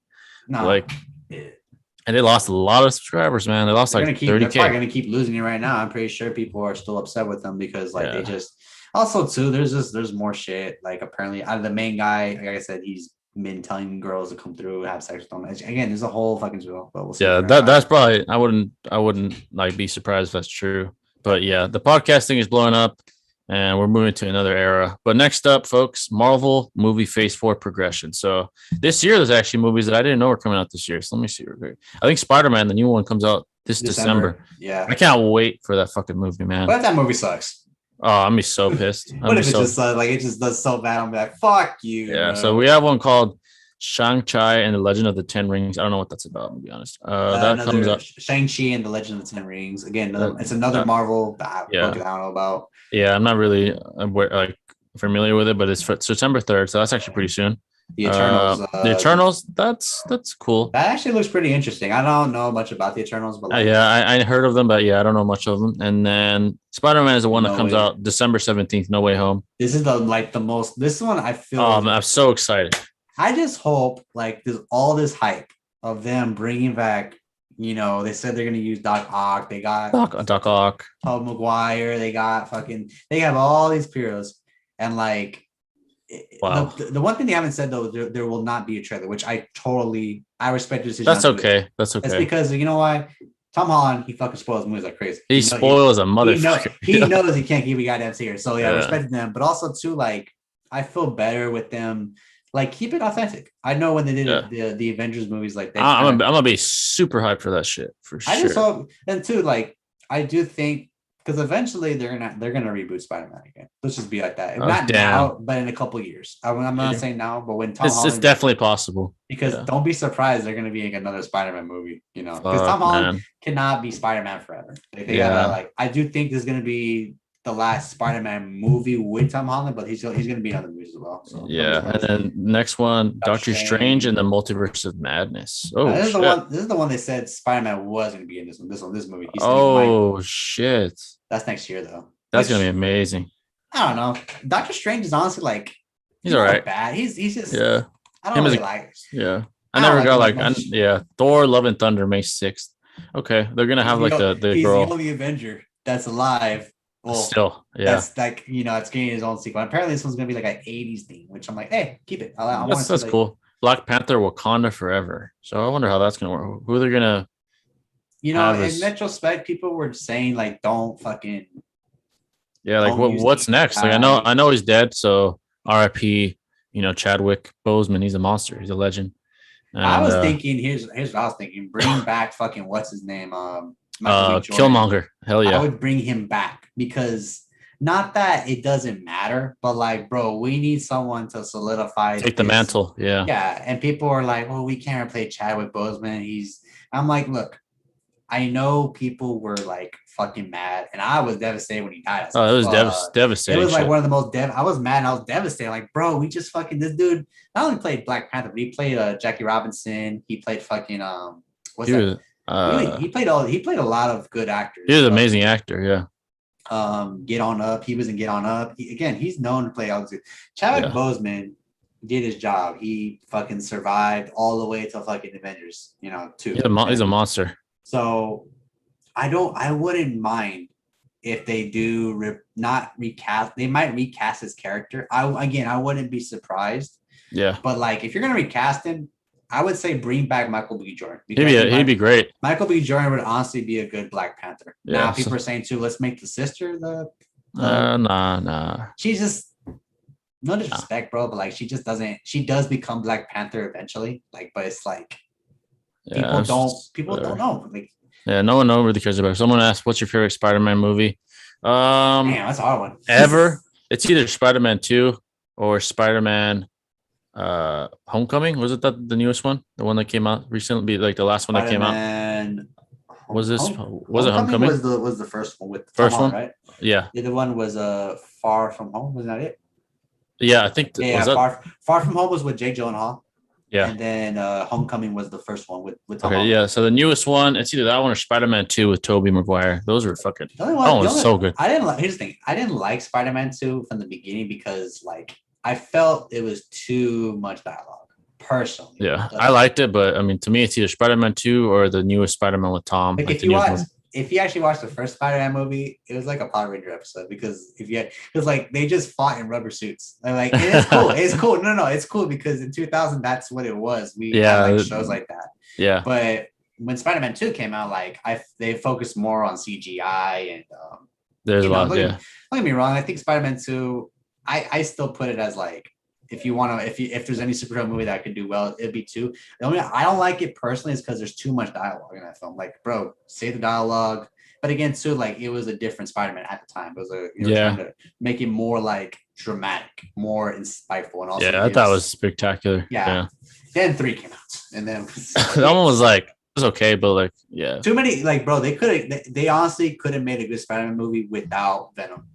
And they lost a lot of subscribers, man. They lost like 30K. They're probably gonna keep losing it right now. I'm pretty sure people are still upset with them because they just also too. There's more shit. Like apparently, out of the main guy, like I said, he's been telling girls to come through and have sex with them. Again, there's a whole fucking drill. But we'll see. Yeah, that's probably. I wouldn't like be surprised if that's true. But yeah, the podcasting is blowing up, and we're moving to another era. But next up, folks, Marvel movie Phase 4 progression. So this year, there's actually movies that I didn't know were coming out this year. So let me see real quick. I think Spider-Man, the new one, comes out this December. Yeah, I can't wait for that fucking movie, man. What if that movie sucks? Oh, I'm be so pissed. What if it just it just does so bad? I'm like, fuck you. Yeah. Bro. So we have one called Shang-Chi and the Legend of the Ten Rings. I don't know what that's about, to be honest. That comes up. Shang-Chi and the Legend of the Ten Rings. Again, it's another Marvel that I don't know about. Yeah, I'm not really familiar with it, but it's for September 3rd, so that's actually pretty soon. The Eternals. That's cool. That actually looks pretty interesting. I don't know much about the Eternals, but I heard of them, but I don't know much of them. And then Spider-Man is the one that comes out December 17th. No Way Home. This is the most. This one I feel. I'm so excited. I just hope there's all this hype of them bringing back. They said they're gonna use Doc Ock. They got Doc Ock, Paul Maguire. They got They have all these heroes, and wow. The one thing they haven't said though, there will not be a trailer, which I respect your decision. That's okay. That's okay. That's because you know why? Tom Holland, he fucking spoils movies like crazy. He spoils a motherfucker. He knows he can't keep a goddamn series. So I respect them, but also too I feel better with them. Keep it authentic. I know when they did the Avengers movies, I'm gonna be super hyped for that shit for sure. I just hope, and too, I do think because eventually they're gonna reboot Spider-Man again. Let's just be like that. Not now, but in a couple of years. I'm not saying now, but when Tom Holland, it's definitely possible. Because don't be surprised they're gonna be another Spider-Man movie. Because Tom Holland cannot be Spider-Man forever. They gotta I do think there's gonna be the last Spider-Man movie with Tom Holland, but he's going to be in other movies as well. So and then next one, Doctor Strange and the Multiverse of Madness. Oh, this is the one they said Spider-Man was going to be in this movie. Shit! That's next year though. That's going to be amazing. I don't know. Doctor Strange is honestly he's all right. Bad. He's just I don't really like. Yeah, I never got Thor: Love and Thunder May 6th. Okay, they're gonna have the he's girl. The only Avenger that's alive. Well, still, that's it's getting his own sequel. Apparently, this one's gonna be an '80s theme, which I'm like, hey, keep it. That's cool. Black Panther Wakanda Forever. So I wonder how that's gonna work. Who they're gonna in retrospect, people were saying like, don't fucking like what's next? Like I know he's dead, so R.I.P. Chadwick Boseman, he's a monster, he's a legend. And, I was thinking, here's what I was thinking: bring back fucking what's his name, Killmonger. Hell yeah, I would bring him back because not that it doesn't matter, but like, bro, we need someone to solidify the mantle. Yeah, and people are like, well, we can't replace Chadwick Boseman. I'm like, look, I know people were like fucking mad, and I was devastated when he died. It was devastating. It was like one of the most I was mad and I was devastated. Like, bro, we just fucking this dude not only played Black Panther, but he played Jackie Robinson. He played fucking what's that? He played a lot of good actors. He was an amazing actor, yeah. Get On Up. He was in Get On Up. He's known to play all good. Chadwick Boseman did his job. He fucking survived all the way to fucking Avengers, 2. He's a monster. So I wouldn't mind if they do not recast. They might recast his character. I wouldn't be surprised. Yeah. But like, if you're gonna recast him, I would say bring back Michael B. Jordan. He'd be great. Michael B. Jordan would honestly be a good Black Panther. Yeah, now people are saying too, let's make the sister the nah. She's just no disrespect, bro, but like she does become Black Panther eventually. Like, but it's like people don't know. Like, yeah, no one really cares about it. Someone asked, what's your favorite Spider-Man movie? Damn, that's a hard one. Ever. It's either Spider-Man 2 or Spider-Man Homecoming. Was it the newest one? The one that came out recently, like the last one that came out? Was it Homecoming? Was the first one with first one, right? Yeah. The other one was Far From Home. Was that it? Yeah, I think. Far From Home was with Jake Gyllenhaal. Yeah. And then Homecoming was the first one with Tom Holland. Yeah. So the newest one, it's either that one or Spider-Man 2 with Tobey Maguire. Those were fucking. So good. Here's the thing. I didn't like Spider-Man 2 from the beginning because like I felt it was too much dialogue. Personally. Yeah, I liked it, but I mean, to me, it's either Spider-Man 2 or the newest Spider-Man with Tom. Like if you actually watched the first Spider-Man movie, it was like a Power Ranger episode because like they just fought in rubber suits. And like it's cool. It's cool. No, it's cool because in 2000 that's what it was. We had like shows like that. Yeah. But when Spider-Man 2 came out, like they focused more on CGI and there's a lot. Don't get me wrong. I think Spider-Man 2. I still put it as like if there's any superhero movie that could do well, it'd be 2. The only I don't like it personally is because there's too much dialogue in that film. Like, bro, say the dialogue. But again, too, like it was a different Spider-Man at the time. It was trying to make it more like dramatic, more insightful, and also I thought it was spectacular. Yeah. Then 3 came out, and then that one was like it was okay, but like too many. Like, bro, they honestly could have made a good Spider-Man movie without Venom.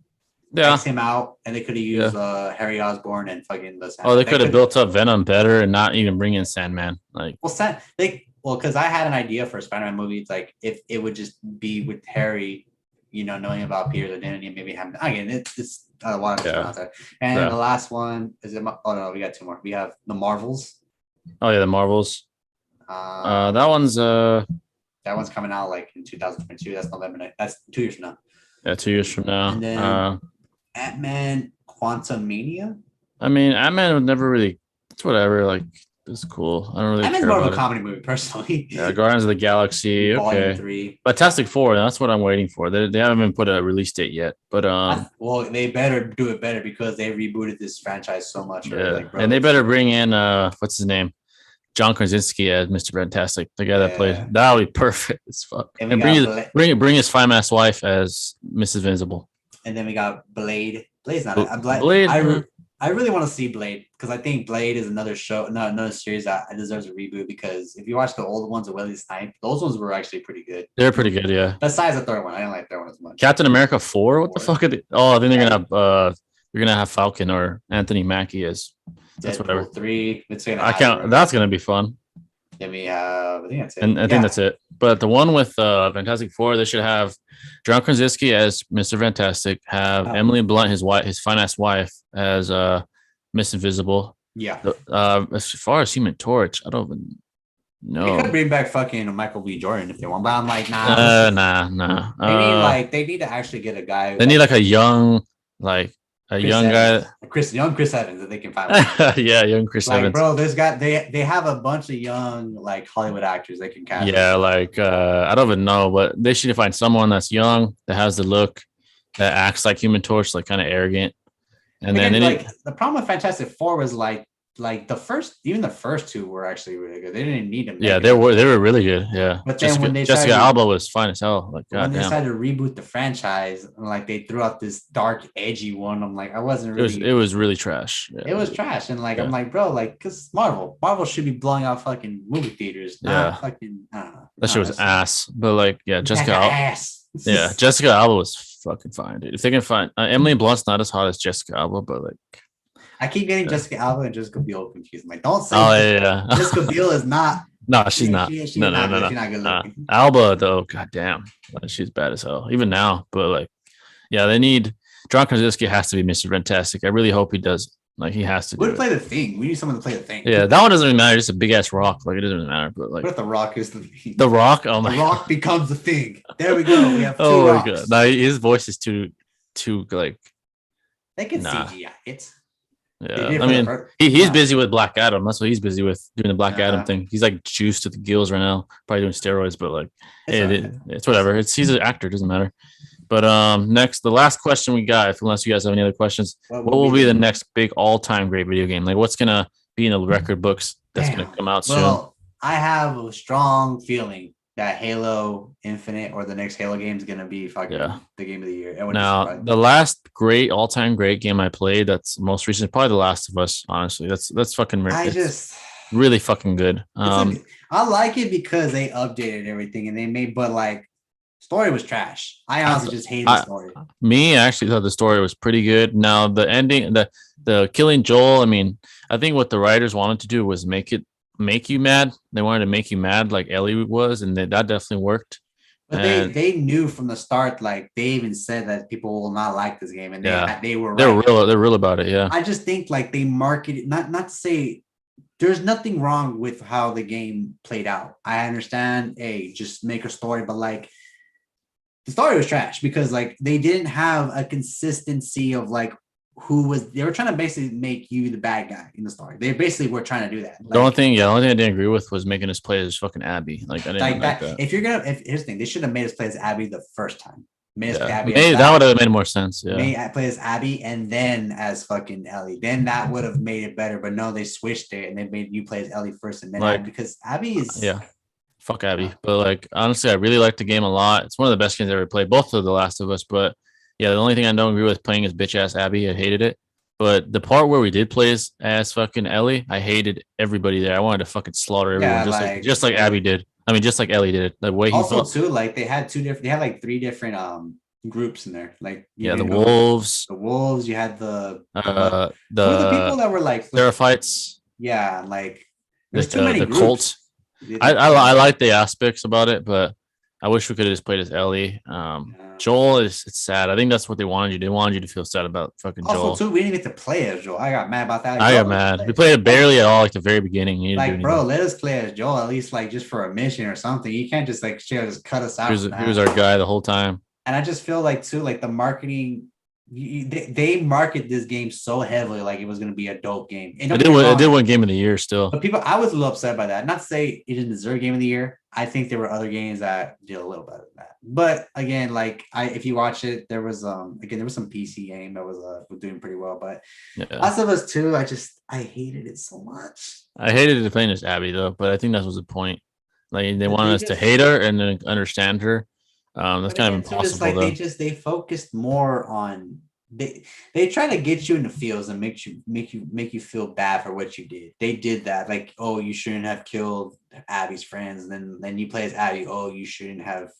X him out, and they could have used Harry Osborn and fucking the Sandman. They could have built up Venom better and not even bring in Sandman. Like, because I had an idea for a Spider-Man movie. It's like if it would just be with Harry, knowing about Peter's identity, and maybe having again, it's a lot of out there. And the last one is it? Oh no, we got 2 more. We have the Marvels. Oh yeah, the Marvels. That one's coming out like in 2022. That's November. That's 2 years from now. Yeah, 2 years from now. And then Ant-Man Quantumania. I mean, Ant-Man would never really. It's whatever. Like, it's cool. I don't really. Ant-Man's more of a comedy movie, personally. Yeah, Guardians of the Galaxy. Volume 3. Fantastic Four. That's what I'm waiting for. They haven't even put a release date yet. But they better do it better because they rebooted this franchise so much. Yeah, and they better bring in what's his name, John Krasinski as Mr. Fantastic, the guy that plays. That would be perfect as fuck. And bring his fine-ass wife as Mrs. Invisible. And then we got Blade. Blade's not Blade. I really want to see Blade because I think Blade is another series that deserves a reboot because if you watch the old ones of Wesley Snipes, those ones were actually pretty good. They're pretty good, yeah. Besides the third one, I didn't like the third one as much. Captain America 4? What the fuck are they? Oh, I think they're gonna have Falcon or Anthony Mackie as. That's Deadpool whatever. 3. That's gonna be fun. Then we have. I think that's it. And I think that's it. But the one with Fantastic Four, they should have John Krasinski as Mr. Fantastic, have Emily Blunt, his fine-ass wife, as Miss Invisible. Yeah. As far as Human Torch, I don't even know. They could bring back fucking Michael B. Jordan if they want, but I'm like, nah. Nah. They need to actually get a guy. They need like a young, like a young Evans. guy, young Chris Evans, if they can find yeah, young Chris Evans. Bro, they have a bunch of young like Hollywood actors they can cast. Yeah, like I don't even know, but they should find someone that's young, that has the look, that acts like Human Torch, like kind of arrogant. And again, then like the problem with Fantastic Four was like the first two were actually really good. They didn't need them. Yeah, they were really good. Yeah, but then when they Jessica Alba was fine as hell. Like when they decided to reboot the franchise, and like they threw out this dark, edgy one, I'm like, I wasn't really. It was really trash. Yeah. It was trash, and like I'm like, bro, like, cause Marvel should be blowing out fucking movie theaters, not fucking. I don't know. That shit was ass. But like, yeah, Jessica Alba was fucking fine, dude. If they can find Emily Blunt's not as hot as Jessica Alba, but like. I keep getting Jessica Alba and Jessica Biel confused. I'm like, don't say Jessica Biel is not. No, she's not. No. She's not good looking. Alba though, goddamn, she's bad as hell. Even now, but like, yeah, they need John Krasinski has to be Mr. Fantastic. I really hope he does. Like, he has to. Would play the Thing. We need someone to play the Thing. Yeah, that one doesn't even matter. It's a big ass rock. Like, it doesn't matter. But like, what if the Rock is the Thing? The Rock. Oh my. The Rock becomes the Thing. There we go. We have two rocks. My god. No, his voice is too like. They can CGI it. Yeah, I mean, he's busy with Black Adam. That's what he's busy with, doing the Black Adam thing. He's like juiced to the gills right now, probably doing steroids, but like, it's whatever. He's an actor, doesn't matter. But next, the last question we got, unless you guys have any other questions, what will be the next big all-time great video game? Like, what's gonna be in the record books that's gonna come out soon? Well, I have a strong feeling that Halo Infinite or the next Halo game is gonna be fucking the game of the year. Now, the last all-time great game I played, that's most recent, probably The Last of Us. Honestly, that's fucking. Really fucking good. I like it because they updated everything and they made, but like, story was trash. I honestly just hated the story. I actually thought the story was pretty good. Now the ending, the killing Joel. I mean, I think what the writers wanted to do was make you mad. They wanted to make you mad like Ellie was, and that definitely worked. But they knew from the start, like they even said that people will not like this game, and they were they're real about it. Yeah, I just think like they marketed not to say there's nothing wrong with how the game played out. I understand, just make a story, but like the story was trash because like they didn't have a consistency of like they were trying to basically make you the bad guy in the story. They basically were trying to do that. Like, the only thing I didn't agree with was making us play as fucking Abby. Like, I didn't like that. Here's the thing, they should have made us play as Abby the first time. That would have made more sense. Yeah, play as Abby and then as fucking Ellie. Then that would have made it better. But no, they switched it and they made you play as Ellie first and then Abby, because Abby is fuck Abby. But like, honestly, I really liked the game a lot. It's one of the best games I ever played. Both of The Last of Us, but. Yeah, the only thing I don't agree with playing is bitch ass Abby. I hated it. But the part where we did play as fucking Ellie, I hated everybody there. I wanted to fucking slaughter everyone, just like Abby did. I mean, just like Ellie did. The way he also too, like they had like three different groups in there. Like the wolves. The wolves. You had the people that were like Seraphites. Yeah, like there's too many groups. Cult. I like the aspects about it, but I wish we could have just played as Ellie. Joel it's sad. I think that's what they wanted you. They wanted you to feel sad about fucking Joel. Also, too, we didn't get to play as Joel. I got mad about that. I got mad. We played it barely at all, like the very beginning. Like, bro, let us play as Joel at least, like just for a mission or something. You can't just like just cut us out. He was our guy the whole time. And I just feel like too, like the marketing. They market this game so heavily, like it was going to be a dope game. It did win Game of the Year still. But I was a little upset by that. Not to say it didn't deserve Game of the Year. I think there were other games that did a little better than that. But again, like if you watch it, there was some PC game that was doing pretty well. But Last of Us 2, I hated it so much. I hated playing as Abby though, but I think that was the point. Like they wanted us to hate her and then understand her. That's kind of impossible. Like they focused more on they try to get you in the feels and make you feel bad for what you did. They did that, like, oh, you shouldn't have killed Abby's friends, and then you play as Abby, oh, you shouldn't have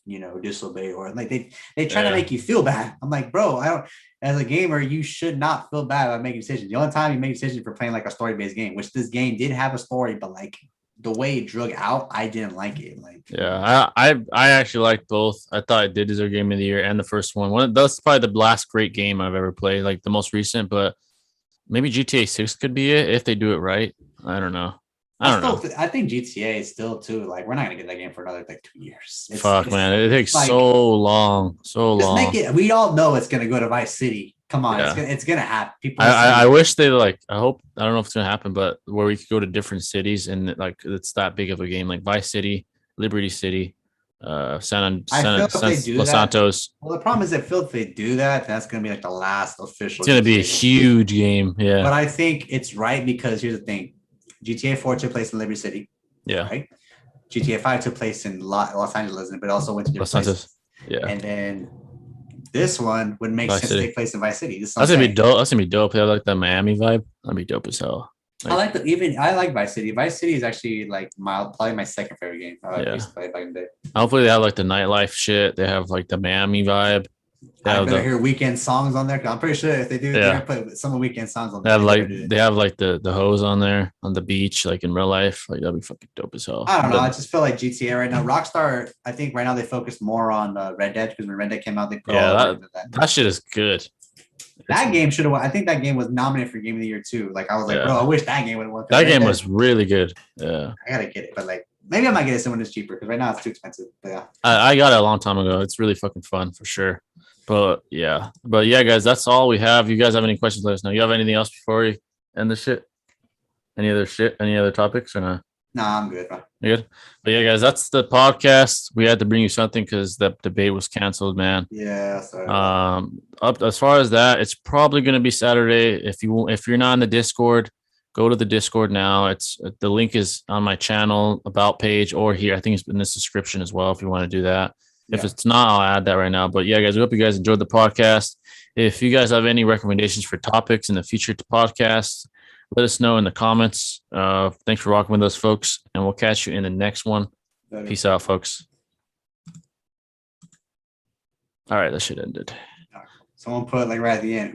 disobeyed, or like they try to make you feel bad. I'm like, bro, as a gamer, you should not feel bad about making decisions. The only time you make decisions for playing like a story-based game, which this game did have a story, but like the way it drug out, I didn't like it. Like, I actually liked both. I thought it did deserve Game of the Year and the first one. That's probably the last great game I've ever played, like the most recent. But maybe GTA 6 could be it if they do it right. I don't know. I think GTA is still too, like, we're not gonna get that game for another like 2 years. Man, it takes like, so long. We all know it's gonna go to Vice City Come on, it's gonna happen. People. I wish they like. I hope. I don't know if it's gonna happen, but where we could go to different cities and like it's that big of a game, like Vice City, Liberty City, Los Santos. Well, the problem is, if they do that, that's gonna be like the last official. It's gonna be a huge game. Yeah. But I think it's right because here's the thing: GTA 4 took place in Liberty City. Yeah. Right. GTA 5 took place in Los Angeles, but also went to different places. Yeah. And then this one would make sense to take place in Vice City. That's gonna be dope. That's gonna be dope. I like the Miami vibe. That'd be dope as hell. Like, I like Vice City. Vice City is actually like probably my second favorite game. I used to play back in the day. Hopefully they have like the nightlife shit. They have like the Miami vibe. I better hear weekend songs on there because I'm pretty sure if they do, they're gonna put some weekend songs on there. They have like the hose on there on the beach, like in real life. Like that'd be fucking dope as hell. I don't know. I just feel like GTA right now. Rockstar, I think right now they focus more on Red Dead because when Red Dead came out, they put that shit is good. That game should have won. I think that game was nominated for Game of the Year too. Like I was like, bro, I wish that game would have won. That game was really good. Yeah, I gotta get it, but like maybe I might get it when it's cheaper because right now it's too expensive. But yeah, I got it a long time ago. It's really fucking fun for sure. But yeah, guys, that's all we have. You guys have any questions? Let us know. You have anything else before we end the shit? Any other topics or not? Nah, I'm good, bro. You good? But yeah, guys, that's the podcast. We had to bring you something because the debate was canceled, man. Yeah, sorry. Up as far as that, it's probably going to be Saturday. If you're not in the Discord, go to the Discord now. It's the link is on my channel about page or here. I think it's in this description as well if you want to do that. If it's not, I'll add that right now. But yeah, guys, we hope you guys enjoyed the podcast. If you guys have any recommendations for topics in the future to podcasts, let us know in the comments. Thanks for rocking with us, folks. And we'll catch you in the next one. Peace out, folks. All right, that shit ended. Someone put like right at the end.